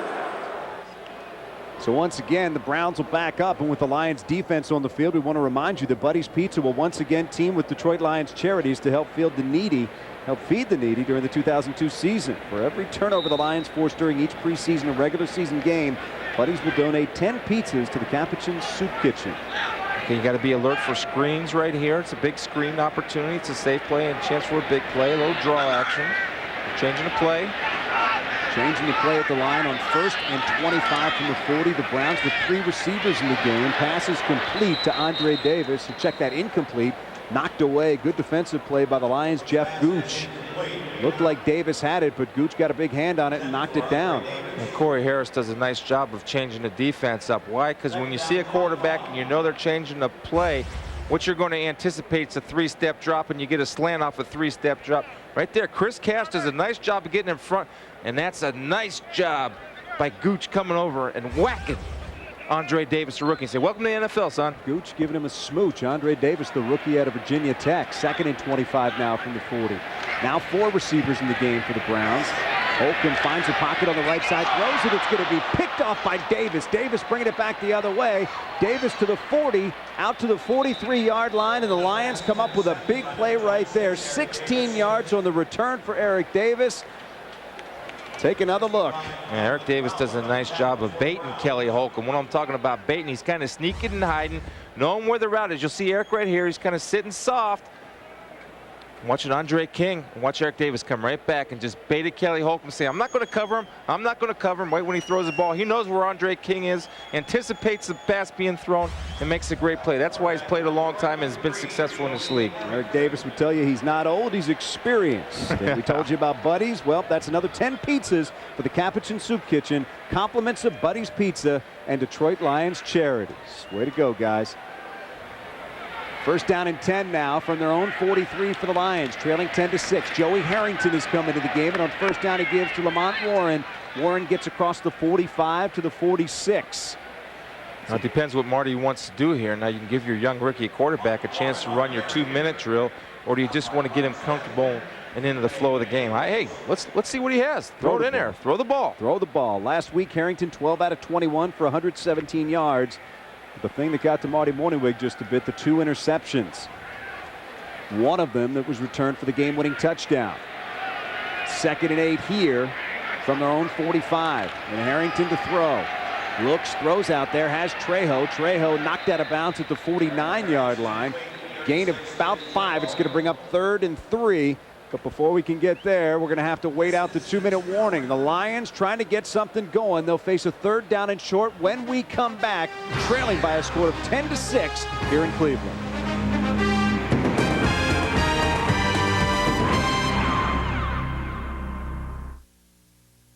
So once again, the Browns will back up, and with the Lions defense on the field, we want to remind you that Buddy's Pizza will once again team with Detroit Lions charities to help feed the needy during the 2002 season. For every turnover the Lions force during each preseason or regular season game, Buddy's will donate 10 pizzas to the Capuchin Soup Kitchen. Okay, you got to be alert for screens right here. It's a big screen opportunity. It's a safe play and chance for a big play. A little draw action. Changing the play. Changing the play at the line on 1st and 25 from the 40. The Browns with 3 receivers in the game. Passes complete to Andre Davis. So check that, incomplete. Knocked away. Good defensive play by the Lions' Jeff Gooch. Looked like Davis had it, but Gooch got a big hand on it and knocked it down. And Corey Harris does a nice job of changing the defense up. Why? Because when you see a quarterback and you know they're changing the play, what you're going to anticipate is a 3-step drop, and you get a slant off a 3-step drop. Right there, Chris Cash does a nice job of getting in front, and that's a nice job by Gooch coming over and whacking Andre Davis, the rookie. Say, welcome to the NFL, son. Gooch giving him a smooch. Andre Davis, the rookie out of Virginia Tech. 2nd and 25 now from the 40. Now 4 receivers in the game for the Browns. Holcomb finds a pocket on the right side, throws it. It's going to be picked off by Davis. Davis bringing it back the other way. Davis to the 40, out to the 43-yard line, and the Lions come up with a big play right there. 16 yards on the return for Eric Davis. Take another look. Yeah, Eric Davis does a nice job of baiting Kelly Holcomb. When I'm talking about baiting, he's kind of sneaking and hiding, knowing where the route is. You'll see Eric right here. He's kind of sitting soft. Watching Andre King and watch Eric Davis come right back and just baited Kelly Holcomb, say, I'm not going to cover him. I'm not going to cover him. Right when he throws the ball, he knows where Andre King is, anticipates the pass being thrown, and makes a great play. That's why he's played a long time and has been successful in this league. Eric Davis would tell you he's not old, he's experienced. And we told you about Buddy's. Well, that's another 10 pizzas for the Capuchin Soup Kitchen. Compliments of Buddy's Pizza and Detroit Lions Charities. Way to go, guys. 1st down and 10 now from their own 43 for the Lions, trailing 10-6. Joey Harrington has come into the game, and on 1st down he gives to Lamont Warren. Warren gets across the 45 to the 46. Now, it depends what Marty wants to do here. Now, you can give your young rookie quarterback a chance to run your 2-minute drill, or do you just want to get him comfortable and into the flow of the game? Hey, let's see what he has. Throw it in there. Throw the ball. Throw the ball. Last week, Harrington 12 out of 21 for 117 yards. The thing that got to Marty Morningwig just a bit, the 2 interceptions. One of them that was returned for the game-winning touchdown. 2nd and 8 here from their own 45. And Harrington to throw. Looks, throws out there, has Trejo. Trejo knocked out of bounds at the 49-yard line. Gain of about 5. It's going to bring up 3rd and 3. But before we can get there, we're going to have to wait out the 2-minute warning. The Lions trying to get something going. They'll face a 3rd down and short when we come back, trailing by a score of 10-6 here in Cleveland.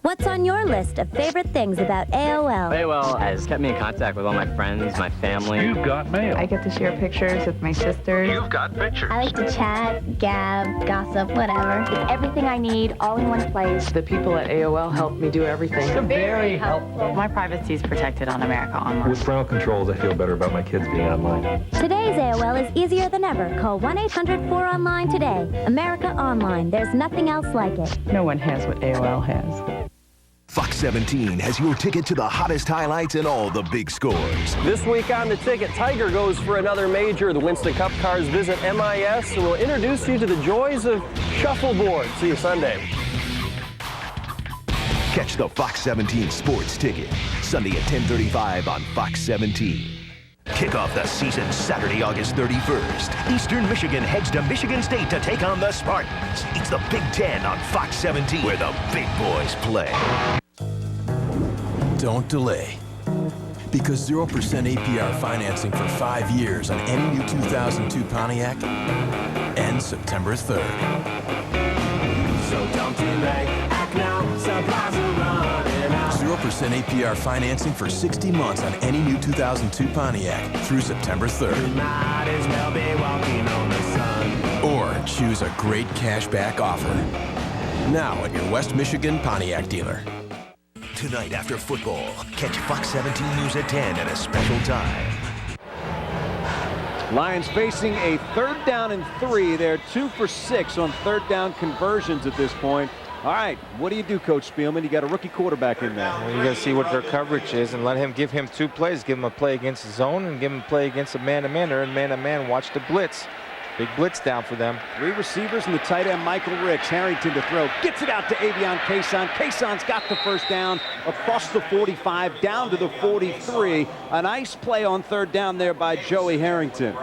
What's on your list of favorite things about AOL? AOL has kept me in contact with all my friends, my family. You've got mail. I get to share pictures with my sisters. You've got pictures. I like to chat, gab, gossip, whatever. It's everything I need all in one place. The people at AOL help me do everything. They're very helpful. My privacy is protected on America Online. With parental controls, I feel better about my kids being online. Today's AOL is easier than ever. Call 1-800-4ONLINE today. America Online. There's nothing else like it. No one has what AOL has. Fox 17 has your ticket to the hottest highlights and all the big scores. This week on the ticket, Tiger goes for another major. The Winston Cup cars visit MIS, and we'll introduce you to the joys of shuffleboard. See you Sunday. Catch the Fox 17 Sports Ticket, Sunday at 10:35 on Fox 17. Kick off the season Saturday, August 31st. Eastern Michigan heads to Michigan State to take on the Spartans. It's the Big Ten on Fox 17, where the big boys play. Don't delay, because 0% APR financing for 5 years on any new 2002 Pontiac ends September 3rd. So don't delay, act now, supplies are running out. 0% APR financing for 60 months on any new 2002 Pontiac through September 3rd. You might as well be walking on the sun. Or choose a great cashback offer. Now at your West Michigan Pontiac dealer. Tonight after football, catch Fox 17 News at 10 at a special time. Lions facing a 3rd down and 3. They're 2 for 6 on 3rd down conversions at this point. All right, what do you do, Coach Spielman? You got a rookie quarterback in there. Well, you got to see what their coverage is and let him give him 2 plays. Give him a play against the zone and give him a play against a man-to-man. They're in man-to-man. Watch the blitz. Big blitz down for them. 3 receivers and the tight end Michael Ricks. Harrington to throw. Gets it out to Avion Cason. Cason's got the first down across the 45 down to the 43. A nice play on 3rd down there by Joey Harrington.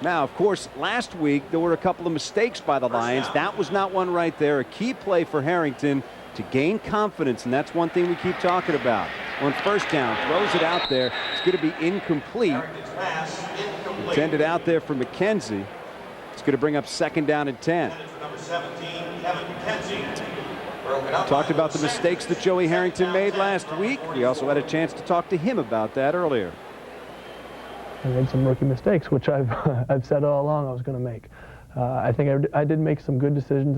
Now, of course, last week there were a couple of mistakes by the Lions. That was not one right there. A key play for Harrington to gain confidence, and that's one thing we keep talking about. On 1st down, throws it out there. It's going to be incomplete. Intended out there for McKenzie. It's going to bring up 2nd down and 10. Talked about the mistakes that Joey Harrington made last week. We also had a chance to talk to him about that earlier. I made some rookie mistakes, which I've said all along I was going to make. I think I did make some good decisions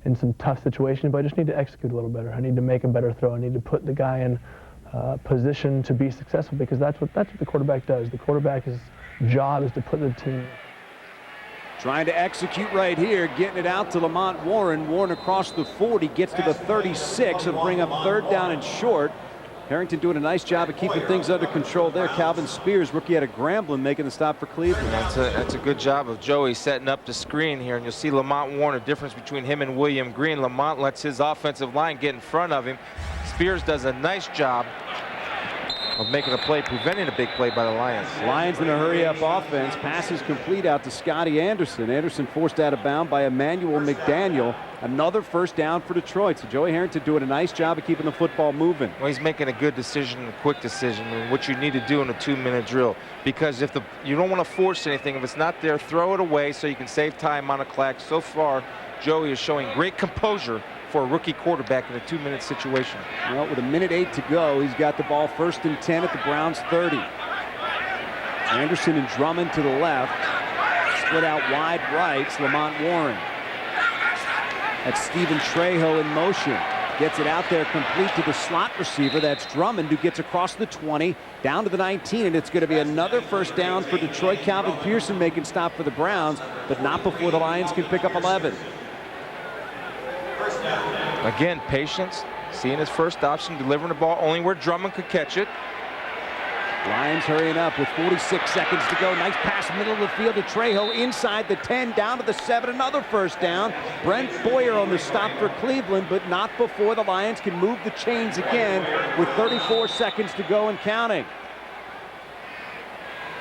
in some tough situations, but I just need to execute a little better. I need to make a better throw. I need to put the guy in position to be successful, because that's what the quarterback does. The quarterback's job is to put the team. Trying to execute right here, getting it out to Lamont Warren. Warren across the 40, gets to the 36 and bring up 3rd down and short. Harrington doing a nice job of keeping things under control there. Calvin Spears, rookie out of Grambling, making the stop for Cleveland. That's a good job of Joey setting up the screen here, and you'll see Lamont Warren, a difference between him and William Green. Lamont lets his offensive line get in front of him. Spears does a nice job of making a play, preventing a big play by the Lions. Lions in a hurry-up offense. Passes complete out to Scotty Anderson. Anderson forced out of bounds by Emmanuel McDaniel. Another 1st down for Detroit. So Joey Harrington doing a nice job of keeping the football moving. Well, he's making a good decision, a quick decision, and what you need to do in a 2-minute drill. Because if you don't want to force anything, if it's not there, throw it away so you can save time on a clock. So far, Joey is showing great composure for a rookie quarterback in a 2-minute situation. Well, with 1:08 to go, he's got the ball 1st and 10 at the Browns 30. Anderson and Drummond to the left. Split out wide rights, Lamont Warren. That's Stephen Trejo in motion. Gets it out there complete to the slot receiver. That's Drummond, who gets across the 20, down to the 19, and it's going to be another 1st down for Detroit. Calvin Pearson making stop for the Browns, but not before the Lions can pick up 11. Again, patience, seeing his first option, delivering the ball only where Drummond could catch it. Lions hurrying up with 46 seconds to go. Nice pass middle of the field to Trejo inside the 10, down to the 7, another 1st down. Brent Boyer on the stop for Cleveland, but not before the Lions can move the chains again with 34 seconds to go and counting.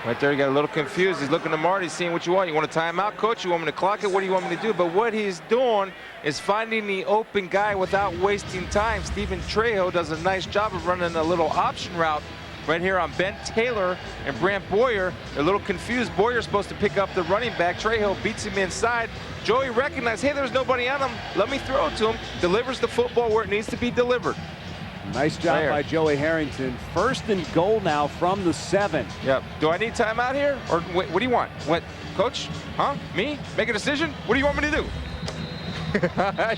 Right there, he got a little confused. He's looking to Marty, seeing what you want. You want a timeout, coach? You want me to clock it? What do you want me to do? But what he's doing is finding the open guy without wasting time. Stephen Trejo does a nice job of running a little option route right here on Ben Taylor and Brant Boyer. They're a little confused. Boyer's supposed to pick up the running back. Trejo beats him inside. Joey recognized, hey, there's nobody on him. Let me throw it to him. Delivers the football where it needs to be delivered. Nice job by Joey Harrington. 1st and goal now from the 7. Yep. Do I need timeout here? Or what do you want? What, coach? Huh? Me? Make a decision? What do you want me to do?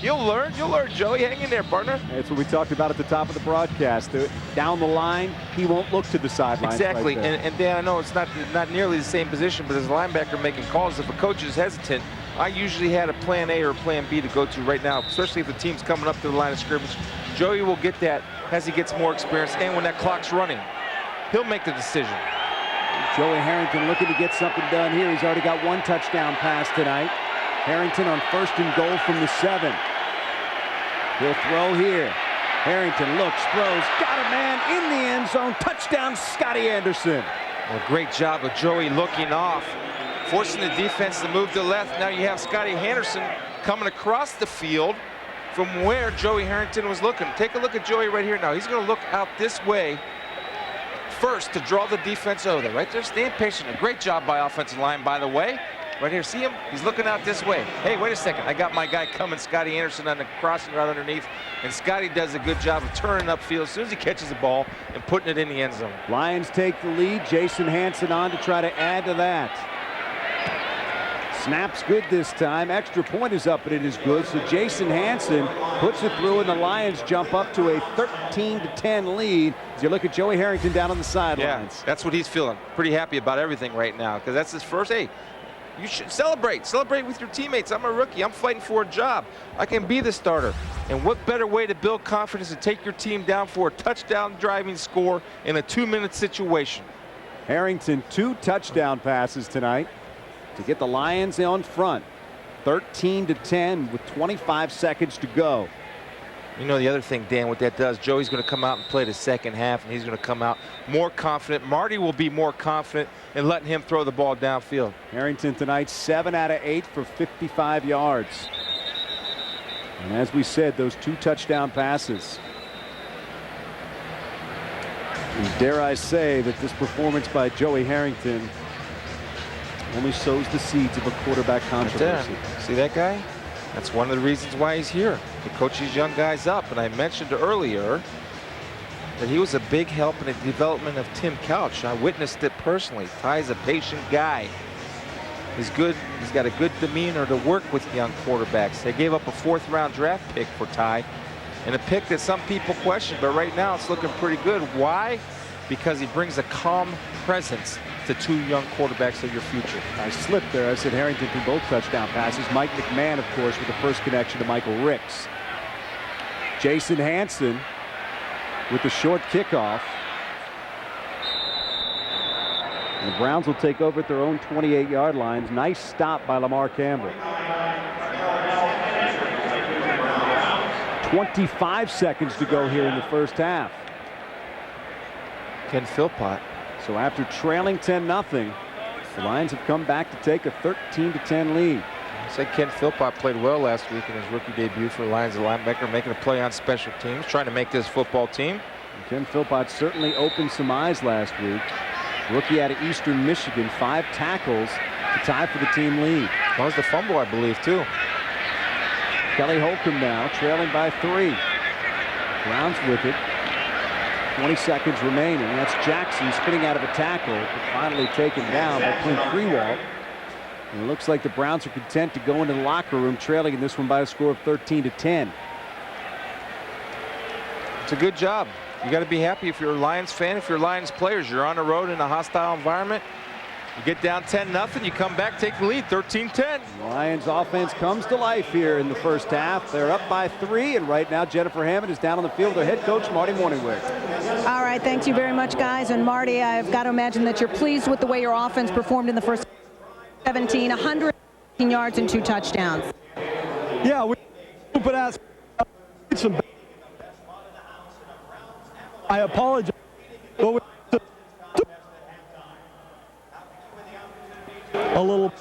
You'll learn, Joey. Hang in there, partner. That's what we talked about at the top of the broadcast. Down the line, he won't look to the sidelines. Exactly. Right and Dan, I know it's not nearly the same position, but as a linebacker making calls, if a coach is hesitant, I usually had a plan A or a plan B to go to right now, especially if the team's coming up to the line of scrimmage. Joey will get that as he gets more experience, and when that clock's running, he'll make the decision. Joey Harrington looking to get something done here. He's already got 1 touchdown pass tonight. Harrington on 1st and goal from the 7. He'll throw here. Harrington looks, throws, got a man in the end zone. Touchdown, Scotty Anderson. Well, great job of Joey looking off, forcing the defense to move to the left. Now you have Scotty Anderson coming across the field from where Joey Harrington was looking. Take a look at Joey right here now. He's going to look out this way first to draw the defense over there. Right there, staying patient. A great job by offensive line, by the way. Right here, see him? He's looking out this way. Hey, wait a second. I got my guy coming, Scotty Anderson, on the crossing route underneath. And Scotty does a good job of turning upfield as soon as he catches the ball and putting it in the end zone. Lions take the lead. Jason Hansen on to try to add to that. Snap's good this time. Extra point is up, and it is good. So Jason Hansen puts it through, and the Lions jump up to a 13-10 lead. As you look at Joey Harrington down on the sidelines. Yeah, that's what he's feeling. Pretty happy about everything right now, because that's his first. Hey, you should celebrate. Celebrate with your teammates. I'm a rookie. I'm fighting for a job. I can be the starter. And what better way to build confidence and take your team down for a touchdown driving score in a 2-minute situation? Harrington, 2 touchdown passes tonight. to get the Lions on front. 13-10 with 25 seconds to go. You know, the other thing, Dan, what that does, Joey's going to come out and play the second half, and he's going to come out more confident. Marty will be more confident in letting him throw the ball downfield. Harrington tonight, 7 out of 8 for 55 yards. And as we said, those 2 touchdown passes. And dare I say that this performance by Joey Harrington only sows the seeds of a quarterback controversy. Right. See that guy? That's one of the reasons why he's here, to coach these young guys up. And I mentioned earlier that he was a big help in the development of Tim Couch. I witnessed it personally. Ty's a patient guy. He's good. He's got a good demeanor to work with young quarterbacks. They gave up a 4th-round draft pick for Ty, and a pick that some people question, but right now it's looking pretty good. Why? Because he brings a calm presence to 2 young quarterbacks of your future. I slipped there. I said Harrington threw both touchdown passes. Mike McMahon, of course, with the first connection to Michael Ricks. Jason Hansen with the short kickoff. And the Browns will take over at their own 28-yard lines. Nice stop by Lamar Campbell. 25 seconds to go here in the first half. Ken Philpott. So after trailing 10-0, the Lions have come back to take a 13-10 lead. I said Ken Philpott played well last week in his rookie debut for the Lions, a linebacker, making a play on special teams, trying to make this football team. And Ken Philpott certainly opened some eyes last week. Rookie out of Eastern Michigan, 5 tackles to tie for the team lead. That was the fumble, I believe, too. Kelly Holcomb now trailing by 3. Browns with it. 20 seconds remaining. That's Jackson spinning out of a tackle, but finally taken down by Clint Greenwald. And it looks like the Browns are content to go into the locker room trailing in this one by a score of 13-10. It's a good job. You got to be happy if you're a Lions fan, if you're Lions players. You're on the road in a hostile environment. You get down 10-0, you come back, take the lead, 13-10. Lions offense comes to life here in the first half. They're up by 3, and right now Jennifer Hammond is down on the field with their head coach, Marty Morningwig. All right, thank you very much, guys. And Marty, I've got to imagine that you're pleased with the way your offense performed in the first 17, 118 yards and 2 touchdowns. Yeah, we but ask some. I apologize. A little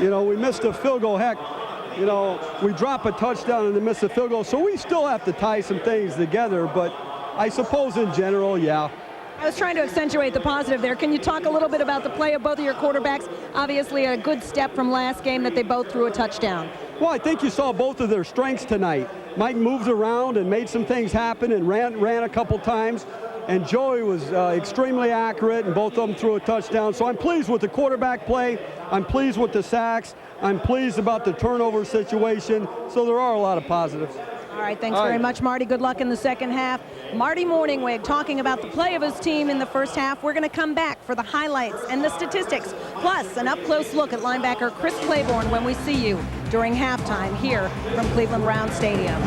you know, we missed a field goal. Heck, you know, we drop a touchdown and then miss a field goal, so we still have to tie some things together, but I suppose in general, yeah. I was trying to accentuate the positive there. Can you talk a little bit about the play of both of your quarterbacks? Obviously a good step from last game that they both threw a touchdown. Well, I think you saw both of their strengths tonight. Mike moved around and made some things happen and ran a couple times. And Joey was extremely accurate, and both of them threw a touchdown. So I'm pleased with the quarterback play. I'm pleased with the sacks. I'm pleased about the turnover situation. So there are a lot of positives. All right, thanks very much, Marty. Good luck in the second half. Marty Morningwig talking about the play of his team in the first half. We're going to come back for the highlights and the statistics, plus an up-close look at linebacker Chris Claiborne when we see you during halftime here from Cleveland Brown Stadium.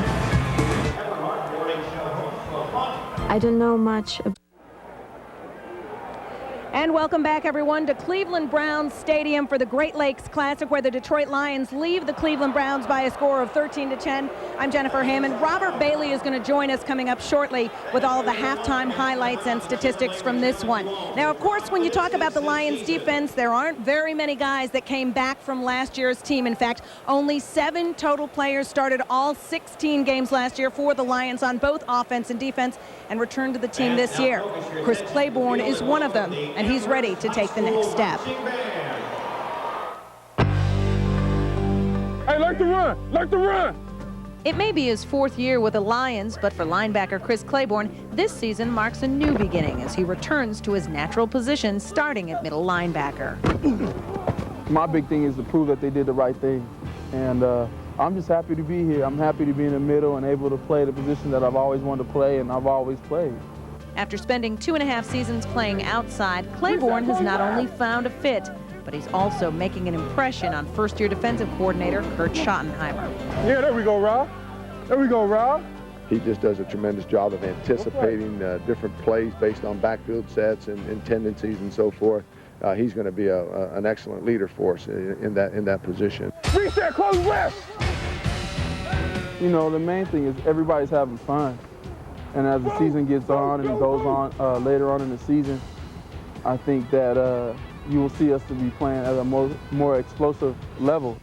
I don't know much. And welcome back, everyone, to Cleveland Browns Stadium for the Great Lakes Classic, where the Detroit Lions leave the Cleveland Browns by a score of 13-10. I'm Jennifer Hammond. Robert Bailey is going to join us coming up shortly with all of the halftime highlights and statistics from this one. Now, of course, when you talk about the Lions defense, there aren't very many guys that came back from last year's team. In fact, only 7 total players started all 16 games last year for the Lions on both offense and defense and returned to the team this year. Chris Claiborne is one of them, and he's ready to take the next step. Hey, like to run! Like to run! It may be his 4th year with the Lions, but for linebacker Chris Claiborne, this season marks a new beginning as he returns to his natural position, starting at middle linebacker. My big thing is to prove that they did the right thing, and I'm just happy to be here. I'm happy to be in the middle and able to play the position that I've always wanted to play and I've always played. After spending 2.5 seasons playing outside, Claiborne has not only found a fit, but he's also making an impression on first-year defensive coordinator Kurt Schottenheimer. Yeah, there we go, Rob. There we go, Rob. he just does a tremendous job of anticipating different plays based on backfield sets and tendencies and so forth. He's going to be an excellent leader for us in that position. Reset, close west. You know, the main thing is everybody's having fun. And as the season gets on and goes on later on in the season, I think that you will see us to be playing at a more explosive level.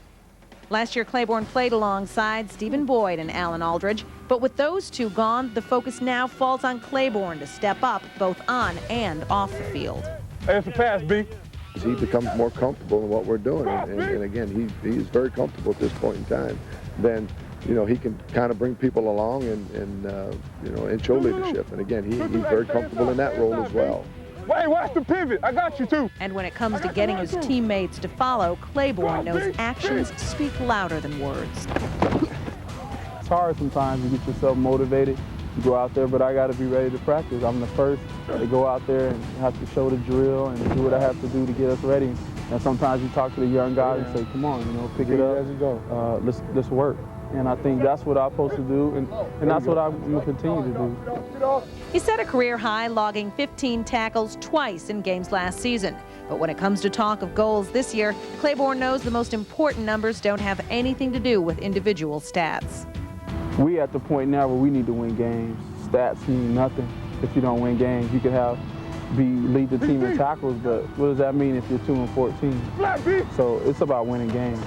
Last year, Claiborne played alongside Stephen Boyd and Alan Aldridge, but with those two gone, the focus now falls on Claiborne to step up both on and off the field. Hey, it's a pass, B. He becomes more comfortable in what we're doing, and again, he's very comfortable at this point in time. Then, you know, he can kind of bring people along and you know, and show leadership. And again, he's very comfortable in that role as well. Wait, watch the pivot. I got you too. And when it comes to getting his teammates to follow, Claiborne knows actions speak louder than words. It's hard sometimes to get yourself motivated to go out there, but I got to be ready to practice. I'm the first to go out there and have to show the drill and do what I have to do to get us ready. And sometimes you talk to the young guys and say, come on, you know, pick it up, let's work. And I think that's what I'm supposed to do, and that's what I'm going to continue to do. He set a career high, logging 15 tackles twice in games last season. But when it comes to talk of goals this year, Claiborne knows the most important numbers don't have anything to do with individual stats. We at the point now where we need to win games. Stats mean nothing if you don't win games. You could lead the team in tackles, but what does that mean if you're 2-14? So it's about winning games.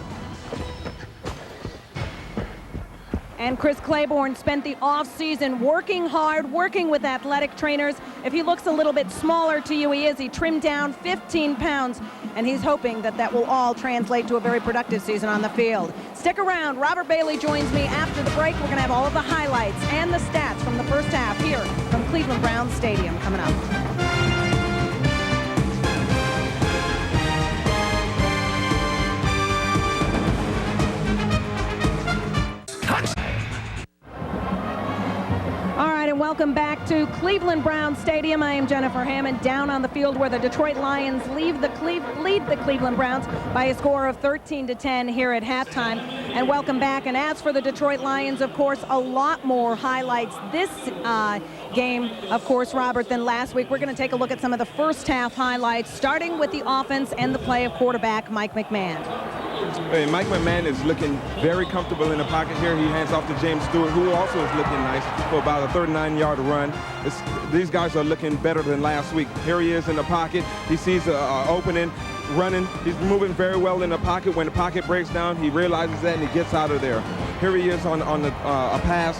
And Chris Claiborne spent the offseason working hard, working with athletic trainers. If he looks a little bit smaller to you, he is. He trimmed down 15 pounds, and he's hoping that that will all translate to a very productive season on the field. Stick around. Robert Bailey joins me after the break. We're going to have all of the highlights and the stats from the first half here from Cleveland Browns Stadium coming up. Welcome back to Cleveland Browns Stadium. I am Jennifer Hammond, down on the field where the Detroit Lions lead the Cleveland Browns by a score of 13-10 here at halftime. And welcome back. And as for the Detroit Lions, of course, a lot more highlights this game, of course, Robert, than last week. We're going to take a look at some of the first half highlights, starting with the offense and the play of quarterback Mike McMahon. Hey, Mike McMahon is looking very comfortable in the pocket here. He hands off to James Stewart, who also is looking nice for about a 39-yard run. These guys are looking better than last week. Here he is in the pocket. He sees an opening, running. He's moving very well in the pocket. When the pocket breaks down, he realizes that and he gets out of there. Here he is on a pass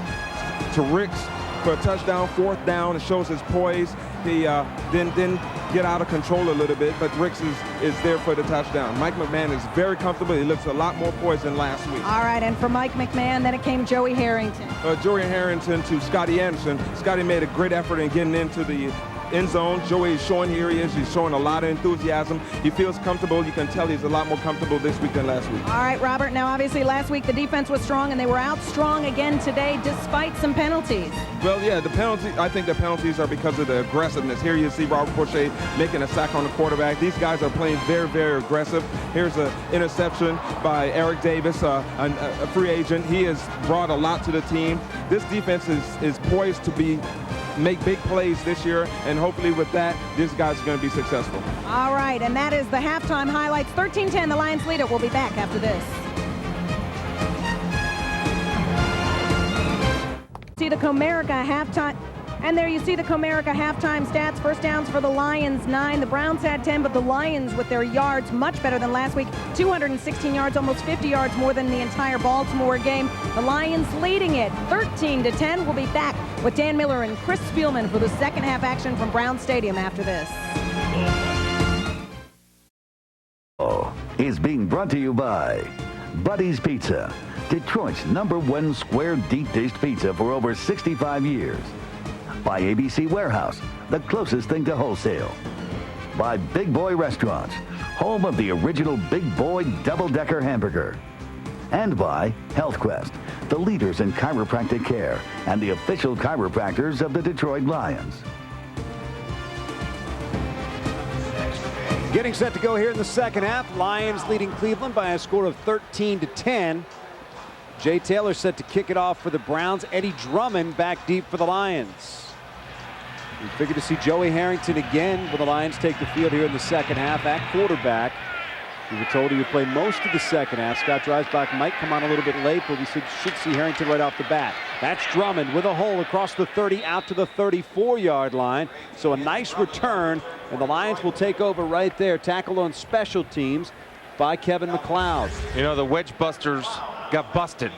to Ricks for a touchdown, 4th down. It shows his poise. He then get out of control a little bit, but Ricks is there for the touchdown. Mike McMahon is very comfortable. He looks a lot more poised than last week. All right, and for Mike McMahon, then it came Joey Harrington. Joey Harrington to Scotty Anderson. Scotty made a great effort in getting into the end zone. Joey is showing, here he is, he's showing a lot of enthusiasm. He feels comfortable. You can tell he's a lot more comfortable this week than last week. All right, Robert, now obviously last week the defense was strong and they were out strong again today despite some penalties. Well, yeah, I think the penalties are because of the aggressiveness. Here you see Robert Boucher making a sack on the quarterback. These guys are playing very, very aggressive. Here's an interception by Eric Davis, a free agent. He has brought a lot to the team. This defense is poised to make big plays this year, and hopefully with that, this guy's going to be successful. All right, and that is the halftime highlights. 13-10, the Lions lead it. We'll be back after this. See the Comerica halftime. And there you see the Comerica halftime stats. First downs for the Lions, 9. The Browns had 10, but the Lions with their yards much better than last week. 216 yards, almost 50 yards more than the entire Baltimore game. The Lions leading it 13-10. We'll be back with Dan Miller and Chris Spielman for the second half action from Brown Stadium after this. Is being brought to you by Buddy's Pizza, Detroit's #1 square deep dish pizza for over 65 years. By ABC Warehouse, the closest thing to wholesale. By Big Boy Restaurants, home of the original Big Boy double-decker hamburger. And by HealthQuest, the leaders in chiropractic care and the official chiropractors of the Detroit Lions. Getting set to go here in the second half. Lions leading Cleveland by a score of 13-10. Jay Taylor set to kick it off for the Browns. Eddie Drummond back deep for the Lions. We figured to see Joey Harrington again when the Lions take the field here in the second half at quarterback. We were told he would play most of the second half. Scott Dreisbach might come on a little bit late, but we should see Harrington right off the bat. That's Drummond with a hole across the 30 out to the 34-yard line. So a nice return, and the Lions will take over right there. Tackle on special teams by Kevin McLeod. You know, the wedge busters got busted.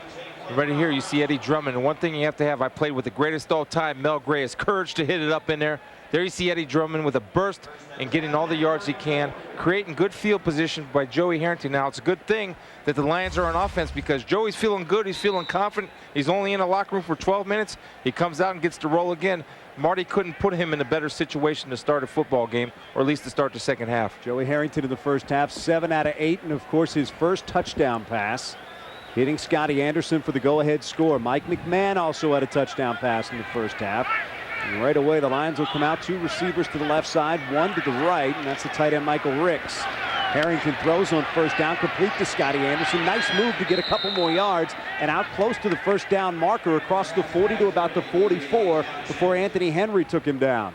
Right here, you see Eddie Drummond. And one thing you have to have, I played with the greatest all time, Mel Gray, is courage to hit it up in there. There you see Eddie Drummond with a burst and getting all the yards he can, creating good field position by Joey Harrington. Now, it's a good thing that the Lions are on offense because Joey's feeling good. He's feeling confident. He's only in the locker room for 12 minutes. He comes out and gets to roll again. Marty couldn't put him in a better situation to start a football game, or at least to start the second half. Joey Harrington in the first half, 7 out of 8, and of course his first touchdown pass, hitting Scotty Anderson for the go-ahead score. Mike McMahon also had a touchdown pass in the first half. And right away, the Lions will come out, 2 receivers to the left side, 1 to the right, and that's the tight end Michael Ricks. Harrington throws on first down, complete to Scotty Anderson. Nice move to get a couple more yards, and out close to the first down marker across the 40 to about the 44 before Anthony Henry took him down.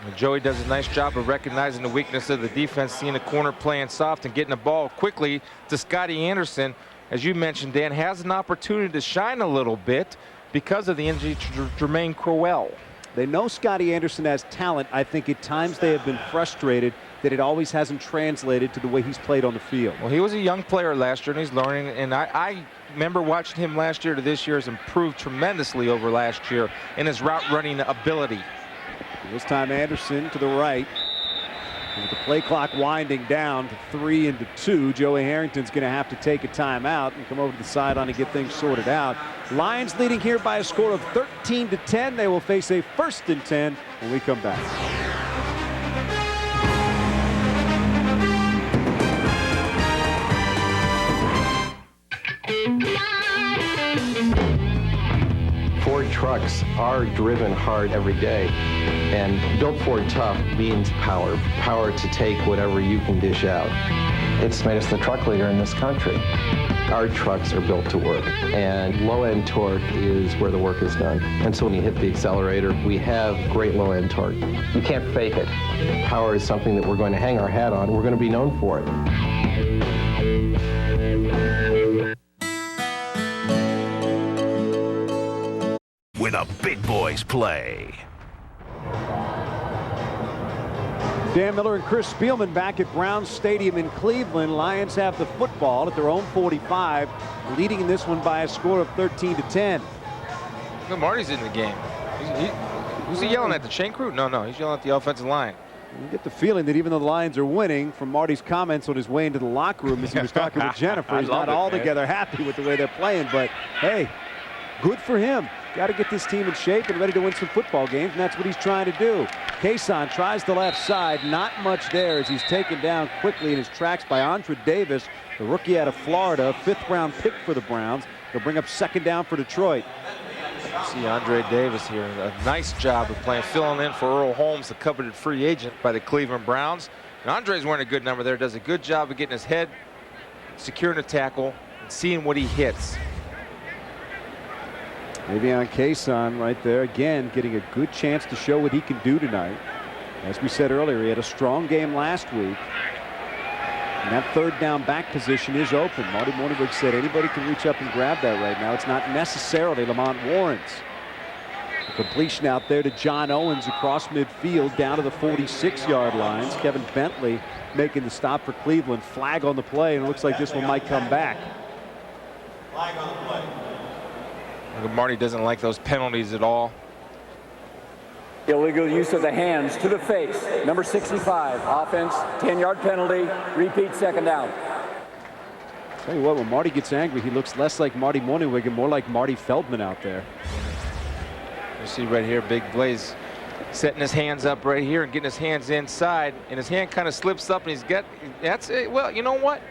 And Joey does a nice job of recognizing the weakness of the defense, seeing the corner playing soft and getting the ball quickly to Scotty Anderson. As you mentioned, Dan, has an opportunity to shine a little bit because of the injury to Jermaine Crowell. They know Scotty Anderson has talent. I think at times they have been frustrated that it always hasn't translated to the way he's played on the field. Well, he was a young player last year, and he's learning. And I remember watching him last year to this year has improved tremendously over last year in his route running ability. This time Anderson to the right. With the play clock winding down to 3 and 2, Joey Harrington's going to have to take a timeout and come over to the sideline and get things sorted out. Lions leading here by a score of 13-10. They will face a 1st and 10 when we come back. Ford trucks are driven hard every day, and built Ford tough means power. Power to take whatever you can dish out. It's made us the truck leader in this country. Our trucks are built to work, and low-end torque is where the work is done. And so when you hit the accelerator, we have great low-end torque. You can't fake it. Power is something that we're going to hang our hat on. We're going to be known for it. When the big boys play. Dan Miller and Chris Spielman back at Browns Stadium in Cleveland. Lions have the football at their own 45, leading in this one by a score of 13-10. Look, Marty's in the game. Who's he yelling at? The chain crew? No, he's yelling at the offensive line. You get the feeling that even though the Lions are winning, from Marty's comments on his way into the locker room as he was talking with Jennifer, he's not altogether happy with the way they're playing. But hey, good for him. Got to get this team in shape and ready to win some football games, and that's what he's trying to do. Kason tries the left side. Not much there as he's taken down quickly in his tracks by Andre Davis, the rookie out of Florida, 5th-round pick for the Browns. They'll bring up 2nd down for Detroit. See Andre Davis here. A nice job of playing, filling in for Earl Holmes, the coveted free agent by the Cleveland Browns. And Andre's wearing a good number there. Does a good job of getting his head, securing the tackle, and seeing what he hits. Maybe on Kason right there, again, getting a good chance to show what he can do tonight. As we said earlier, he had a strong game last week. And that 3rd down back position is open. Marty Morningberg said anybody can reach up and grab that right now. It's not necessarily Lamont Warren's. A completion out there to John Owens across midfield down to the 46-yard lines. Kevin Bentley making the stop for Cleveland. Flag on the play, and it looks like this one might come back. Flag on the play. Marty doesn't like those penalties at all. Illegal use of the hands to the face. Number 65, offense, 10-yard penalty, repeat 2nd down. Tell you what, when Marty gets angry, he looks less like Marty Morningwig and more like Marty Feldman out there. You see right here, Big Blaze setting his hands up right here and getting his hands inside, and his hand kind of slips up, and he's got, that's it. Well, you know what?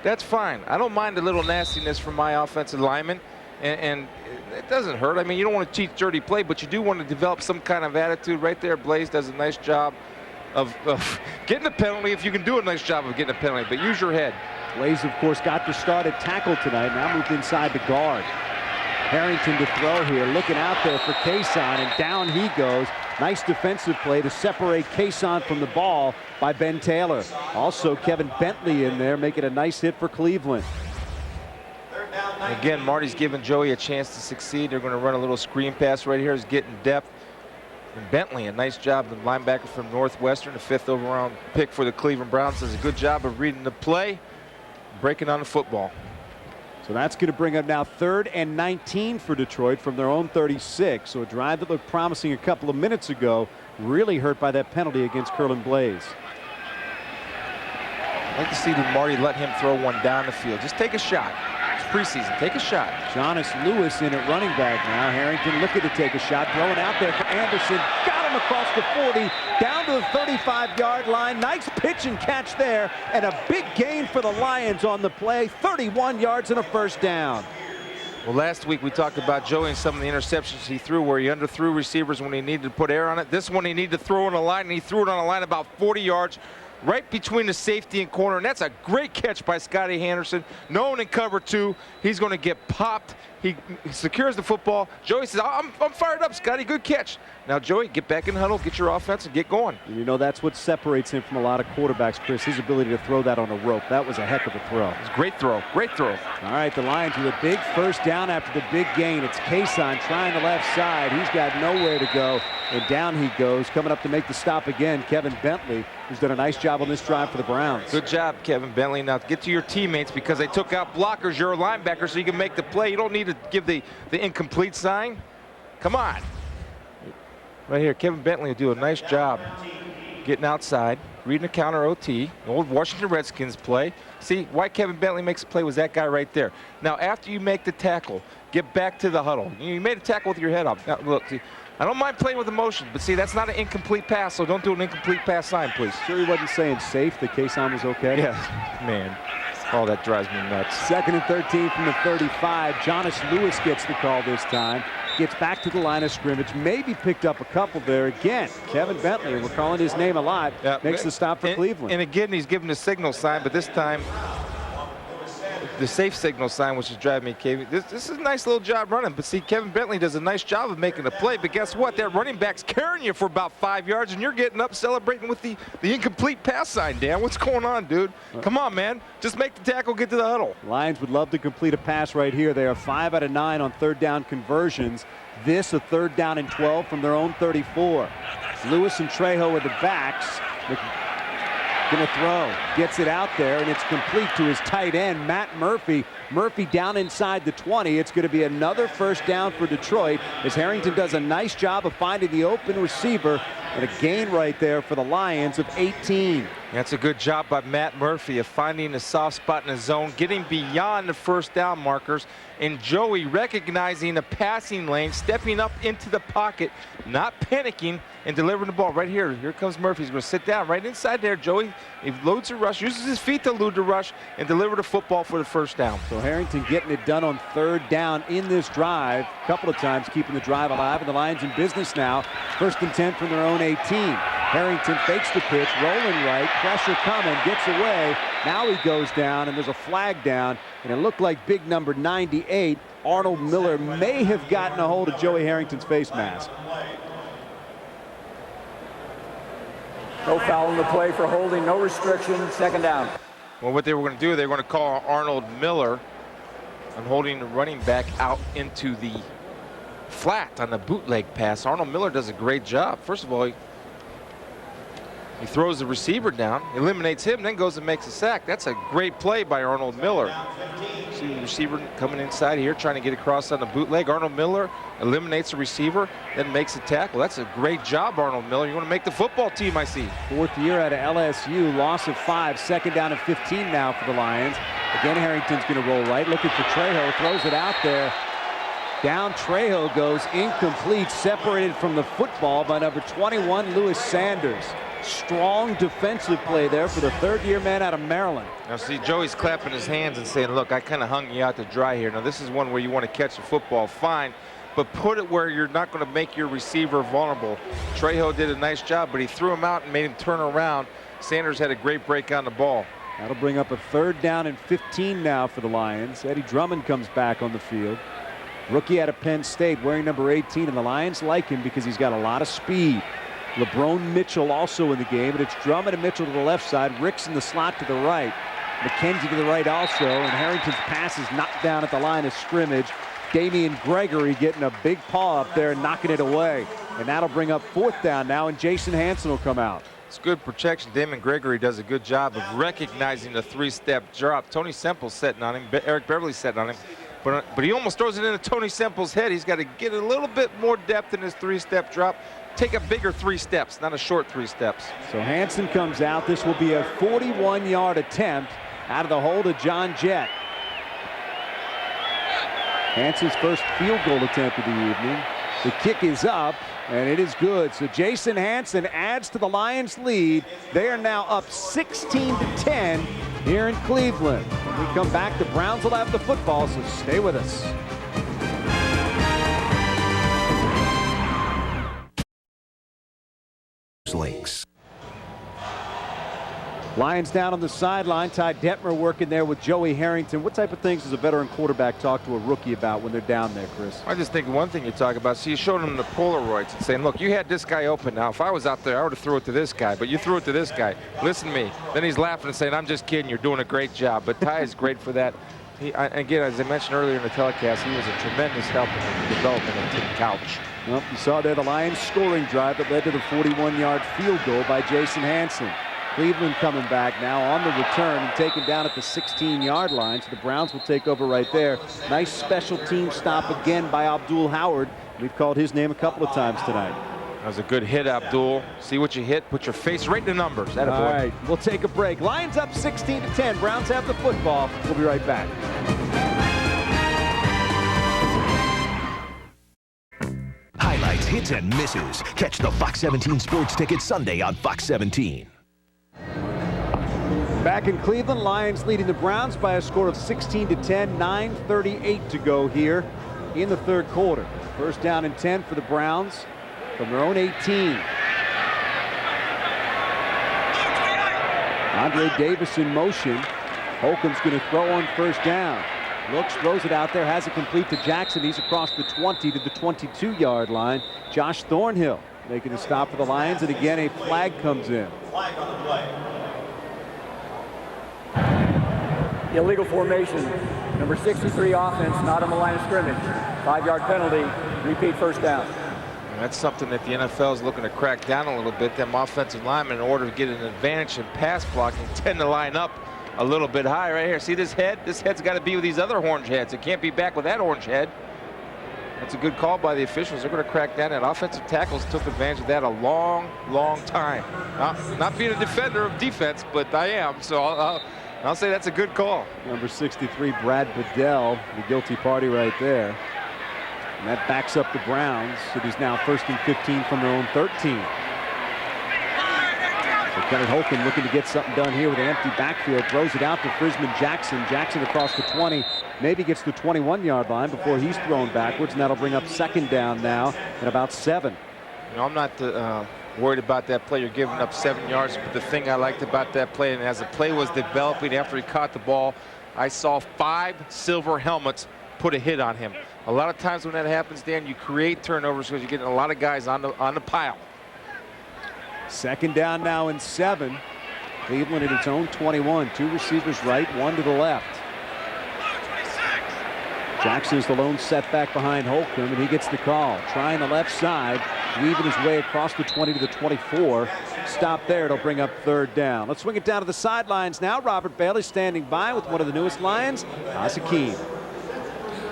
That's fine. I don't mind a little nastiness from my offensive lineman. And it doesn't hurt. I mean, you don't want to teach dirty play, but you do want to develop some kind of attitude. Right there, Blaze does a nice job of getting a penalty if you can do a nice job of getting a penalty, but use your head. Blaze, of course, got the start at tackle tonight. Now moved inside the guard. Harrington to throw here, looking out there for Kason, and down he goes. Nice defensive play to separate Kason from the ball by Ben Taylor. Also, Kevin Bentley in there, making a nice hit for Cleveland. Again, Marty's giving Joey a chance to succeed. They're going to run a little screen pass right here. He's getting depth. And Bentley, a nice job. The linebacker from Northwestern, the 5th overall pick for the Cleveland Browns, does a good job of reading the play, breaking on the football. So that's going to bring up now 3rd and 19 for Detroit from their own 36. So a drive that looked promising a couple of minutes ago, really hurt by that penalty against Curlin Blaze. I'd like to see Marty let him throw one down the field. Just take a shot. It's preseason. Take a shot. Jonas Lewis in at running back now. Harrington looking to take a shot. Throwing out there for Anderson. Got him across the 40. Down to the 35-yard line. Nice pitch and catch there. And a big gain for the Lions on the play. 31 yards and a first down. Well, last week we talked about Joey and some of the interceptions he threw where he underthrew receivers when he needed to put air on it. This one he needed to throw on a line, and he threw it on a line about 40 yards. Right between the safety and corner, and that's a great catch by Scotty Henderson. No one in cover 2. He's going to get popped. He secures the football. Joey says, I'm fired up, Scotty. Good catch. Now, Joey, get back in the huddle, get your offense, and get going. And you know, that's what separates him from a lot of quarterbacks, Chris, his ability to throw that on a rope. That was a heck of a throw. It's a great throw. Great throw. All right, the Lions with a big first down after the big gain. It's Kason trying the left side. He's got nowhere to go, and down he goes. Coming up to make the stop again, Kevin Bentley, who's done a nice job on this drive for the Browns. Good job, Kevin Bentley. Now get to your teammates because they took out blockers. You're a linebacker, so you can make the play. You don't need to give the incomplete sign. Come on. Right here, Kevin Bentley will do a nice job getting outside, reading a counter OT, old Washington Redskins play. See, why Kevin Bentley makes a play was that guy right there. Now, after you make the tackle, get back to the huddle. You made a tackle with your head up. Now, look, see, I don't mind playing with emotion, but see, that's not an incomplete pass, so don't do an incomplete pass sign, please. Sure he wasn't saying safe, that Kason was okay? Yeah, man. Oh, that drives me nuts. 2nd and 13 from the 35. Jonas Lewis gets the call this time. Gets back to the line of scrimmage. Maybe picked up a couple there. Again, Kevin Bentley, we're calling his name a lot, makes the stop for Cleveland. And again, he's giving the signal sign, but this time the safe signal sign, which is driving me crazy. This is a nice little job running, but see, Kevin Bentley does a nice job of making the play, but guess what? That running back's carrying you for about 5 yards, and you're getting up celebrating with the incomplete pass sign, Dan. What's going on, dude? Come on, man. Just make the tackle, get to the huddle. Lions would love to complete a pass right here. They are 5 out of 9 on 3rd down conversions. This a 3rd down and 12 from their own 34. Lewis and Trejo are the backs. Gonna throw, gets it out there, and it's complete to his tight end, Matt Murphy. Murphy down inside the 20. It's gonna be another first down for Detroit as Harrington does a nice job of finding the open receiver, and a gain right there for the Lions of 18. That's a good job by Matt Murphy of finding the soft spot in the zone, getting beyond the first down markers, and Joey recognizing the passing lane, stepping up into the pocket, not panicking, and delivering the ball right here. Here comes Murphy. He's going to sit down right inside there. Joey, he loads the rush, uses his feet to elude the rush, and deliver the football for the first down. So Harrington getting it done on 3rd down in this drive, a couple of times keeping the drive alive, and the Lions in business now. 1st and 10 from their own 18. Harrington fakes the pitch, rolling right, pressure coming, gets away. Now he goes down, and there's a flag down, and it looked like big number 98, Arnold Miller, may have gotten a hold of Joey Harrington's face mask. No foul in the play for holding, no restriction, 2nd down. Well, what they were going to do, they were going to call Arnold Miller on holding the running back out into the flat on the bootleg pass. Arnold Miller does a great job. First of all, he throws the receiver down, eliminates him, then goes and makes a sack. That's a great play by Arnold Miller. See the receiver coming inside here, trying to get across on the bootleg. Arnold Miller eliminates the receiver, then makes a tackle. That's a great job, Arnold Miller. You want to make the football team, I see. 4th year out of LSU, loss of 5, 2nd down and 15 now for the Lions. Again, Harrington's going to roll right, looking for Trejo, throws it out there. Down Trejo goes, incomplete, separated from the football by number 21, Lewis Sanders. Strong defensive play there for the 3rd-year man out of Maryland. Now see, Joey's clapping his hands and saying, look, I kind of hung you out to dry here. Now this is one where you want to catch the football fine, but put it where you're not going to make your receiver vulnerable. Trejo did a nice job, but he threw him out and made him turn around. Sanders had a great break on the ball. That'll bring up a 3rd down and 15 now for the Lions. Eddie Drummond comes back on the field. Rookie out of Penn State, wearing number 18, and the Lions like him because he's got a lot of speed. LeBron Mitchell also in the game, and it's Drummond and Mitchell to the left side, Ricks in the slot to the right, McKenzie to the right also, and Harrington's pass is knocked down at the line of scrimmage. Damian Gregory getting a big paw up there and knocking it away. And that'll bring up 4th down now, and Jason Hansen will come out. It's good protection. Damon Gregory does a good job of recognizing the 3-step drop. Tony Semple's setting on him. Eric Beverly's setting on him. But he almost throws it into Tony Semple's head. He's got to get a little bit more depth in his 3-step drop. Take a bigger 3 steps, not a short 3 steps. So Hansen comes out. This will be a 41-yard attempt out of the hold of John Jett. Hansen's first field goal attempt of the evening. The kick is up, and it is good. So Jason Hansen adds to the Lions' lead. They are now up 16-10 here in Cleveland. When we come back, the Browns will have the football, so stay with us. Links. Lions down on the sideline. Ty Detmer working there with Joey Harrington. What type of things does a veteran quarterback talk to a rookie about when they're down there, Chris? I just think one thing you talk about, so you showed him the Polaroids and saying, look, you had this guy open. Now, if I was out there, I would have threw it to this guy, but you threw it to this guy. Listen to me. Then he's laughing and saying, I'm just kidding. You're doing a great job. But Ty is great for that. Again, as I mentioned earlier in the telecast, he was a tremendous help in the development of Tim Couch. Well, you saw there the Lions scoring drive that led to the 41-yard field goal by Jason Hansen. Cleveland coming back now on the return and taken down at the 16-yard line. So the Browns will take over right there. Nice special team stop again by Abdul Howard. We've called his name a couple of times tonight. That was a good hit, Abdul. See what you hit. Put your face right in the numbers. All right, we'll take a break. Lions up 16-10. Browns have the football. We'll be right back. Highlights, hits, and misses. Catch the Fox 17 Sports Ticket Sunday on Fox 17. Back in Cleveland, Lions leading the Browns by a score of 16-10, 9:38 to go here in the 3rd quarter. 1st down and 10 for the Browns from their own 18. Andre Davis in motion. Holcomb's going to throw on 1st down. Looks, throws it out there, has it complete to Jackson. He's across the 20 to the 22-yard line. Josh Thornhill making a stop for the Lions, and again a flag comes in. Flag on the play. Illegal formation. Number 63 offense, not on the line of scrimmage. 5-yard penalty. Repeat 1st down. And that's something that the NFL is looking to crack down a little bit. Them offensive linemen, in order to get an advantage in pass blocking, tend to line up a little bit high right here. See this head? This head's got to be with these other orange heads. It can't be back with that orange head. That's a good call by the officials. They're going to crack down. And offensive tackles took advantage of that a long, long time. Not being a defender of defense, but I am. So I'll say that's a good call. Number 63, Brad Bedell, the guilty party right there. And that backs up the Browns. It is now 1st and 15 from their own 13. So Kenneth Holcomb looking to get something done here with an empty backfield. Throws it out to Frisman Jackson. Jackson across the 20. Maybe gets the 21-yard line before he's thrown backwards. And that'll bring up 2nd down now at about 7. You know, I'm not worried about that play. You're giving up 7 yards. But the thing I liked about that play, and as the play was developing after he caught the ball, I saw 5 silver helmets put a hit on him. A lot of times when that happens, Dan, you create turnovers because you're getting a lot of guys on the pile. 2nd down now and 7. Cleveland at its own 21. 2 receivers right, 1 to the left. Jackson is the lone setback behind Holcomb, and he gets the call. Trying the left side, weaving his way across the 20 to the 24. Stop there. It'll bring up 3rd down. Let's swing it down to the sidelines now. Robert Bailey standing by with one of the newest Lions, Hakeem.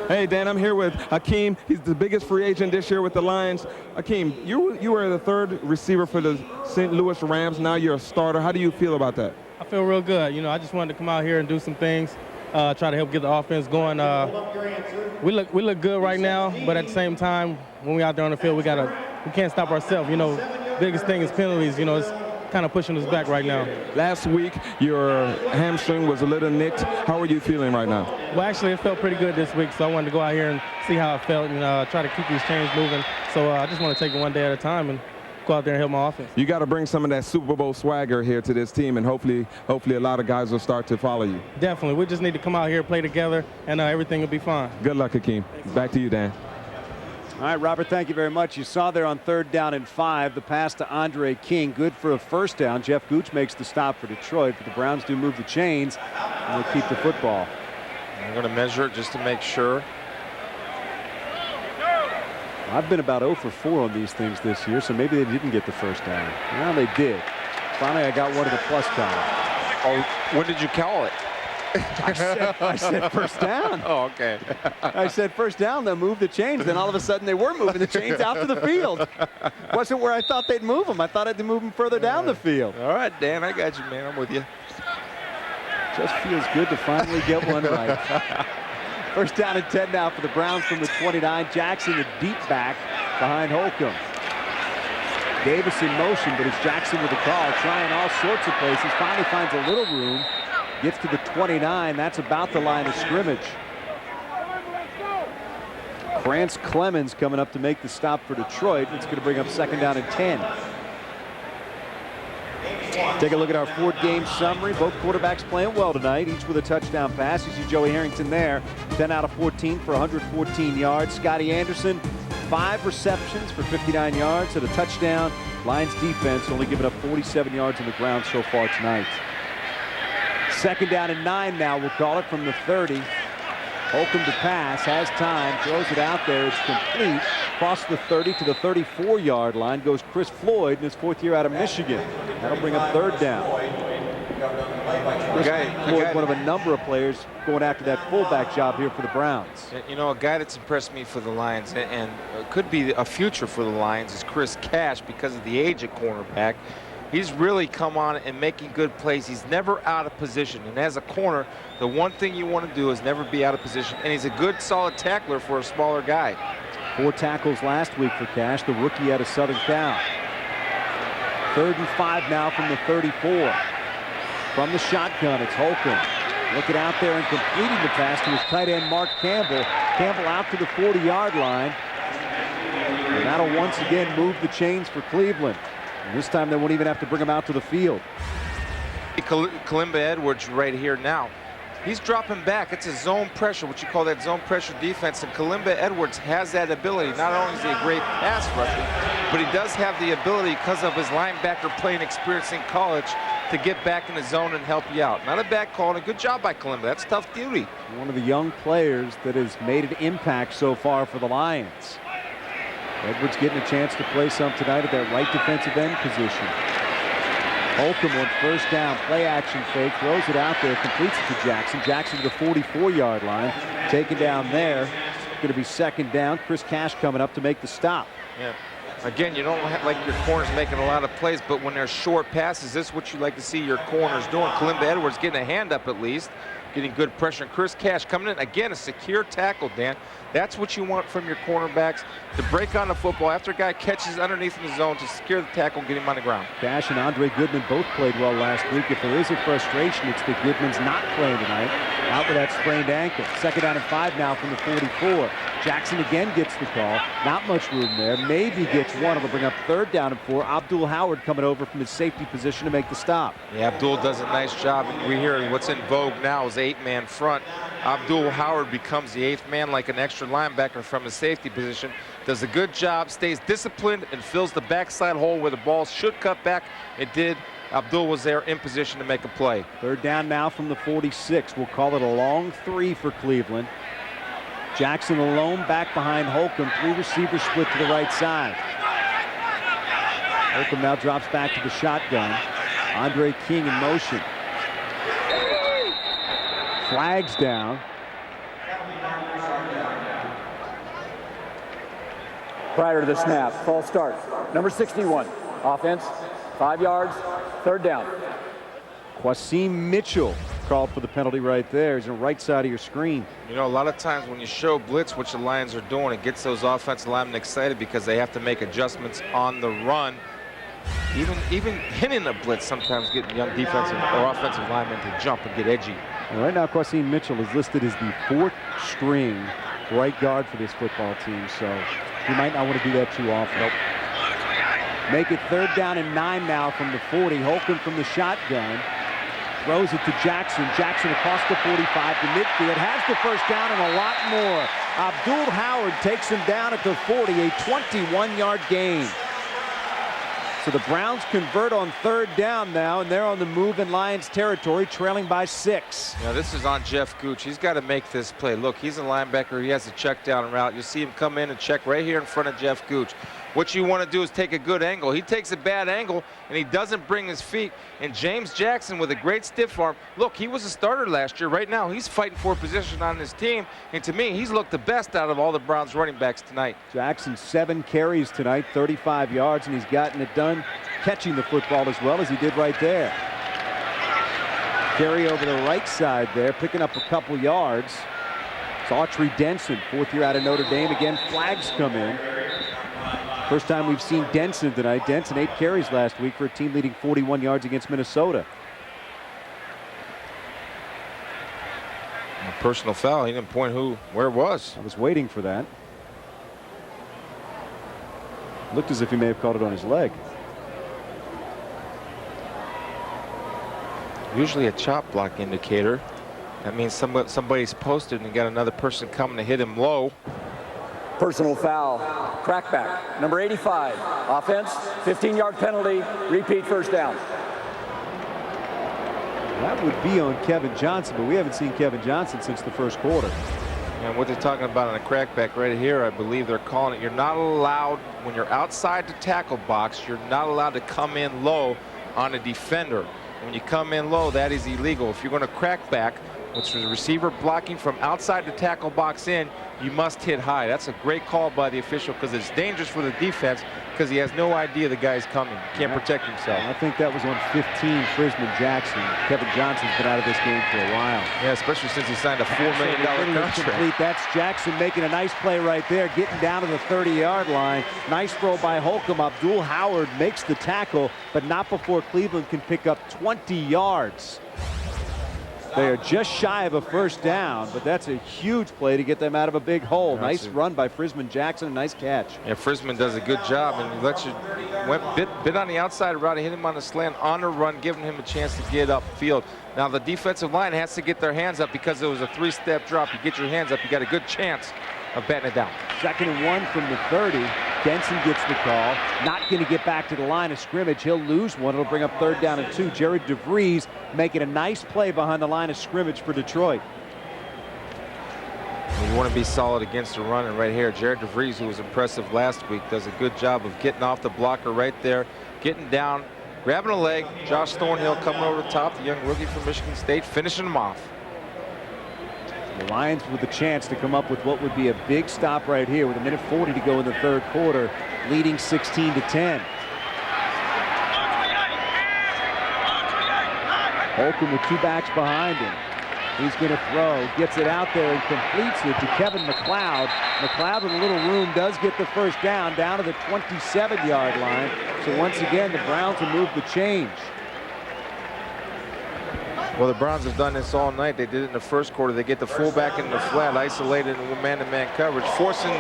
Hey, Dan, I'm here with Hakeem. He's the biggest free agent this year with the Lions. Hakeem, you were the 3rd receiver for the St. Louis Rams. Now you're a starter. How do you feel about that? I feel real good. You know, I just wanted to come out here and do some things, try to help get the offense going. We look good right now, but at the same time, when we out there on the field, we can't stop ourselves. You know, biggest thing is penalties. You know, it's kind of pushing us back right now. Last week, your hamstring was a little nicked. How are you feeling right now? Well, actually, it felt pretty good this week, so I wanted to go out here and see how it felt and try to keep these chains moving. So I just want to take it one day at a time and go out there and help my offense. You got to bring some of that Super Bowl swagger here to this team, and hopefully a lot of guys will start to follow you. Definitely. We just need to come out here, play together, and everything will be fine. Good luck, Hakeem. Back to you, Dan. All right, Robert, thank you very much. You saw there on 3rd down and 5, the pass to Andre King, good for a first down. Jeff Gooch makes the stop for Detroit, but the Browns do move the chains, and they keep the football. I'm going to measure it just to make sure. I've been about 0 for 4 on these things this year, so maybe they didn't get the first down. Well, they did. Finally, I got one of the plus column. Oh, when did you call it? I said first down. Oh, okay. I said first down, they'll move the chains. Then all of a sudden they were moving the chains out to the field. Wasn't where I thought they'd move them. I thought I'd move them further down the field. All right, Dan, I got you, man. I'm with you. Just feels good to finally get one right. First down and 10 now for the Browns from the 29. Jackson, the deep back behind Holcomb. Davis in motion, but it's Jackson with the call, trying all sorts of places. Finally finds a little room. Gets to the 29. That's about the line of scrimmage. Krantz Clemens coming up to make the stop for Detroit. It's going to bring up 2nd down and 10. Take a look at our 4th-game summary. Both quarterbacks playing well tonight, each with a touchdown pass. You see Joey Harrington there, 10 out of 14 for 114 yards. Scotty Anderson, 5 receptions for 59 yards and a touchdown. Lions defense only giving up 47 yards on the ground so far tonight. 2nd down and 9 now, we'll call it, from the 30. Holcomb to pass, has time, throws it out there. It's complete. Across the 30 to the 34-yard line goes Chris Floyd in his 4th year out of Michigan. That'll bring up 3rd down. Chris Floyd, one of a number of players going after that fullback job here for the Browns. You know, a guy that's impressed me for the Lions and could be a future for the Lions is Chris Cash because of the age at cornerback. He's really come on and making good plays. He's never out of position. And as a corner, the one thing you want to do is never be out of position. And he's a good, solid tackler for a smaller guy. 4 tackles last week for Cash, the rookie out of Southern Cal. 3rd and 5 now from the 34. From the shotgun, it's Holcomb. Looking out there and completing the pass to his tight end, Mark Campbell. Campbell out to the 40-yard line. And that'll once again move the chains for Cleveland. And this time they won't even have to bring him out to the field. Kalimba Edwards right here now. He's dropping back. It's a zone pressure, what you call that zone pressure defense. And Kalimba Edwards has that ability. Not only is he a great pass rusher, but he does have the ability, because of his linebacker playing experience in college, to get back in the zone and help you out. Not a bad call, and a good job by Kalimba. That's tough duty. One of the young players that has made an impact so far for the Lions. Edwards getting a chance to play some tonight at that right defensive end position. Holcomb on 1st down, play action fake, throws it out there, completes it to Jackson. Jackson to the 44-yard line, taken down there. Going to be 2nd down. Chris Cash coming up to make the stop. Yeah. Again, you don't like your corners making a lot of plays, but when they're short passes, this is what you like to see your corners doing. Kalimba Edwards getting a hand up at least, getting good pressure. And Chris Cash coming in, again, a secure tackle, Dan. That's what you want from your cornerbacks, to break on the football after a guy catches underneath in the zone, to secure the tackle and get him on the ground. Cash and Andre Goodman both played well last week. If there is a frustration, it's that Goodman's not playing tonight, out with that sprained ankle. 2nd down and 5 now from the 44. Jackson again gets the call. Not much room there. Maybe gets one. It'll bring up 3rd down and 4. Abdul Howard coming over from his safety position to make the stop. Yeah, Abdul does a nice job. We hear what's in vogue now is 8-man front. Abdul Howard becomes the 8th man like an extra linebacker from his safety position. Does a good job, stays disciplined, and fills the backside hole where the ball should cut back. It did. Abdul was there in position to make a play. 3rd down now from the 46. We'll call it a long 3 for Cleveland. Jackson alone back behind Holcomb. 3 receivers split to the right side. Holcomb now drops back to the shotgun. Andre King in motion. Flags down. Prior to the snap, false start. Number 61, offense, 5 yards, 3rd down. Quasim Mitchell called for the penalty right there. He's on the right side of your screen. You know, a lot of times when you show blitz, which the Lions are doing, it gets those offensive linemen excited because they have to make adjustments on the run. Even hitting a blitz sometimes getting young defensive or offensive linemen to jump and get edgy. And right now, Quasim Mitchell is listed as the 4th string right guard for this football team, so he might not want to do that too often. Nope. Make it 3rd down and 9 now from the 40. Holcomb from the shotgun. Throws it to Jackson. Jackson across the 45 to midfield. Has the first down and a lot more. Abdul Howard takes him down at the 40, a 21-yard gain. So the Browns convert on 3rd down now, and they're on the move in Lions territory, trailing by 6. Now this is on Jeff Gooch. He's got to make this play. Look, he's a linebacker. He has a check down route. You'll see him come in and check right here in front of Jeff Gooch. What you want to do is take a good angle. He takes a bad angle, and he doesn't bring his feet. And James Jackson with a great stiff arm. Look, he was a starter last year. Right now, he's fighting for a position on this team. And to me, he's looked the best out of all the Browns running backs tonight. Jackson 7 carries tonight, 35 yards, and he's gotten it done catching the football as well as he did right there. Carry over the right side there, picking up a couple yards. It's Autry Denson, 4th year out of Notre Dame. Again, flags come in. First time we've seen Denson tonight. Denson 8 carries last week for a team leading 41 yards against Minnesota. A personal foul. He didn't point where it was. I was waiting for that. Looked as if he may have caught it on his leg. Usually a chop block indicator. That means somebody's posted and got another person coming to hit him low. Personal foul, crackback, number 85. Offense, 15-yard penalty, repeat 1st down. That would be on Kevin Johnson, but we haven't seen Kevin Johnson since the 1st quarter. And what they're talking about on a crackback right here, I believe they're calling it, you're not allowed, when you're outside the tackle box, you're not allowed to come in low on a defender. When you come in low, that is illegal. If you're going to crack back, which is a receiver blocking from outside the tackle box in, you must hit high. That's a great call by the official because it's dangerous for the defense because he has no idea the guy's coming. He can't protect himself. I think that was on 15, Frisman Jackson. Kevin Johnson's been out of this game for a while. Yeah, especially since he signed a $4 million contract. That's Jackson making a nice play right there, getting down to the 30-yard line. Nice throw by Holcomb. Abdul Howard makes the tackle, but not before Cleveland can pick up 20 yards. They are just shy of a 1st down, but that's a huge play to get them out of a big hole. Nice run by Frisman Jackson, a nice catch. Yeah, Frisman does a good job, and he lets you went bit on the outside route, hit him on the slant on the run, giving him a chance to get upfield. Now the defensive line has to get their hands up because it was a 3-step drop. You get your hands up, you got a good chance of batting it down. 2nd and 1 from the 30. Denson gets the call. Not going to get back to the line of scrimmage. He'll lose one. It'll bring up 3rd down and 2. Jared DeVries making a nice play behind the line of scrimmage for Detroit. You want to be solid against the run, and right here, Jared DeVries, who was impressive last week, does a good job of getting off the blocker right there, getting down, grabbing a leg. Josh Thornhill coming over the top, the young rookie from Michigan State, finishing him off. The Lions with a chance to come up with what would be a big stop right here with 1:40 to go in the 3rd quarter, leading 16-10. Holcomb with 2 backs behind him. He's going to throw, gets it out there and completes it to Kevin McLeod. McLeod with a little room does get the 1st down to the 27-yard line. So once again, the Browns will move the change. Well, the Browns have done this all night. They did it in the 1st quarter. They get the fullback in the flat, isolated in man-to-man coverage, forcing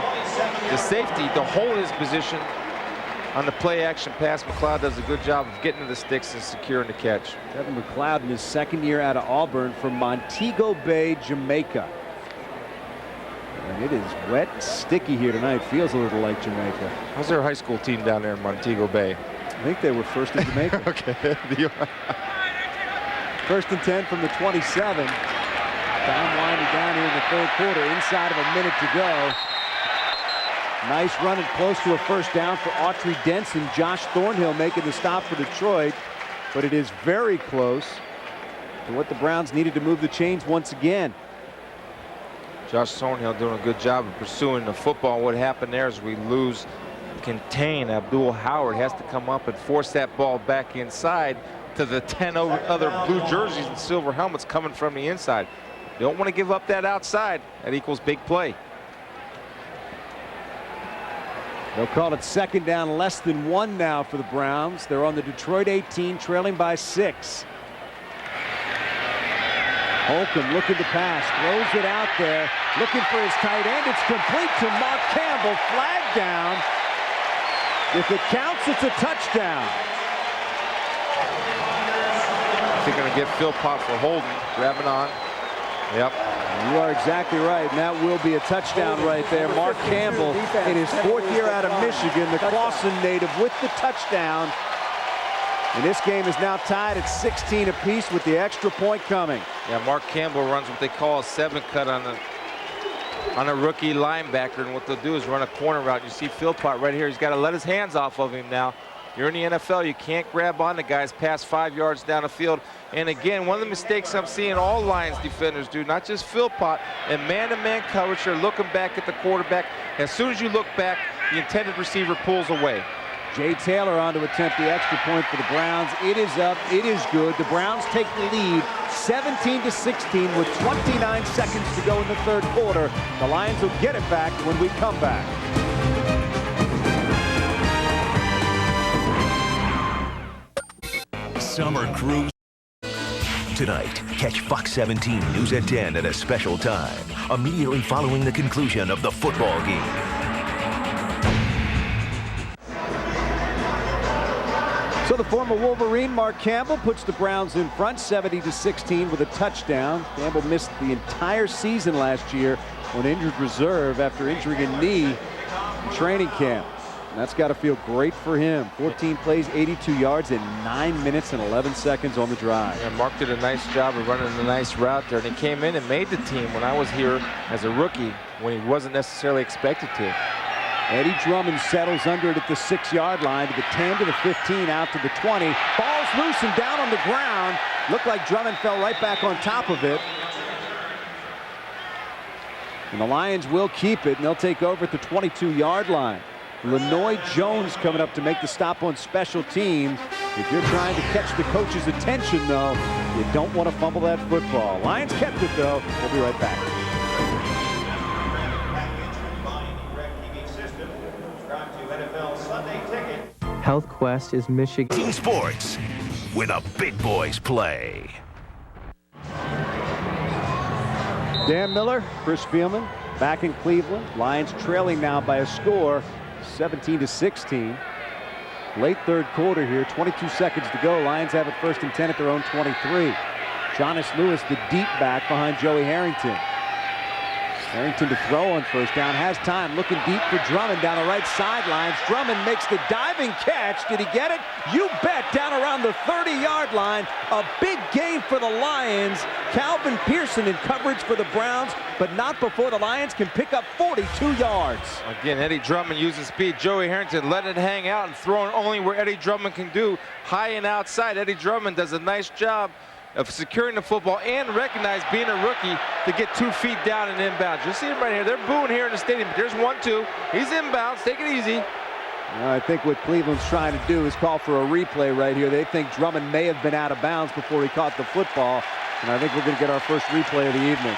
the safety to hold his position on the play-action pass. McLeod does a good job of getting to the sticks and securing the catch. Kevin McLeod in his 2nd year out of Auburn from Montego Bay, Jamaica. And it is wet and sticky here tonight. Feels a little like Jamaica. How's their high school team down there in Montego Bay? I think they were 1st in Jamaica. Okay. 1st and 10 from the 27. Time winding down here in the 3rd quarter, inside of a minute to go. Nice run and close to a 1st down for Autry Denson. Josh Thornhill making the stop for Detroit, but it is very close to what the Browns needed to move the chains once again. Josh Thornhill doing a good job of pursuing the football. What happened there is we lose contain. Abdul Howard has to come up and force that ball back inside to the 10 other blue jerseys and silver helmets coming from the inside. You don't want to give up that outside. That equals big play. They'll call it second down, less than 1 now for the Browns. They're on the Detroit 18, trailing by 6. Holcomb looking to pass, throws it out there, looking for his tight end. It's complete to Mark Campbell, flag down. If it counts, it's a touchdown. They're going to get Philpott for holding, grabbing on. Yep. You are exactly right, and that will be a touchdown right there. Mark Campbell in his 4th year out of Michigan, the Clawson native with the touchdown. And this game is now tied at 16 apiece with the extra point coming. Yeah, Mark Campbell runs what they call a 7-cut on a rookie linebacker, and what they'll do is run a corner route. You see Philpott right here. He's got to let his hands off of him now. You're in the NFL. You can't grab on the guys past 5 yards down the field. And again, one of the mistakes I'm seeing all Lions defenders do, not just Philpott, and man-to-man coverage, they're looking back at the quarterback. As soon as you look back, the intended receiver pulls away. Jay Taylor on to attempt the extra point for the Browns. It is up. It is good. The Browns take the lead 17-16 with 29 seconds to go in the 3rd quarter. The Lions will get it back when we come back. Summer Cruise. Tonight, catch Fox 17 News at 10 at a special time, immediately following the conclusion of the football game. So the former Wolverine, Mark Campbell, puts the Browns in front 70-16 with a touchdown. Campbell missed the entire season last year on injured reserve after injuring a knee in training camp. And that's got to feel great for him. 14 plays, 82 yards in 9 minutes and 11 seconds on the drive. And Mark did a nice job of running a nice route there, and he came in and made the team when I was here as a rookie when he wasn't necessarily expected to. Eddie Drummond settles under it at the 6-yard line to the 10 to the 15, out to the 20. Ball's loose and down on the ground. Looked like Drummond fell right back on top of it. And the Lions will keep it, and they'll take over at the 22-yard line. Lenoy Jones coming up to make the stop on special teams. If you're trying to catch the coach's attention, though, you don't want to fumble that football. Lions kept it, though. We'll be right back. Health Quest is Michigan. Team Sports, where the big boys play. Dan Miller, Chris Spielman, back in Cleveland. Lions trailing now by a score, 17-16. Late 3rd quarter here, 22 seconds to go. Lions have it 1st and 10 at their own 23. Jonas Lewis, the deep back behind Joey Harrington. Harrington to throw on 1st down, has time, looking deep for Drummond down the right sidelines. Drummond makes the diving catch. Did he get it? You bet, down around the 30-yard line. A big gain for the Lions. Calvin Pearson in coverage for the Browns, but not before the Lions can pick up 42 yards. Again, Eddie Drummond uses speed. Joey Harrington letting it hang out and throwing only where Eddie Drummond can do, high and outside. Eddie Drummond does a nice job of securing the football and recognize being a rookie to get 2 feet down and inbounds. You'll see him right here. They're booing here in the stadium, but there's 1-2. He's inbounds. Take it easy. I think what Cleveland's trying to do is call for a replay right here. They think Drummond may have been out of bounds before he caught the football, and I think we're going to get our first replay of the evening.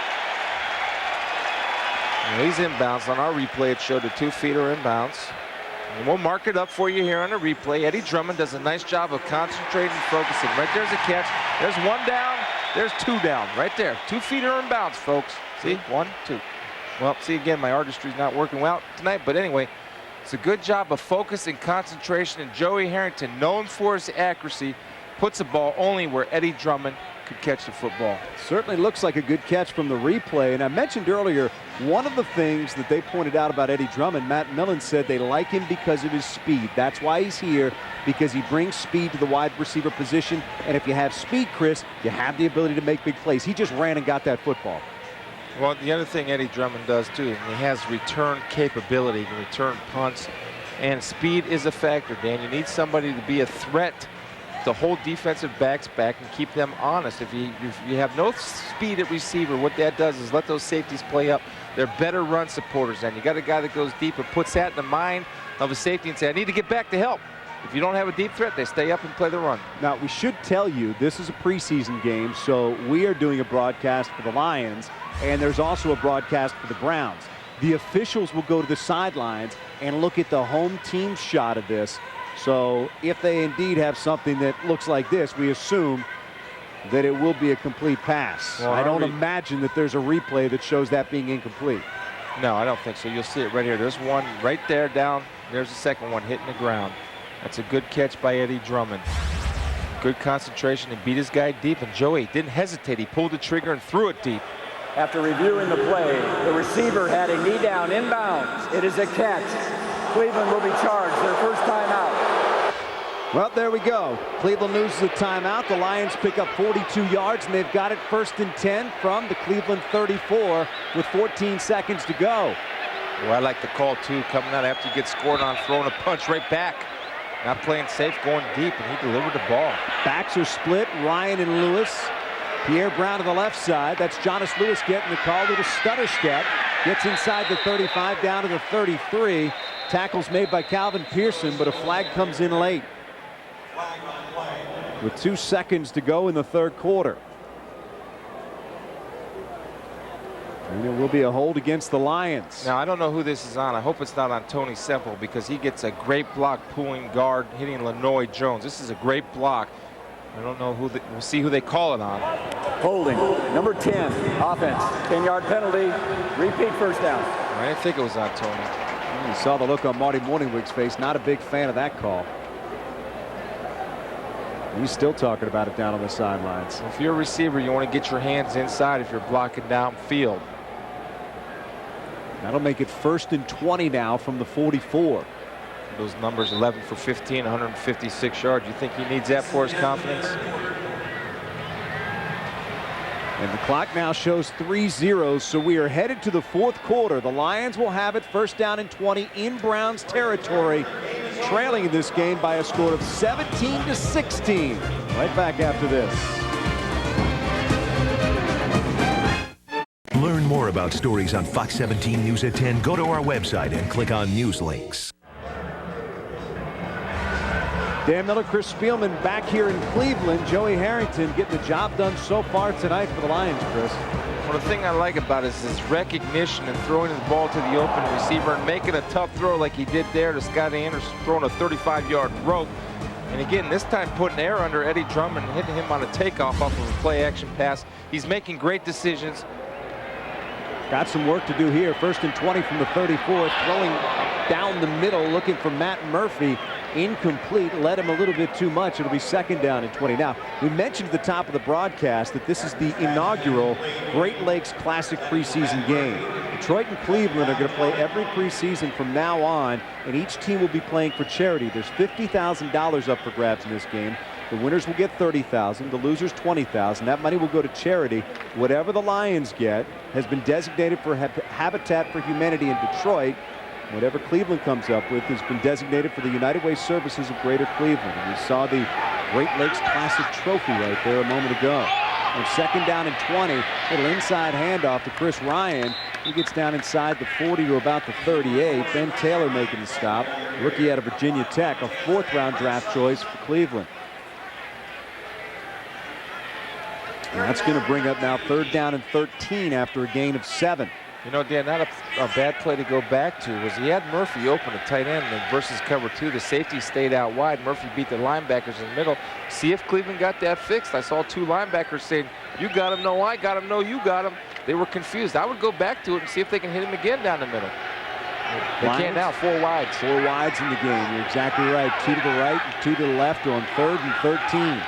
Well, he's inbounds. On our replay, it showed the 2 feet are inbounds. And we'll mark it up for you here on the replay. Eddie Drummond does a nice job of concentrating and focusing. Right there's a catch. There's 1 down. There's 2 down. Right there. 2 feet are in bounds, folks. See? 1, 2. Well, see, again, my artistry's not working well tonight. But anyway, it's a good job of focus and concentration. And Joey Harrington, known for his accuracy, puts the ball only where Eddie Drummond could catch the football. Certainly looks like a good catch from the replay. And I mentioned earlier, one of the things that they pointed out about Eddie Drummond, Matt Millen said they like him because of his speed. That's why he's here, because he brings speed to the wide receiver position. And if you have speed, Chris, you have the ability to make big plays. He just ran and got that football. Well, the other thing Eddie Drummond does too, he has return capability, he can return punts, and speed is a factor, Dan. You need somebody to be a threat to hold defensive backs back and keep them honest. If you have no speed at receiver, what that does is let those safeties play up. They're better run supporters. And you got a guy that goes deep and puts that in the mind of a safety and say, I need to get back to help. If you don't have a deep threat, they stay up and play the run. Now, we should tell you, this is a preseason game, so we are doing a broadcast for the Lions, and there's also a broadcast for the Browns. the officials will go to the sidelines and look at the home team shot of this. So if they indeed have something that looks like this, we assume that it will be a complete pass. Well, I don't imagine that there's a replay that shows that being incomplete. No, I don't think so. You'll see it right here. There's one right there down. There's the second one hitting the ground. That's a good catch by Eddie Drummond. Good concentration and beat his guy deep. And Joey didn't hesitate. He pulled the trigger and threw it deep. After reviewing the play, the receiver had a knee down inbounds. It is a catch. Cleveland will be charged. Their first timeout. Well, there we go. Cleveland loses a timeout. The Lions pick up 42 yards, and they've got it 1st and 10 from the Cleveland 34 with 14 seconds to go. Well, I like the call, too, coming out after you get scored on, throwing a punch right back. Not playing safe, going deep, and he delivered the ball. Backs are split, Ryan and Lewis. Pierre Brown to the left side. That's Jonas Lewis getting the call. Little stutter step. Gets inside the 35, down to the 33. Tackles made by Calvin Pearson, but a flag comes in late. With 2 seconds to go in the third quarter. And it will be a hold against the Lions. Now, I don't know who this is on. I hope it's not on Tony Semple because he gets a great block pulling guard hitting Lenoy Jones. This is a great block. I don't know who we'll see who they call it on. Holding, number 10, offense, 10-yard penalty, repeat first down. I didn't think it was on Tony. You saw the look on Marty Morningwig's face. Not a big fan of that call. He's still talking about it down on the sidelines. If you're a receiver, you want to get your hands inside if you're blocking downfield. That'll make it 1st and 20 now from the 44. Those numbers, 11 for 15, 156 yards. You think he needs that for his confidence? And the clock now shows 3-0, so we are headed to the fourth quarter. The Lions will have it 1st down and 20 in Browns territory, trailing in this game by a score of 17-16. Right back after this. Learn more about stories on Fox 17 News at 10. Go to our website and click on news links. Dan Miller, Chris Spielman back here in Cleveland. Joey Harrington getting the job done so far tonight for the Lions, Chris. Well, the thing I like about it is his recognition and throwing the ball to the open receiver and making a tough throw like he did there to Scott Anderson, throwing a 35-yard rope. And again, this time putting air under Eddie Drummond and hitting him on a takeoff off of a play-action pass. He's making great decisions. Got some work to do here. 1st and 20 from the 34. Throwing down the middle, looking for Matt Murphy. Incomplete, led him a little bit too much. It'll be 2nd down and 20. Now, we mentioned at the top of the broadcast that this is the inaugural Great Lakes Classic preseason game. Detroit and Cleveland are going to play every preseason from now on, and each team will be playing for charity. There's $50,000 up for grabs in this game. The winners will get $30,000, the losers $20,000. That money will go to charity. Whatever the Lions get has been designated for Habitat for Humanity in Detroit. Whatever Cleveland comes up with has been designated for the United Way Services of Greater Cleveland. And we saw the Great Lakes Classic trophy right there a moment ago. On 2nd down and 20, little inside handoff to Chris Ryan. He gets down inside the 40 to about the 38. Ben Taylor making the stop. Rookie out of Virginia Tech, a 4th-round draft choice for Cleveland. And that's going to bring up now 3rd down and 13 after a gain of 7. You know, Dan, not a bad play to go back to was he had Murphy open at tight end versus cover 2. The safety stayed out wide. Murphy beat the linebackers in the middle. See if Cleveland got that fixed. I saw 2 linebackers saying, you got him, no, I got him, no, you got him. They were confused. I would go back to it and see if they can hit him again down the middle. They can't now, 4 wides. 4 wides in the game. You're exactly right. 2 to the right and 2 to the left on 3rd and 13.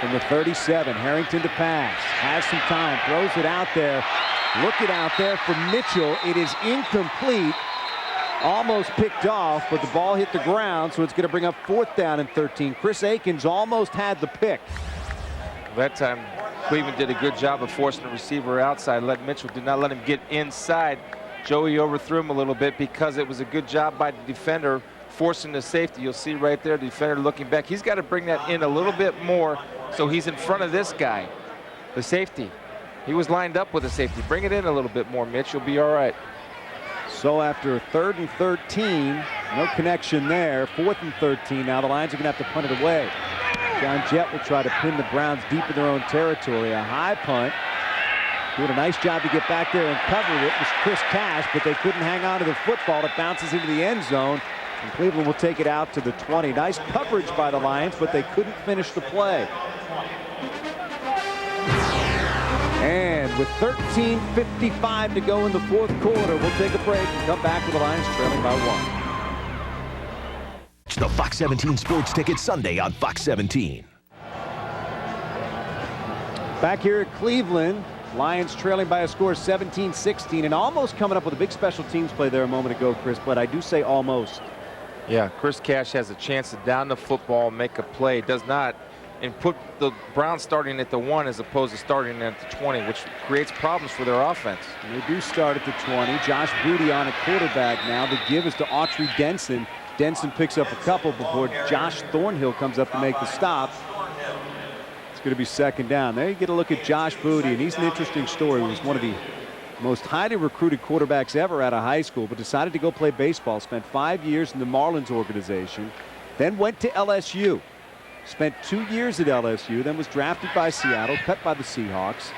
From the 37, Harrington to pass. Has some time, throws it out there. Looking out there for Mitchell. It is incomplete. Almost picked off, but the ball hit the ground, so it's going to bring up 4th down and 13. Chris Akins almost had the pick. That time, Cleveland did a good job of forcing the receiver outside. Did not let him get inside. Joey overthrew him a little bit because it was a good job by the defender forcing the safety. You'll see right there, the defender looking back. He's got to bring that in a little bit more so he's in front of this guy, the safety. He was lined up with a safety. Bring it in a little bit more, Mitch. You'll be all right. So after 3rd and 13, no connection there. 4th and 13. Now the Lions are going to have to punt it away. John Jett will try to pin the Browns deep in their own territory. A high punt. Doing a nice job to get back there and cover it was Chris Cash, but they couldn't hang on to the football. It bounces into the end zone, and Cleveland will take it out to the 20. Nice coverage by the Lions, but they couldn't finish the play. And with 13:55 to go in the fourth quarter, we'll take a break and come back with the Lions trailing by 1. It's the Fox 17 Sports Ticket Sunday on Fox 17. Back here at Cleveland, Lions trailing by a score of 17-16 and almost coming up with a big special teams play there a moment ago, Chris, but I do say almost. Yeah, Chris Cash has a chance to down the football, make a play. Does not, and put the Browns starting at the 1 as opposed to starting at the 20, which creates problems for their offense. And they do start at the 20. Josh Booty on a quarterback now. The give is to Autry Denson. Denson picks up a couple before Josh Thornhill comes up to make the stop. Going to be second down. There you get a look at Josh Booty, and he's an interesting story. He was one of the most highly recruited quarterbacks ever out of high school, but decided to go play baseball. Spent 5 years in the Marlins organization, then went to LSU. Spent 2 years at LSU, then was drafted by Seattle, cut by the Seahawks,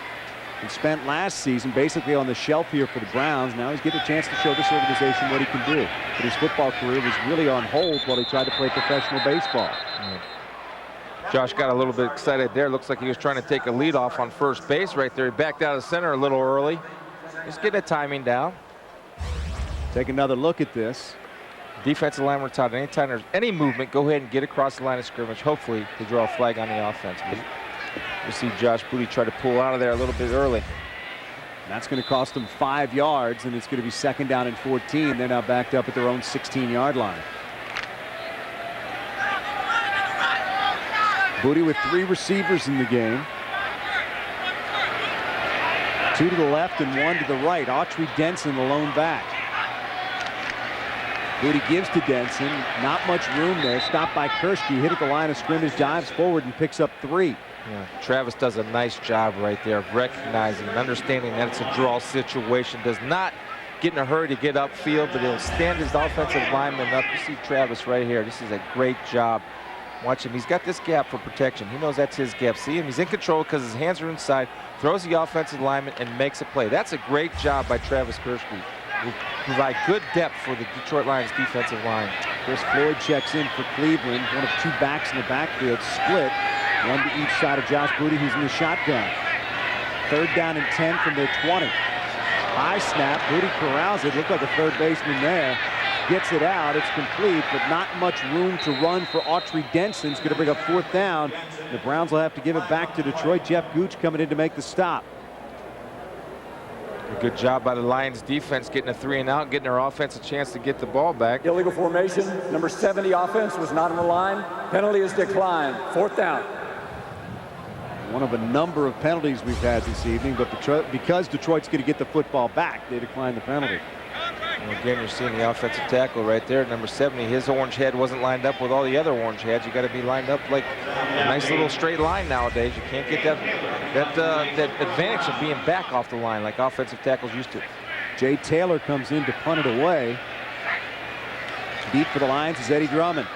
and spent last season basically on the shelf here for the Browns. Now he's getting a chance to show this organization what he can do. But his football career was really on hold while he tried to play professional baseball. Josh got a little bit excited there. Looks like he was trying to take a lead off on first base right there. He backed out of center a little early. Just get the timing down. Take another look at this. Defensive line retired. Anytime there's any movement, go ahead and get across the line of scrimmage. Hopefully they draw a flag on the offense. But you see Josh Booty try to pull out of there a little bit early. That's going to cost them 5 yards, and it's going to be second down and 14. They're now backed up at their own 16-yard line. Booty with 3 receivers in the game. 2 to the left and 1 to the right. Autry Denson, the lone back. Booty gives to Denson. Not much room there. Stopped by Kershke. Hit at the line of scrimmage, dives forward, and picks up 3. Yeah, Travis does a nice job right there of recognizing and understanding that it's a draw situation. Does not get in a hurry to get upfield, but he'll stand his offensive lineman up. You see Travis right here. This is a great job. Watch him. He's got this gap for protection. He knows that's his gap. See him? He's in control because his hands are inside. Throws the offensive lineman and makes a play. That's a great job by Travis Kershke. Will provide good depth for the Detroit Lions defensive line. Chris Floyd checks in for Cleveland. One of 2 backs in the backfield split. 1 to each side of Josh Booty, who's in the shotgun. 3rd down and 10 from their 20. High snap. Booty corrals it. Looked like a third baseman there. Gets it out. It's complete, but not much room to run for Autry Denson. It's going to bring up 4th down. The Browns will have to give it back to Detroit. Jeff Gooch coming in to make the stop. A good job by the Lions defense getting a 3 and out, getting their offense a chance to get the ball back. Illegal formation. Number 70 offense was not on the line. Penalty is declined. 4th down. One of a number of penalties we've had this evening, but because Detroit's going to get the football back, they decline the penalty. And again, you're seeing the offensive tackle right there, number 70. His orange head wasn't lined up with all the other orange heads. You got to be lined up like a nice little straight line nowadays. You can't get that advantage of being back off the line like offensive tackles used to. Jay Taylor comes in to punt it away. Deep for the Lions is Eddie Drummond.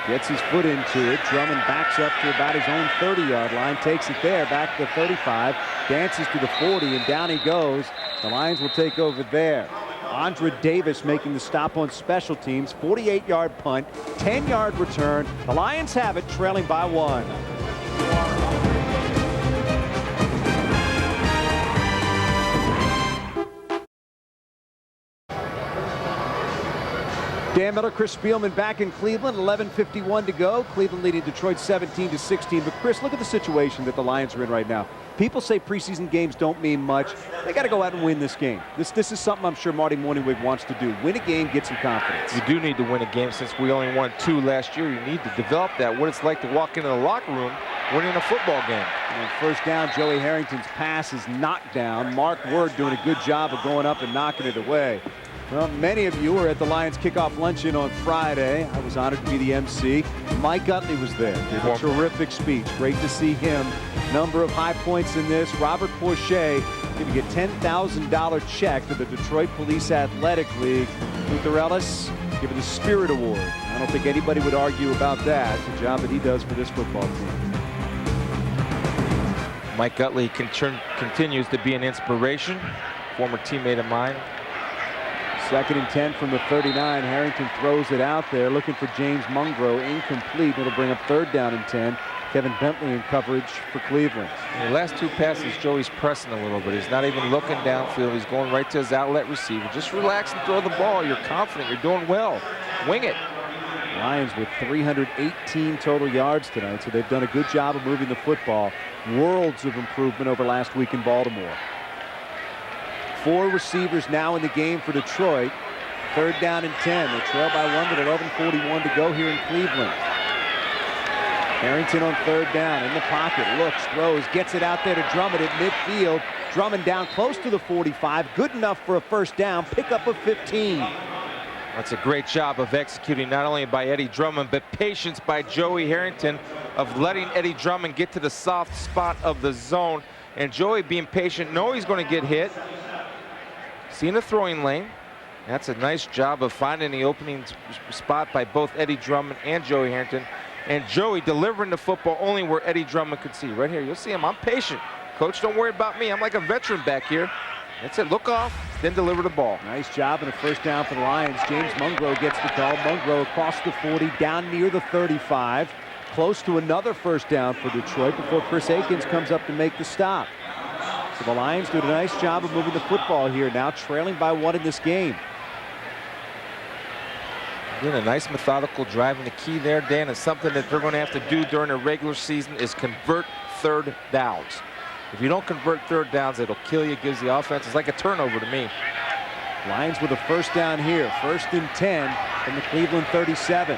Gets his foot into it. Drummond backs up to about his own 30-yard line. Takes it there, back to the 35. Dances to the 40, and down he goes. The Lions will take over there. Andre Davis making the stop on special teams. 48-yard punt, 10-yard return. The Lions have it, trailing by 1. Dan Miller, Chris Spielman back in Cleveland. 11:51 to go. Cleveland leading Detroit 17-16. But Chris, look at the situation that the Lions are in right now. People say preseason games don't mean much. They got to go out and win this game. This is something I'm sure Marty Morningwig wants to do. Win a game, get some confidence. You do need to win a game since we only won 2 last year. You need to develop that, what it's like to walk into the locker room winning a football game. And first down, Joey Harrington's pass is knocked down. Mark Word doing a good job of going up and knocking it away. Well, many of you were at the Lions kickoff luncheon on Friday. I was honored to be the MC. Mike Utley was there. Did a terrific speech. Great to see him. Number of high points in this. Robert Porcher giving a $10,000 check to the Detroit Police Athletic League. Luther Ellis given the Spirit Award. I don't think anybody would argue about that. The job that he does for this football team. Mike Utley continues to be an inspiration. Former teammate of mine. 2nd and 10 from the 39. Harrington throws it out there, looking for James Mungro. Incomplete. It'll bring up 3rd down and 10. Kevin Bentley in coverage for Cleveland. The last 2 passes, Joey's pressing a little bit. He's not even looking downfield. He's going right to his outlet receiver. Just relax and throw the ball. You're confident. You're doing well. Wing it. Lions with 318 total yards tonight, so they've done a good job of moving the football. Worlds of improvement over last week in Baltimore. 4 receivers now in the game for Detroit. 3rd down and 10. They trail by 1 with 11:41 to go here in Cleveland. Harrington on 3rd down, in the pocket, looks, throws, gets it out there to Drummond at midfield. Drummond down close to the 45, good enough for a 1st down, pickup of 15. That's a great job of executing, not only by Eddie Drummond, but patience by Joey Harrington of letting Eddie Drummond get to the soft spot of the zone. And Joey being patient, know he's going to get hit. Seeing the throwing lane. That's a nice job of finding the opening spot by both Eddie Drummond and Joey Harrington. And Joey delivering the football only where Eddie Drummond could see. Right here, you'll see him. I'm patient. Coach, don't worry about me. I'm like a veteran back here. That's it. Look off, then deliver the ball. Nice job and a 1st down for the Lions. James Mungro gets the call. Mungro across the 40, down near the 35. Close to another 1st down for Detroit before Chris Akins comes up to make the stop. So the Lions do a nice job of moving the football here, now trailing by 1 in this game. Doing a nice methodical drive, and the key there, Dan, is something that they're going to have to do during the regular season is convert 3rd downs. If you don't convert 3rd downs, it'll kill you. Gives the offense. It's like a turnover to me. Lions with a 1st down here. 1st and 10 from the Cleveland 37.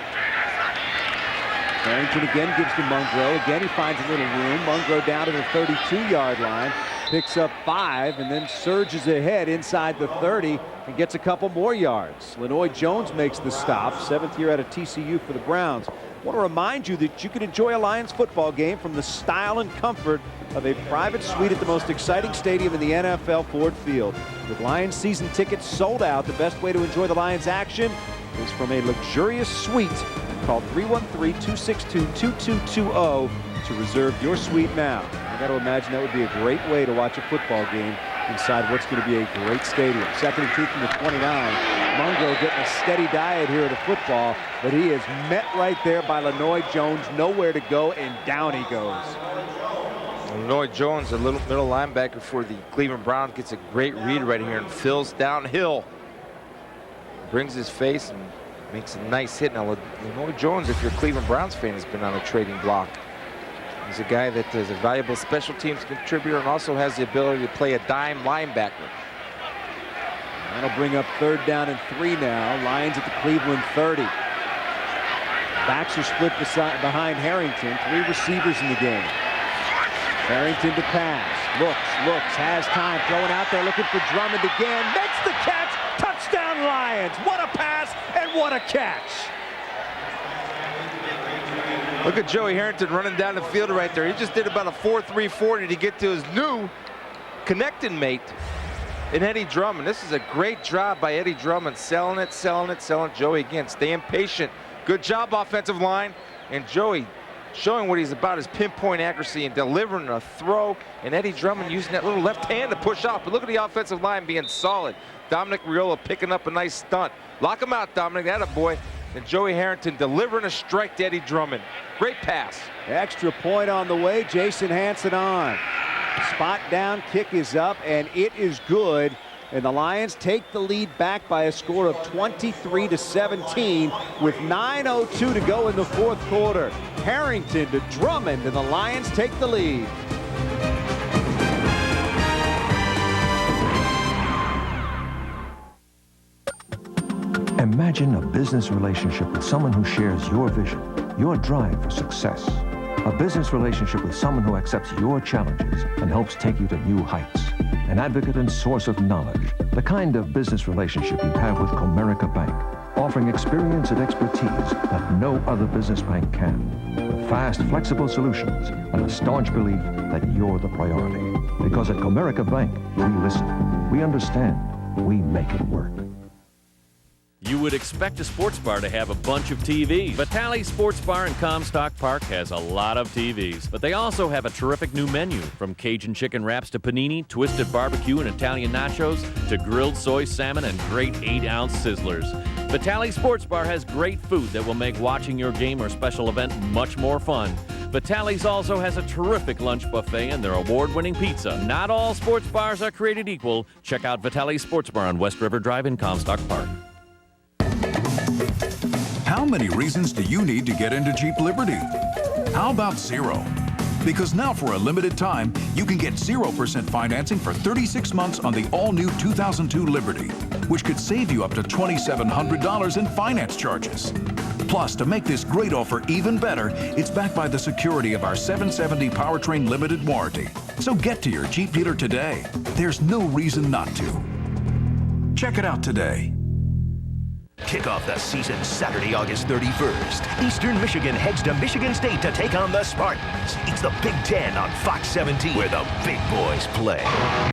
Harrington again gives to Mungro. Again, he finds a little room. Mungro down to the 32-yard line. Picks up 5 and then surges ahead inside the 30 and gets a couple more yards. Lenoy Jones makes the stop. 7th year out of TCU for the Browns. I want to remind you that you can enjoy a Lions football game from the style and comfort of a private suite at the most exciting stadium in the NFL, Ford Field. With Lions season tickets sold out, the best way to enjoy the Lions action is from a luxurious suite. Call 313-262-2220 to reserve your suite now. I got to imagine that would be a great way to watch a football game inside what's going to be a great stadium. 2nd and 2 from the 29. Mungro getting a steady diet here at the football, but he is met right there by Lenoy Jones. Nowhere to go, and down he goes. Lenoy Jones, a little middle linebacker for the Cleveland Browns, gets a great read right here and fills downhill. Brings his face and makes a nice hit. Now, Lenoy Jones, if you're a Cleveland Browns fan, has been on a trading block. He's a guy that is a valuable special teams contributor and also has the ability to play a dime linebacker. That'll bring up 3rd down and 3 now. Lions at the Cleveland 30. Backs are split behind Harrington. 3 receivers in the game. Harrington to pass. Looks, has time. Throwing out there, looking for Drummond again. Makes the catch. Touchdown Lions. What a pass and what a catch. Look at Joey Harrington running down the field right there. He just did about a 4.340 to get to his new connecting mate in Eddie Drummond. This is a great job by Eddie Drummond, selling it. Joey again, staying patient. Good job, offensive line. And Joey showing what he's about, his pinpoint accuracy and delivering a throw. And Eddie Drummond using that little left hand to push off. But look at the offensive line being solid. Dominic Riola picking up a nice stunt. Lock him out, Dominic. That a boy. And Joey Harrington delivering a strike to Eddie Drummond. Great pass. Extra point on the way. Jason Hansen on. Spot down, kick is up, and it is good. And the Lions take the lead back by a score of 23-17 with 9:02 to go in the 4th quarter. Harrington to Drummond, and the Lions take the lead. Imagine a business relationship with someone who shares your vision, your drive for success. A business relationship with someone who accepts your challenges and helps take you to new heights. An advocate and source of knowledge. The kind of business relationship you have with Comerica Bank, offering experience and expertise that no other business bank can. With fast, flexible solutions and a staunch belief that you're the priority. Because at Comerica Bank, we listen, we understand, we make it work. You would expect a sports bar to have a bunch of TVs. Vitale Sports Bar in Comstock Park has a lot of TVs, but they also have a terrific new menu, from Cajun chicken wraps to panini, twisted barbecue and Italian nachos, to grilled soy salmon and great 8-ounce sizzlers. Vitale Sports Bar has great food that will make watching your game or special event much more fun. Vitale's also has a terrific lunch buffet and their award-winning pizza. Not all sports bars are created equal. Check out Vitale Sports Bar on West River Drive in Comstock Park. How many reasons do you need to get into Jeep Liberty? How about 0? Because now for a limited time, you can get 0% financing for 36 months on the all-new 2002 Liberty, which could save you up to $2,700 in finance charges. Plus, to make this great offer even better, it's backed by the security of our 770 powertrain limited warranty. So get to your Jeep dealer today. There's no reason not to. Check it out today. Kick off the season Saturday, August 31st. Eastern Michigan heads to Michigan State to take on the Spartans. It's the Big Ten on Fox 17, where the big boys play.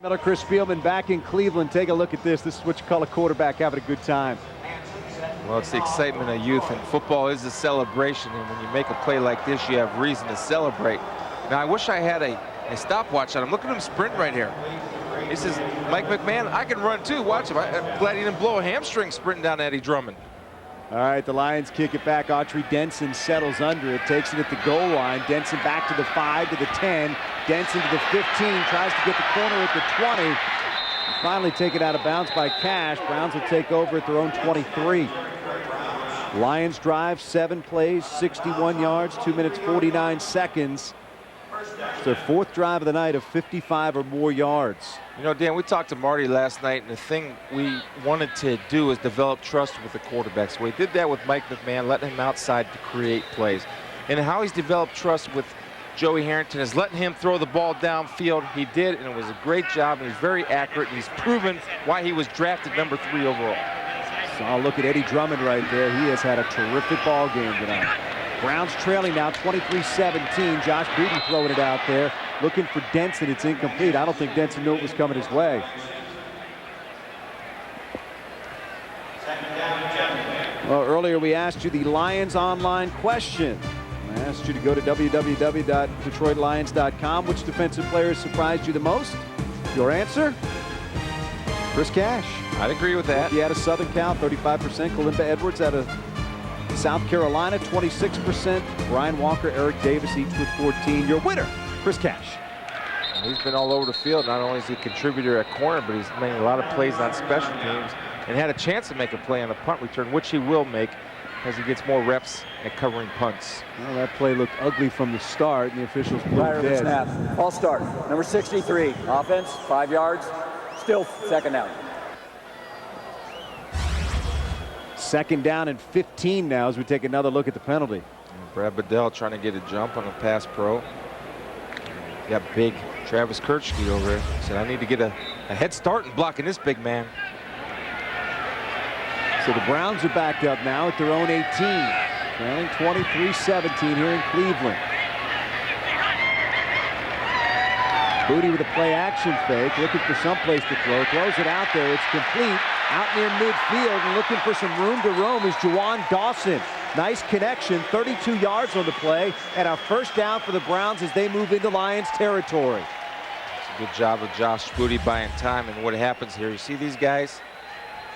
Miller, Chris Spielman back in Cleveland. Take a look at this. This is what you call a quarterback having a good time. Well, it's the excitement of youth, and football is a celebration, and when you make a play like this, you have reason to celebrate. Now, I wish I had a stopwatch on him. Look at him sprint right here. He says, Mike McMahon, I can run too. Watch him. I'm glad he didn't blow a hamstring sprinting down Eddie Drummond. All right, the Lions kick it back. Autry Denson settles under it, takes it at the goal line. Denson back to the 5, to the 10. Denson to the 15, tries to get the corner at the 20. And finally taken out of bounds by Cash. Browns will take over at their own 23. Lions drive, 7 plays, 61 yards, 2 minutes, 49 seconds. It's their 4th drive of the night of 55 or more yards. You know, Dan, we talked to Marty last night, and the thing we wanted to do is develop trust with the quarterbacks. We did that with Mike McMahon, letting him outside to create plays. And how he's developed trust with Joey Harrington is letting him throw the ball downfield. He did, and it was a great job, and he's very accurate, and he's proven why he was drafted number 3 overall. So I'll look at Eddie Drummond right there. He has had a terrific ball game tonight. Browns trailing now 23-17. Josh Beaton throwing it out there. Looking for Denson. It's incomplete. I don't think Denson knew it was coming his way. Well, earlier we asked you the Lions online question. I asked you to go to www.detroitlions.com. Which defensive players surprised you the most? Your answer? Chris Cash. I'd agree with that. He had a Southern Cal, 35%. Kalimba Edwards out of South Carolina, 26%. Brian Walker, Eric Davis, each with 14. Your winner, Chris Cash. He's been all over the field. Not only is he a contributor at corner, but he's made a lot of plays on special teams and had a chance to make a play on a punt return, which he will make as he gets more reps at covering punts. Well, that play looked ugly from the start, and the officials blew it dead. Snap. All start. Number 63. Offense, 5 yards. Still 2nd down. 2nd down and 15 now as we take another look at the penalty. Brad Bedell trying to get a jump on a pass pro. Got big Travis Kirchke over there. Said, I need to get a head start in blocking this big man. So the Browns are backed up now at their own 18. Trailing 23-17 here in Cleveland. Booty with a play action fake, looking for some place to throw. Throws it out there. It's complete. Out near midfield and looking for some room to roam is Juwan Dawson. Nice connection, 32 yards on the play, and a 1st down for the Browns as they move into Lions territory. It's a good job of Josh Booty buying time. And what happens here, you see these guys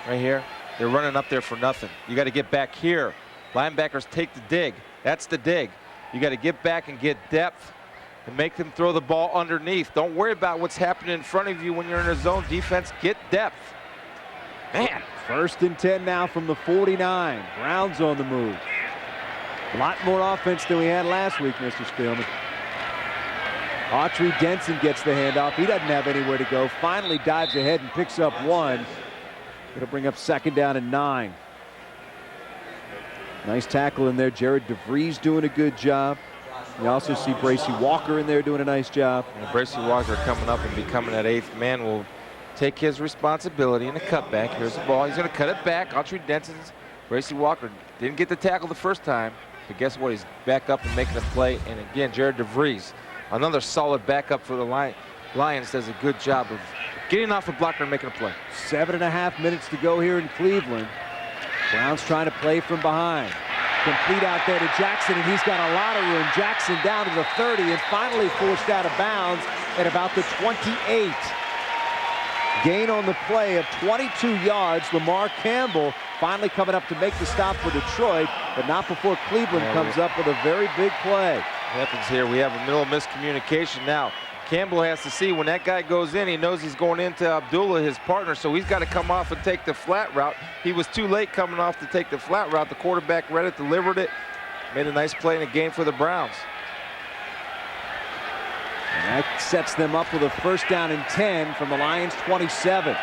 right here? They're running up there for nothing. You got to get back here. Linebackers take the dig. That's the dig. You got to get back and get depth and make them throw the ball underneath. Don't worry about what's happening in front of you when you're in a zone defense. Get depth. Man. 1st and 10 now from the 49. Browns on the move. A lot more offense than we had last week, Mr. Spielman. Autry Denson gets the handoff. He doesn't have anywhere to go. Finally dives ahead and picks up 1. It'll bring up 2nd down and 9. Nice tackle in there. Jared DeVries doing a good job. You also see Bracy Walker in there doing a nice job. And Bracy Walker coming up and becoming that 8th man will take his responsibility in the cutback. Here's the ball. He's going to cut it back. Autry Denson's. Bracy Walker didn't get the tackle the first time, but guess what? He's back up and making a play. And again, Jared DeVries, another solid backup for the Lions, does a good job of getting off a blocker and making a play. 7.5 minutes to go here in Cleveland. Brown's trying to play from behind. Complete out there to Jackson, and he's got a lot of room. Jackson down to the 30 and finally forced out of bounds at about the 28. Gain on the play of 22 yards. Lamar Campbell finally coming up to make the stop for Detroit, but not before Cleveland comes up with a very big play. Happens here. We have a little miscommunication now. Campbell has to see when that guy goes in, he knows he's going into Abdullah, his partner, so he's got to come off and take the flat route. He was too late coming off to take the flat route. The quarterback read it, delivered it, made a nice play in the game for the Browns. And that sets them up with a first down and 10 from the Lions' 27.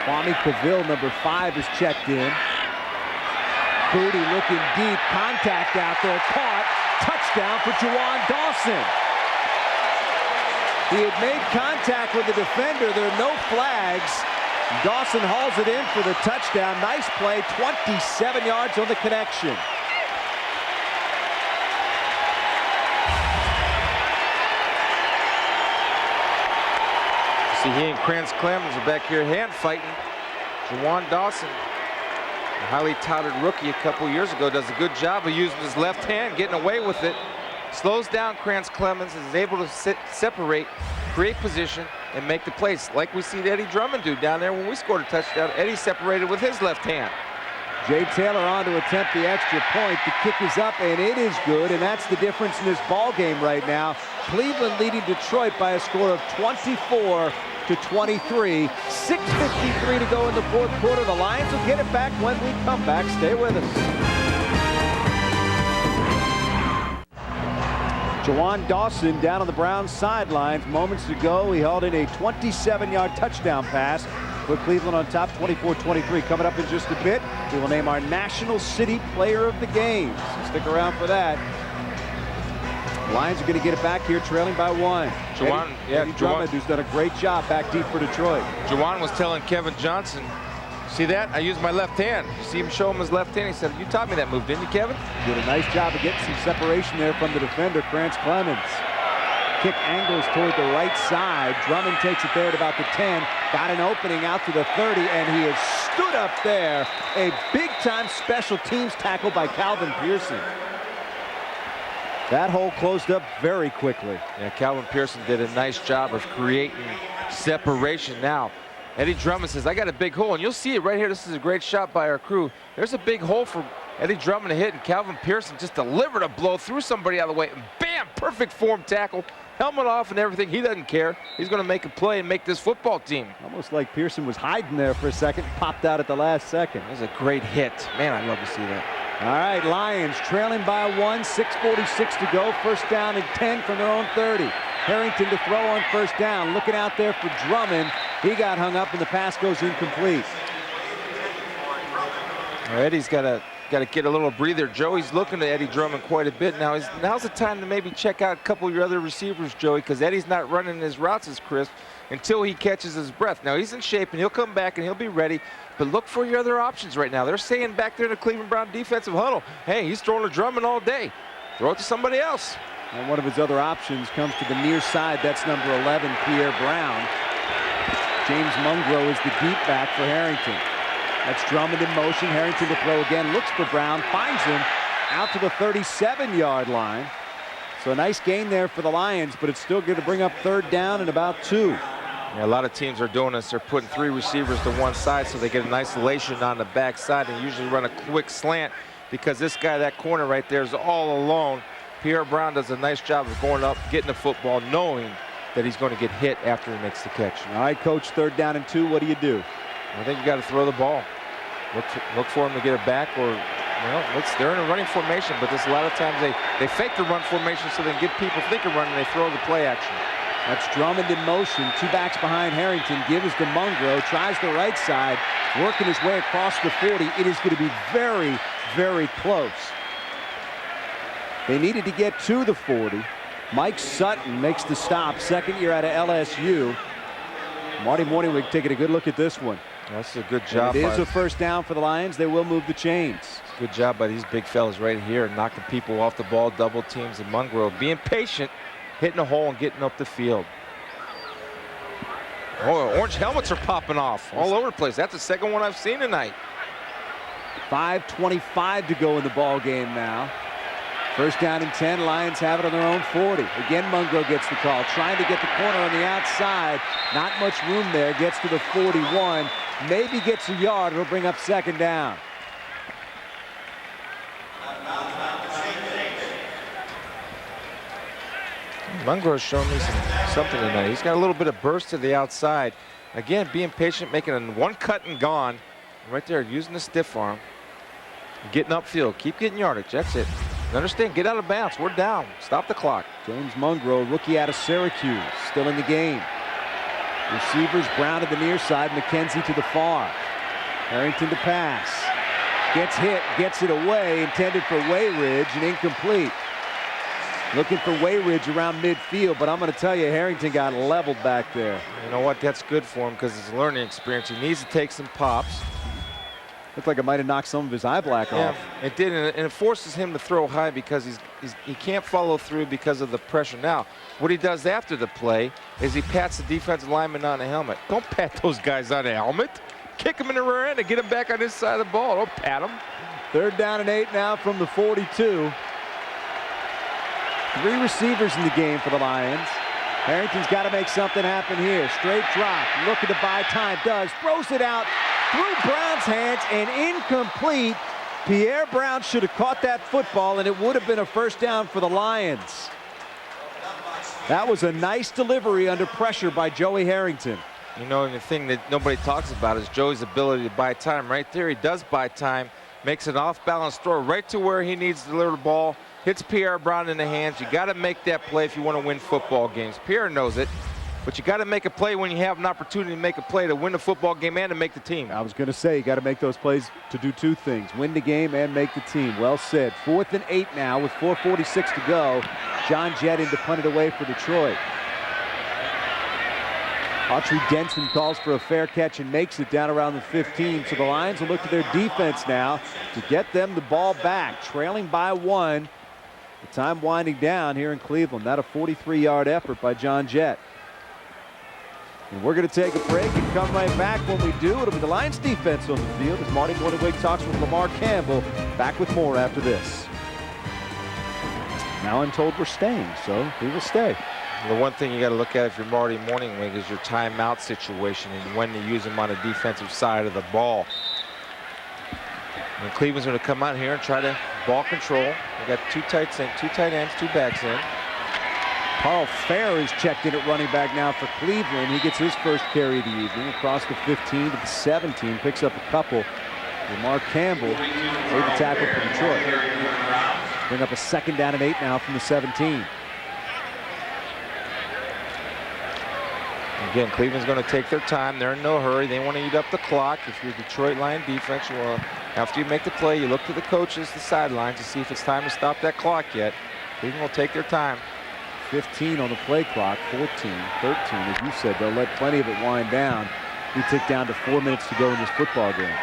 Kwame Pavil, number 5, is checked in. Booty looking deep, contact out there, caught, touchdown for Jawan Dawson. He had made contact with the defender. There are no flags. Dawson hauls it in for the touchdown. Nice play, 27 yards on the connection. See, he and Krantz Clemens are back here hand fighting. Jawan Dawson, a highly touted rookie a couple years ago, does a good job of using his left hand, getting away with it. Slows down Krantz Clemens and is able to separate, create position, and make the plays like we see Eddie Drummond do down there when we scored a touchdown. Eddie separated with his left hand. Jay Taylor on to attempt the extra point. The kick is up, and it is good, and that's the difference in this ball game right now. Cleveland leading Detroit by a score of 24-23. 6:53 to go in the fourth quarter. The Lions will get it back when we come back. Stay with us. Jawan Dawson down on the Browns sidelines. Moments ago, he hauled in a 27-yard touchdown pass. With Cleveland on top, 24-23. Coming up in just a bit, we will name our National City Player of the Game. So stick around for that. Lions are going to get it back here, trailing by 1. Eddie Drummond, who's done a great job back deep for Detroit. Jawan was telling Kevin Johnson, see that? I used my left hand. You see him show him his left hand? He said, you taught me that move, didn't you, Kevin? Did a nice job of getting some separation there from the defender, Krantz Clemens. Kick angles toward the right side. Drummond takes it there at about the 10. Got an opening out to the 30, and he has stood up there. A big-time special teams tackle by Calvin Pearson. That hole closed up very quickly. Yeah, Calvin Pearson did a nice job of creating separation. Now, Eddie Drummond says, I got a big hole, and you'll see it right here. This is a great shot by our crew. There's a big hole for Eddie Drummond to hit, and Calvin Pearson just delivered a blow, threw somebody out of the way, and bam, perfect form tackle. Helmet off and everything. He doesn't care. He's going to make a play and make this football team. Almost like Pearson was hiding there for a second, popped out at the last second. That was a great hit. Man, I'd love to see that. All right, Lions trailing by 1, 6:46 to go. First down and 10 from their own 30. Harrington to throw on first down. Looking out there for Drummond. He got hung up and the pass goes incomplete. Eddie's got to get a little breather. Joey's looking at Eddie Drummond quite a bit now. Now's the time to maybe check out a couple of your other receivers, Joey, because Eddie's not running his routes as crisp until he catches his breath. Now, he's in shape, and he'll come back, and he'll be ready, but look for your other options right now. They're saying back there in the Cleveland Brown defensive huddle, hey, he's throwing a Drummond all day. Throw it to somebody else. And one of his other options comes to the near side. That's number 11, Pierre Brown. James Mungro is the deep back for Harrington. That's Drummond in motion. Harrington to throw again. Looks for Brown. Finds him out to the 37-yard line. So a nice gain there for the Lions, but it's still going to bring up third down and about 2. Yeah, a lot of teams are doing this. They're putting 3 receivers to one side so they get an isolation on the backside and usually run a quick slant because this guy, that corner right there, is all alone. Pierre Brown does a nice job of going up, getting the football, knowing that he's going to get hit after he makes the catch. All right, Coach, third down and 2. What do you do? I think you got to throw the ball. Look for him to get it back, or they're in a running formation, but a lot of times they fake the run formation so they can get people thinking running, and they throw the play action. That's Drummond in motion. 2 backs behind Harrington. Gives to Mungro. Tries the right side. Working his way across the 40. It is going to be very, very close. They needed to get to the 40. Mike Sutton makes the stop. Second year out of LSU. Marty Morningwig taking a good look at this one. That's a good job. And it is a first down for the Lions. They will move the chains. Good job by these big fellas right here, knocking people off the ball, double teams, and Mungro being patient, hitting a hole and getting up the field. Oh, orange helmets are popping off all over the place. That's the second one I've seen tonight. 5:25 to go in the ball game now. First down and 10. Lions have it on their own 40. Again, Mungro gets the call. Trying to get the corner on the outside. Not much room there. Gets to the 41. Maybe gets a yard. It'll bring up second down. Mungro's shown me something tonight. He's got a little bit of burst to the outside. Again, being patient, making a one cut and gone. Right there, using the stiff arm. Getting upfield. Keep getting yardage. That's it. Understand, get out of bounds. We're down. Stop the clock. James Mungro, rookie out of Syracuse, still in the game. Receivers, Brown to the near side, McKenzie to the far. Harrington to pass. Gets hit, gets it away, intended for Wayridge and incomplete. Looking for Wayridge around midfield, but I'm going to tell you, Harrington got leveled back there. You know what? That's good for him because it's a learning experience. He needs to take some pops. Looked like it might have knocked some of his eye black off. It did, and it forces him to throw high because he can't follow through because of the pressure. Now, what he does after the play is he pats the defensive lineman on the helmet. Don't pat those guys on the helmet. Kick him in the rear end and get him back on his side of the ball. Don't pat him. Third down and 8 now from the 42. 3 receivers in the game for the Lions. Harrington's got to make something happen here. Straight drop, looking to buy time, does, throws it out through Brown's hands and incomplete. Pierre Brown should have caught that football and it would have been a first down for the Lions. That was a nice delivery under pressure by Joey Harrington. You know, and the thing that nobody talks about is Joey's ability to buy time. Right there, he does buy time, makes an off-balance throw right to where he needs to deliver the ball. Hits Pierre Brown in the hands. You got to make that play if you want to win football games. Pierre knows it, but you got to make a play when you have an opportunity to make a play to win the football game and to make the team. I was going to say, you got to make those plays to do 2 things, win the game and make the team. Well said. 4th and 8 now with 4:46 to go. John Jett in to punt it away for Detroit. Autry Denson calls for a fair catch and makes it down around the 15. So the Lions will look to their defense now to get them the ball back, trailing by 1. The time winding down here in Cleveland. That a 43-yard effort by John Jett. And we're going to take a break and come right back. When we do, it'll be the Lions defense on the field as Marty Morningwig talks with Lamar Campbell. Back with more after this. Now I'm told we're staying, so we will stay. The one thing you got to look at if you're Marty Morningwig is your timeout situation and when to use them on the defensive side of the ball. And Cleveland's going to come out here and try to ball control. We got 2 tight ends, 2 backs in. Carl Fair is checked in at running back now for Cleveland. He gets his first carry of the evening across the 15 to the 17, picks up a couple. Lamar Campbell made the tackle for Detroit. Bring up a 2nd down and 8 now from the 17. Again, Cleveland's going to take their time. They're in no hurry. They want to eat up the clock. If you're Detroit Lion defense, you want to, after you make the play, you look to the coaches, the sidelines, to see if it's time to stop that clock yet. Cleveland will take their time. 15 on the play clock, 14, 13. As you said, they'll let plenty of it wind down. We tick down to 4 minutes to go in this football game.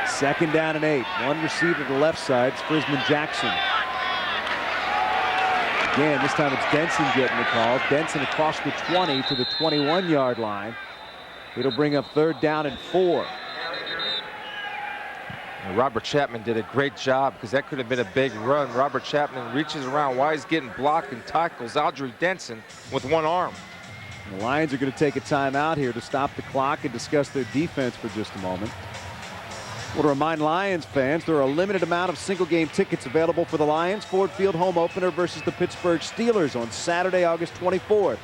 2nd down and 8. 1 receiver to the left side. It's Frisman Jackson. Again, this time it's Denson getting the call. Denson across the 20 to the 21-yard line. It'll bring up 3rd down and 4. And Robert Chapman did a great job because that could have been a big run. Robert Chapman reaches around while he's getting blocked and tackles Audrey Denson with 1 arm. And the Lions are going to take a timeout here to stop the clock and discuss their defense for just a moment. I want to remind Lions fans there are a limited amount of single-game tickets available for the Lions Ford Field home opener versus the Pittsburgh Steelers on Saturday, August 24th.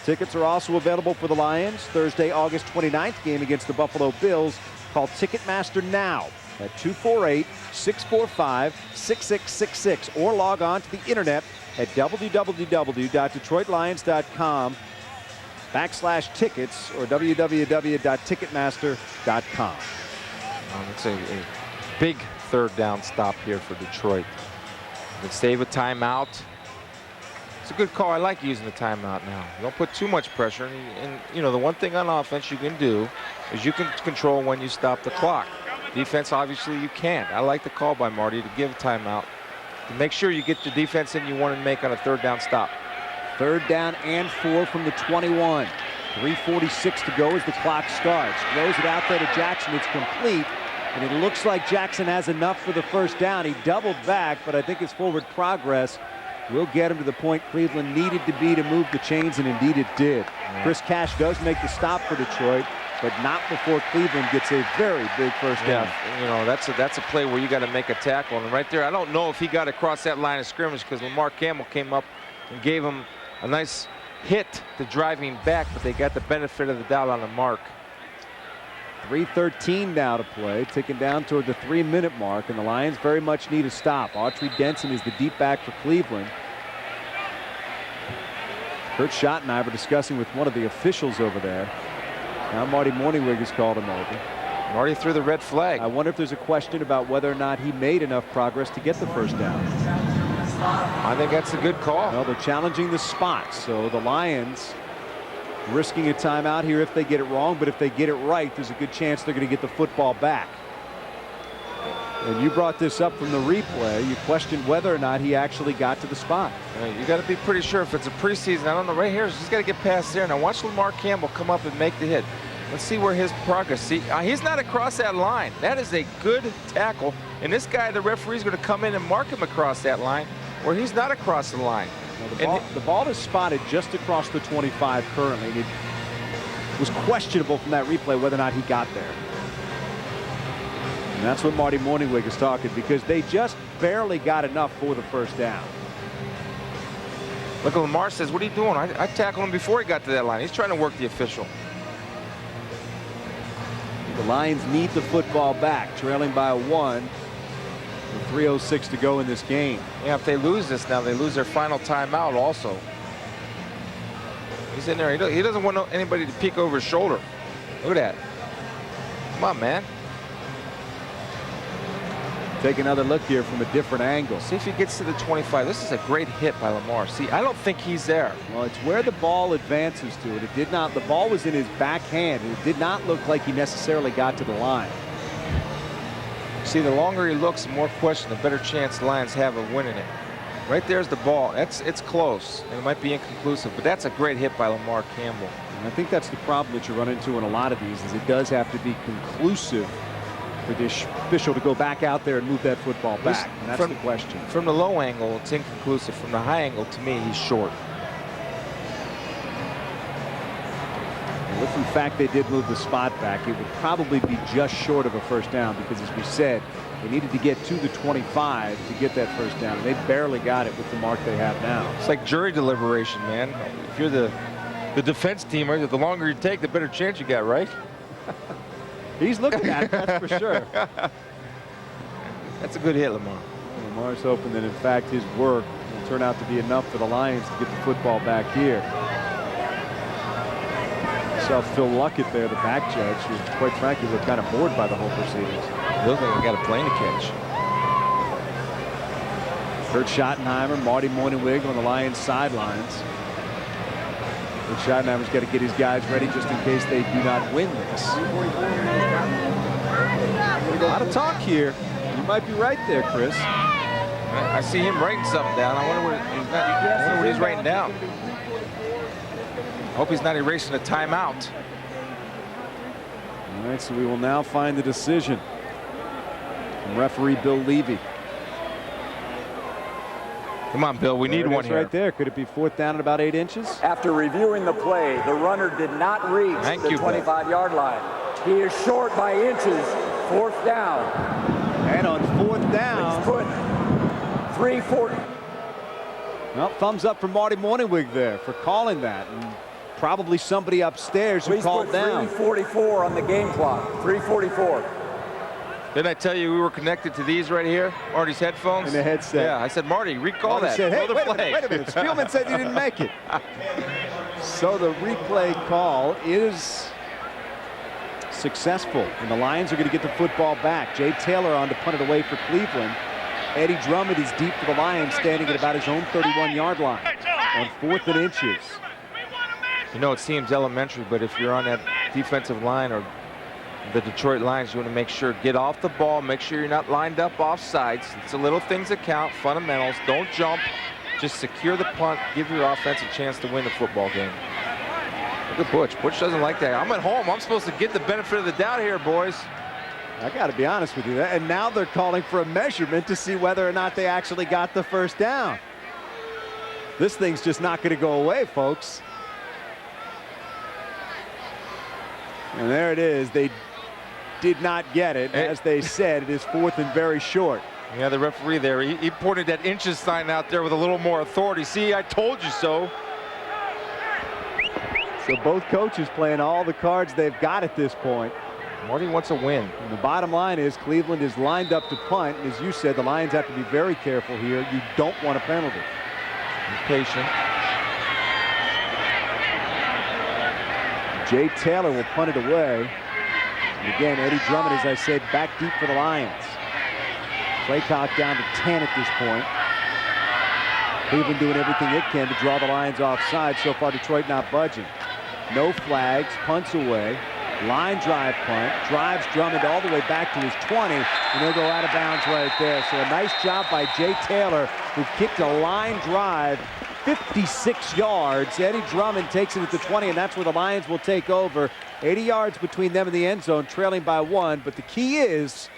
Tickets are also available for the Lions Thursday, August 29th game against the Buffalo Bills. Call Ticketmaster now at 248-645-6666 or log on to the internet at www.detroitlions.com/tickets or www.ticketmaster.com. It's a big 3rd down stop here for Detroit. They save a timeout. It's a good call. I like using the timeout now. You don't put too much pressure. And you know, the one thing on offense you can do is you can control when you stop the clock. Defense, obviously, you can't. I like the call by Marty to give a timeout to make sure you get the defense in you want to make on a 3rd down stop. 3rd down and 4 from the 21. 3:46 to go as the clock starts. Throws it out there to Jackson. It's complete. And it looks like Jackson has enough for the first down. He doubled back, but I think his forward progress will get him to the point Cleveland needed to be to move the chains, and indeed it did. Chris Cash does make the stop for Detroit, but not before Cleveland gets a very big first down. You know, that's a play where you got to make a tackle. And right there, I don't know if he got across that line of scrimmage because Lamar Campbell came up and gave him a nice hit to drive him back, but they got the benefit of the doubt on the mark. 3:13 now to play, ticking down toward the 3-minute mark, and the Lions very much need a stop. Autry Denson is the deep back for Cleveland. Kurt Schottenheimer discussing with one of the officials over there. Now Marty Morningwig has called him over. Marty threw the red flag. I wonder if there's a question about whether or not he made enough progress to get the first down. I think that's a good call. Well, they're challenging the spot, so the Lions risking a timeout here if they get it wrong, but if they get it right, there's a good chance they're going to get the football back. And you brought this up from the replay. You questioned whether or not he actually got to the spot. You got to be pretty sure if it's a preseason. I don't know. Right here, he's got to get past there. Now watch Lamar Campbell come up and make the hit. Let's see where his progress. See, he's not across that line. That is a good tackle. And this guy, the referee's going to come in and mark him across that line, where he's not across the line. The ball is spotted just across the 25 currently. And it was questionable from that replay whether or not he got there. And that's what Marty Morningwig is talking, because they just barely got enough for the first down. Look, Lamar says, what are you doing? I tackled him before he got to that line. He's trying to work the official. The Lions need the football back, trailing by 1 with 3:06 to go in this game. Yeah, if they lose this now, they lose their final timeout also. He's in there. He doesn't want anybody to peek over his shoulder. Look at that. Come on, man. Take another look here from a different angle. See if he gets to the 25. This is a great hit by Lamar. See, I don't think he's there. Well, it's where the ball advances to it. It did not. The ball was in his backhand. It did not look like he necessarily got to the line. See, the longer he looks, the more question, the better chance the Lions have of winning it. Right there's the ball. It's close, and it might be inconclusive, but that's a great hit by Lamar Campbell. And I think that's the problem that you run into in a lot of these, is it does have to be conclusive for the official to go back out there and move that football back. And that's the question. From the low angle, it's inconclusive. From the high angle, to me, he's short. And if in fact they did move the spot back, it would probably be just short of a first down, because as we said, they needed to get to the 25 to get that first down. And they barely got it with the mark they have now. It's like jury deliberation, man. If you're the defense teamer, the longer you take, the better chance you got, right? He's looking at it, that's for sure. That's a good hit, Lamar. Lamar's hoping that, in fact, his work will turn out to be enough for the Lions to get the football back here. Saw Phil Luckett there, the back judge, who, quite frankly, looked kind of bored by the whole proceedings. Looks like he got a plane to catch. Kurt Schottenheimer, Marty Morningwig on the Lions sidelines. Kurt Schottenheimer's got to get his guys ready just in case they do not win this. A lot of talk here. You might be right there, Chris. I see him writing something down. I wonder what he's writing down. Hope he's not erasing a timeout. All right, so we will now find the decision from referee Bill Levy. Come on, Bill, we need one here. Right there. Could it be 4th down at about 8 inches? After reviewing the play, the runner did not reach the 25-yard line. He is short by inches. 4th down. And on 4th down, he's put 340. Well, thumbs up for Marty Morningwig there for calling that. And probably somebody upstairs who called down. 3:44 on the game clock. 3:44. Didn't I tell you we were connected to these right here? Marty's headphones? In the headset. Yeah, I said, Marty, recall Marty that. said, hey, wait a minute. Spielman said you didn't make it. So the replay call is successful, and the Lions are going to get the football back. Jay Taylor on to punt it away for Cleveland. Eddie Drummond is deep for the Lions, standing at about his own 31-yard line on 4th and inches. You know, it seems elementary, but if you're on that defensive line or the Detroit Lions, you want to make sure, get off the ball, make sure you're not lined up off sides. It's the little things that count, fundamentals. Don't jump, just secure the punt, give your offense a chance to win the football game. Look at Butch. Butch doesn't like that. I'm at home. I'm supposed to get the benefit of the doubt here, boys. I got to be honest with you. And now they're calling for a measurement to see whether or not they actually got the first down. This thing's just not going to go away, folks. And there it is. They did not get it. As they said, it is 4th and very short. Yeah, the referee there, he pointed that inches sign out there with a little more authority. See, I told you so. So both coaches playing all the cards they've got at this point. Marty wants a win. And the bottom line is Cleveland is lined up to punt. And as you said, the Lions have to be very careful here. You don't want a penalty. Be patient. Jay Taylor will punt it away. And again, Eddie Drummond, as I said, back deep for the Lions. Play clock down to 10 at this point. Cleveland doing everything it can to draw the Lions offside. So far, Detroit not budging. No flags, punts away. Line drive punt, drives Drummond all the way back to his 20, and he'll go out of bounds right there. So a nice job by Jay Taylor, who kicked a line drive 56 yards. Eddie Drummond takes it at the 20, and that's where the Lions will take over. 80 yards between them and the end zone, trailing by 1. But the key is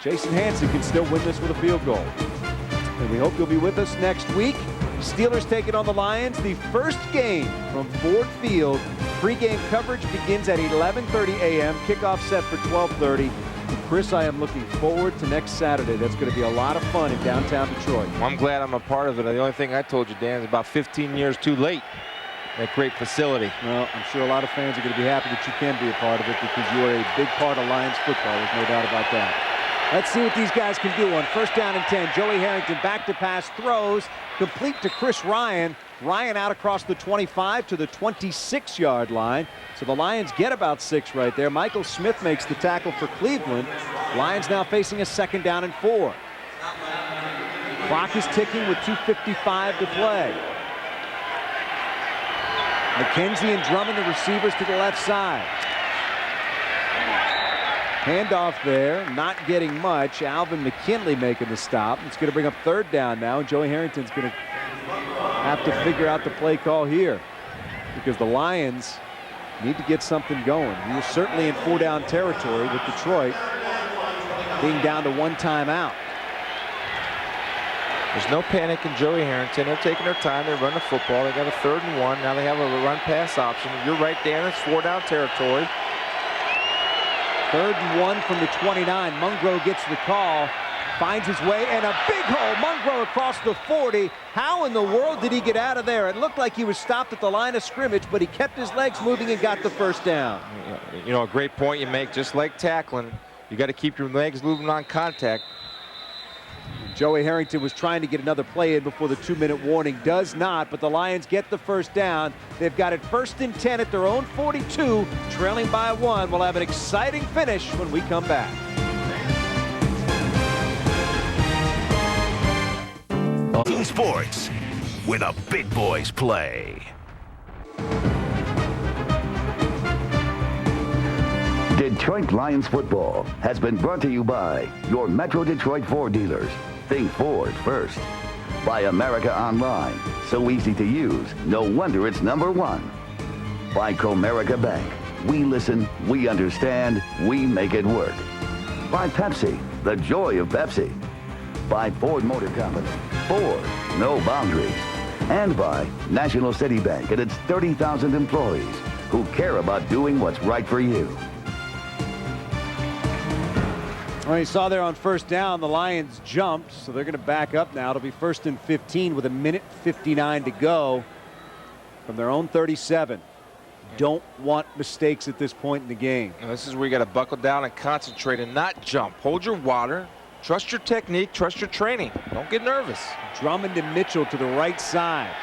Jason Hanson can still win this with a field goal. And we hope you'll be with us next week. Steelers taking on the Lions. The first game from Ford Field. Pre-game coverage begins at 11:30 a.m. Kickoff set for 12:30. Chris, I am looking forward to next Saturday. That's going to be a lot of fun in downtown Detroit. Well, I'm glad I'm a part of it. The only thing I told you, Dan, is about 15 years too late. That great facility. Well, I'm sure a lot of fans are going to be happy that you can be a part of it because you are a big part of Lions football. There's no doubt about that. Let's see what these guys can do on 1st down and 10. Joey Harrington back to pass, throws, complete to Chris Ryan. Ryan out across the 25 to the 26-yard line. So the Lions get about 6 right there. Michael Smith makes the tackle for Cleveland. Lions now facing a 2nd down and 4. Clock is ticking with 2:55 to play. McKenzie and Drummond, the receivers, to the left side. Handoff there, not getting much. Alvin McKinley making the stop. It's going to bring up 3rd down now, and Joey Harrington's going to have to figure out the play call here because the Lions need to get something going. You're certainly in 4-down territory with Detroit being down to 1 timeout. There's no panic in Joey Harrington. They're taking their time. They run the football. They got a 3rd and 1. Now they have a run-pass option. You're right, Dan. It's 4-down territory. 3rd and 1 from the 29. Mungro gets the call, finds his way, and a big hole. Mungro across the 40. How in the world did he get out of there? It looked like he was stopped at the line of scrimmage, but he kept his legs moving and got the 1st down. You know, a great point you make. Just like tackling, you got to keep your legs moving on contact. Joey Harrington was trying to get another play in before the 2-minute warning. Does not, but the Lions get the 1st down. They've got it 1st and 10 at their own 42, trailing by 1. We'll have an exciting finish when we come back. Team Sports, where the big boys play. Detroit Lions football has been brought to you by your Metro Detroit Ford dealers. Think Ford first. By America Online. So easy to use. No wonder it's #1. By Comerica Bank. We listen, we understand, we make it work. By Pepsi. The joy of Pepsi. By Ford Motor Company. Ford, no boundaries. And by National City Bank and its 30,000 employees who care about doing what's right for you. Well, you saw there on 1st down, the Lions jumped, so they're going to back up now. It'll be 1st and 15 with 1:59 to go from their own 37. Don't want mistakes at this point in the game. Now, this is where you got to buckle down and concentrate and not jump. Hold your water. Trust your technique. Trust your training. Don't get nervous. Drummond and Mitchell to the right side.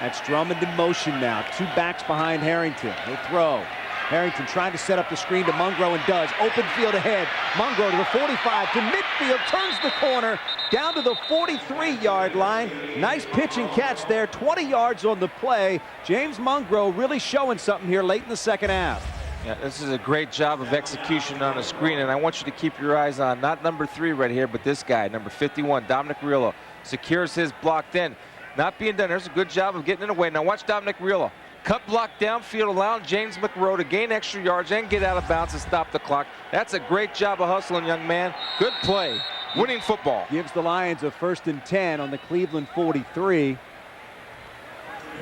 That's Drummond in motion now. 2 backs behind Harrington. He'll throw. Harrington trying to set up the screen to Mungro and does. Open field ahead. Mungro to the 45 to midfield. Turns the corner down to the 43-yard line. Nice pitch and catch there. 20 yards on the play. James Mungro really showing something here late in the 2nd half. Yeah, this is a great job of execution on the screen, and I want you to keep your eyes on not number 3 right here, but this guy, number 51, Dominic Riolo. Secures his block then. Not being done. There's a good job of getting it away. Now watch Dominic Riolo. cut block downfield, allowing James McRow to gain extra yards and get out of bounds and stop the clock. That's a great job of hustling, young man. Good play. Winning football. Gives the Lions a 1st and 10 on the Cleveland 43.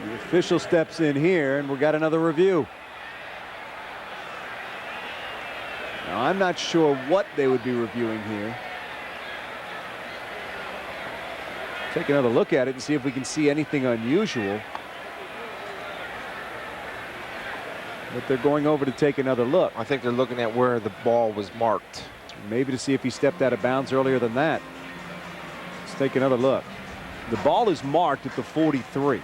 The official steps in here, and we've got another review. Now, I'm not sure what they would be reviewing here. Take another look at it and see if we can see anything unusual. But they're going over to take another look. I think they're looking at where the ball was marked. Maybe to see if he stepped out of bounds earlier than that. Let's take another look. The ball is marked at the 43.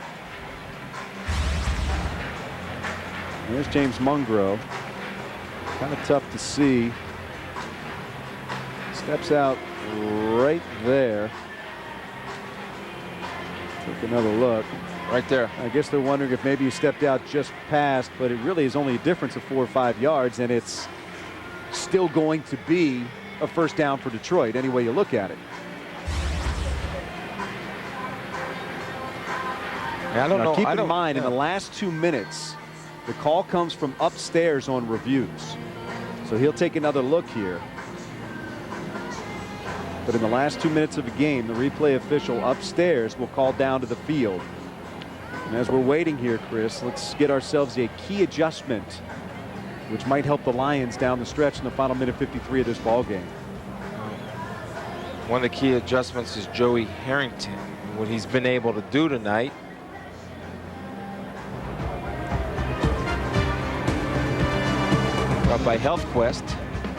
There's James Mungro. Kind of tough to see. Steps out right there. Take another look. Right there. I guess they're wondering if maybe he stepped out just past, but it really is only a difference of 4 or 5 yards, and it's still going to be a 1st down for Detroit, any way you look at it. I don't know. Keep in mind, in the last 2 minutes, the call comes from upstairs on reviews. So he'll take another look here. But in the last 2 minutes of the game, the replay official upstairs will call down to the field. And as we're waiting here, Chris, let's get ourselves a key adjustment, which might help the Lions down the stretch in the final minute 53 of this ball game. One of the key adjustments is Joey Harrington, what he's been able to do tonight. But by Health Quest,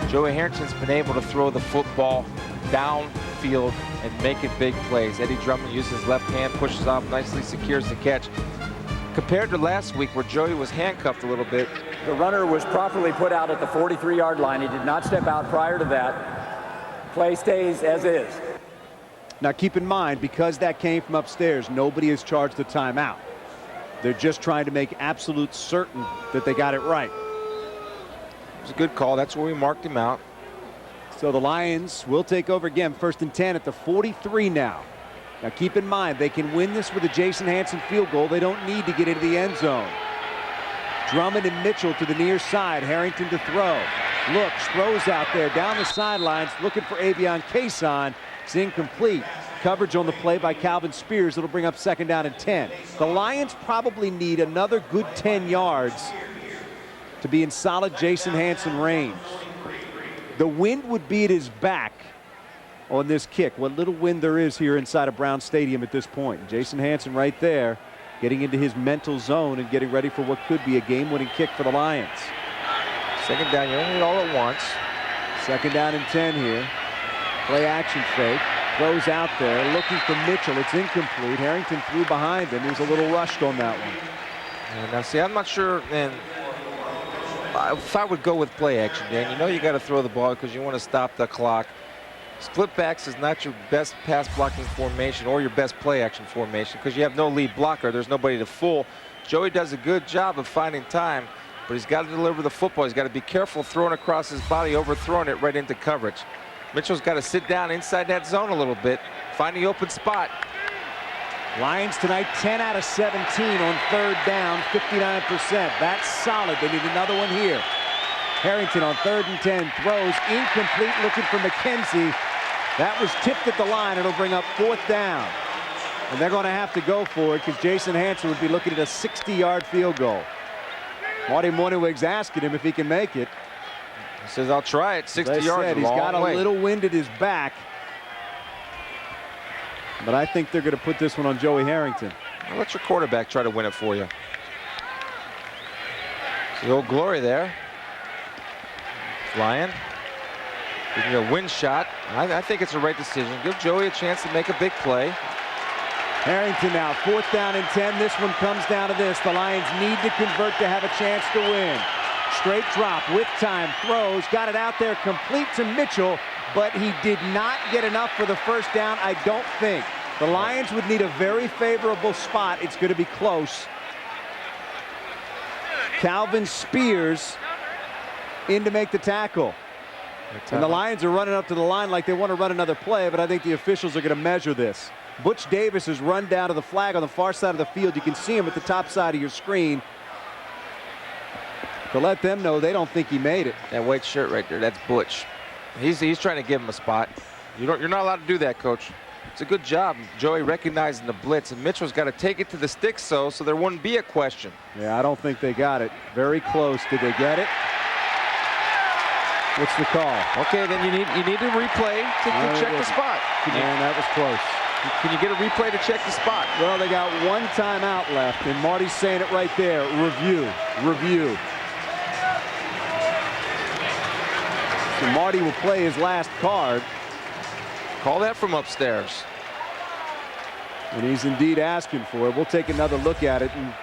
Joey Harrington's been able to throw the football downfield and make it big plays. Eddie Drummond uses his left hand, pushes off nicely, secures the catch. Compared to last week where Joey was handcuffed a little bit. The runner was properly put out at the 43-yard line. He did not step out prior to that. Play stays as is. Now keep in mind, because that came from upstairs, nobody has charged a timeout. They're just trying to make absolute certain that they got it right. It was a good call. That's where we marked him out. So the Lions will take over again. 1st and 10 at the 43 now. Now keep in mind, they can win this with a Jason Hanson field goal. They don't need to get into the end zone. Drummond and Mitchell to the near side. Harrington to throw. Looks, throws out there down the sidelines, looking for Avion Cason. It's incomplete. Coverage on the play by Calvin Spears. It'll bring up 2nd down and 10. The Lions probably need another good 10 yards to be in solid Jason Hanson range. The wind would be at his back on this kick. What little wind there is here inside of Brown Stadium at this point. Jason Hanson right there, getting into his mental zone and getting ready for what could be a game-winning kick for the Lions. 2nd down, you only need all at once. 2nd down and 10 here. Play action fake. Throws out there, looking for Mitchell. It's incomplete. Harrington threw behind him. He was a little rushed on that one. Yeah, now, see, I'm not sure, and if I would go with play action, Dan, you know you got to throw the ball because you want to stop the clock. Split backs is not your best pass blocking formation or your best play action formation because you have no lead blocker. There's nobody to fool. Joey does a good job of finding time, but he's got to deliver the football. He's got to be careful throwing across his body, overthrowing it right into coverage. Mitchell's got to sit down inside that zone a little bit, find the open spot. Lions tonight 10 out of 17 on 3rd down, 59%. That's solid. They need another one here. Harrington on 3rd and 10 throws incomplete, looking for McKenzie. That was tipped at the line. It'll bring up 4th down. And they're going to have to go for it because Jason Hanson would be looking at a 60-yard field goal. Marty Morningwig's asking him if he can make it. He says, I'll try it. 60 yards. He's got a little wind at his back. But I think they're going to put this one on Joey Harrington. Well, let your quarterback try to win it for you. The old glory there. Flying. Giving a win shot. I think it's a right decision. Give Joey a chance to make a big play. Harrington now 4th down and 10. This one comes down to this. The Lions need to convert to have a chance to win. Straight drop with time. Throws. Got it out there. Complete to Mitchell. But he did not get enough for the 1st down, I don't think. The Lions would need a very favorable spot. It's going to be close. Calvin Spears in to make the tackle. And the Lions are running up to the line like they want to run another play, but I think the officials are going to measure this. Butch Davis has run down to the flag on the far side of the field. You can see him at the top side of your screen. to let them know they don't think he made it. That white shirt right there, that's Butch. He's trying to give him a spot. You're not allowed to do that, Coach. It's a good job, Joey, recognizing the blitz, and Mitchell's got to take it to the sticks so there wouldn't be a question. Yeah, I don't think they got it. Very close. Did they get it? What's the call? Okay, then you need to replay to check the spot. Man, that was close. Can you get a replay to check the spot? Well, they got one timeout left, and Marty's saying it right there. Review. So Marty will play his last card. Call that from upstairs. And he's indeed asking for it. We'll take another look at it. And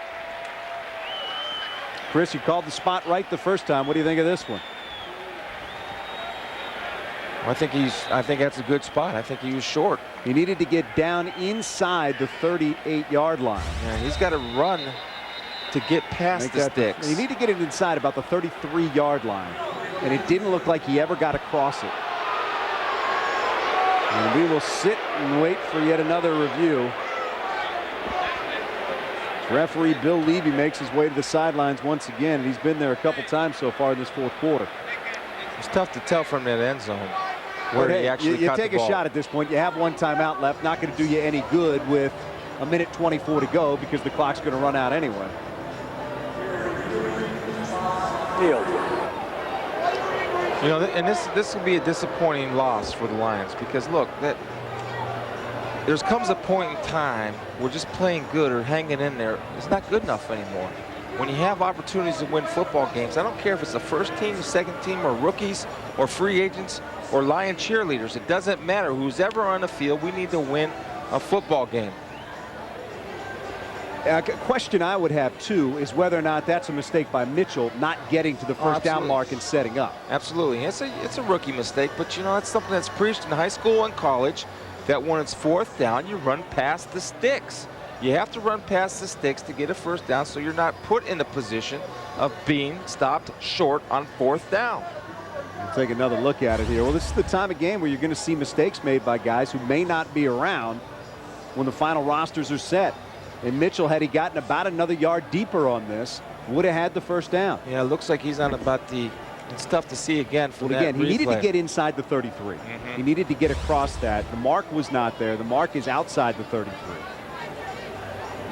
Chris, you called the spot right the first time. What do you think of this one? I think that's a good spot. I think he was short. He needed to get down inside the 38-yard line. Yeah, he's got to run to get past the sticks. You need to get it inside about the 33-yard line. And it didn't look like he ever got across it. And we will sit and wait for yet another review. Referee Bill Levy makes his way to the sidelines once again. And he's been there a couple times so far in this fourth quarter. It's tough to tell from that end zone where he actually you caught take the ball. A shot at this point. You have one timeout left. Not going to do you any good with a minute 24 to go because the clock's going to run out anyway. Field. You know, and this will be a disappointing loss for the Lions because look, there comes a point in time where just playing good or hanging in there is not good enough anymore. When you have opportunities to win football games, I don't care if it's the first team, the second team, or rookies, or free agents, or Lion cheerleaders. It doesn't matter. Who's ever on the field, we need to win a football game. A question I would have, too, is whether or not that's a mistake by Mitchell not getting to the first down mark and setting up. Absolutely. It's a rookie mistake, but, you know, it's something that's preached in high school and college that when it's fourth down, you run past the sticks. You have to run past the sticks to get a first down so you're not put in the position of being stopped short on fourth down. We'll take another look at it here. Well, this is the time of game where you're going to see mistakes made by guys who may not be around when the final rosters are set. And Mitchell, had he gotten about another yard deeper on this, would have had the first down. Yeah, it looks like he's on about the... It's tough to see again from that he needed replay. to get inside the 33. He needed to get across that. The mark was not there. The mark is outside the 33.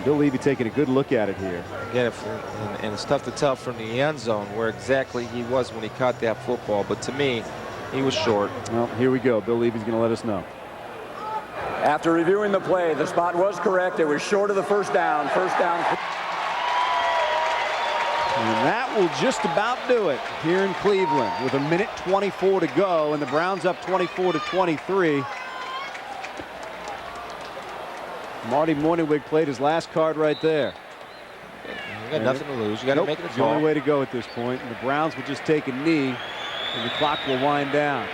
Bill Levy taking a good look at it here. Again, and it's tough to tell from the end zone where exactly he was when he caught that football. But to me, he was short. Well, here we go. Bill Levy's going to let us know. After reviewing the play, the spot was correct. It was short of the first down. First down. And that will just about do it here in Cleveland with a minute 24 to go, and the Browns up 24-23. Marty Morningwig played his last card right there. You got nothing to lose. You got to make it a the only way to go at this point. And the Browns will just take a knee, and the clock will wind down.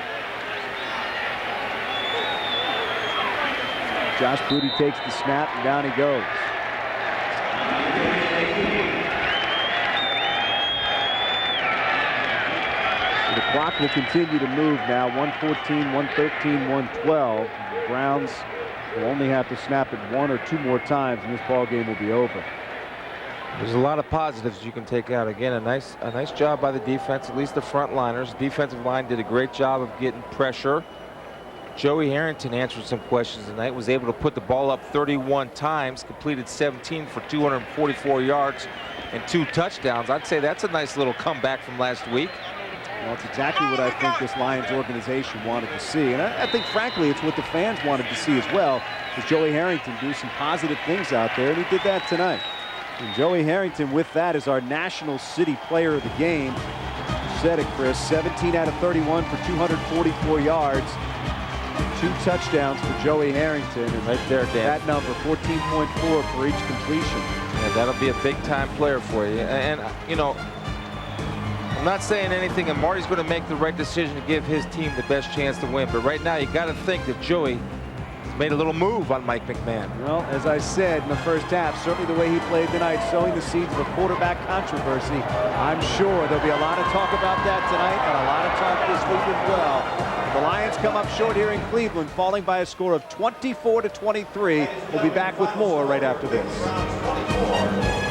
Josh Booty takes the snap, and down he goes. The clock will continue to move now. 1:14, 1:13, 1:12. The Browns will only have to snap it one or two more times, and this ball game will be over. There's a lot of positives you can take out. Again, a nice job by the defense, at least the front liners. Defensive line did a great job of getting pressure. Joey Harrington answered some questions tonight, was able to put the ball up 31 times, completed 17 for 244 yards and 2 touchdowns. I'd say that's a nice little comeback from last week. Well, it's exactly what I think this Lions organization wanted to see. And I think, frankly, it's what the fans wanted to see as well, is Joey Harrington do some positive things out there, and he did that tonight. And Joey Harrington, with that, is our National City Player of the Game. You said it, Chris. 17 out of 31 for 244 yards. 2 touchdowns for Joey Harrington. And right there, Dan. That number, 14.4 for each completion. Yeah, that'll be a big-time player for you. And, you know, I'm not saying anything, and Marty's going to make the right decision to give his team the best chance to win. But right now, you got to think that Joey has made a little move on Mike McMahon. Well, as I said in the first half, certainly the way he played tonight, sowing the seeds of a quarterback controversy. I'm sure there'll be a lot of talk about that tonight and a lot of talk this week as well. The Lions come up short here in Cleveland, falling by a score of 24-23. We'll be back with more right after this.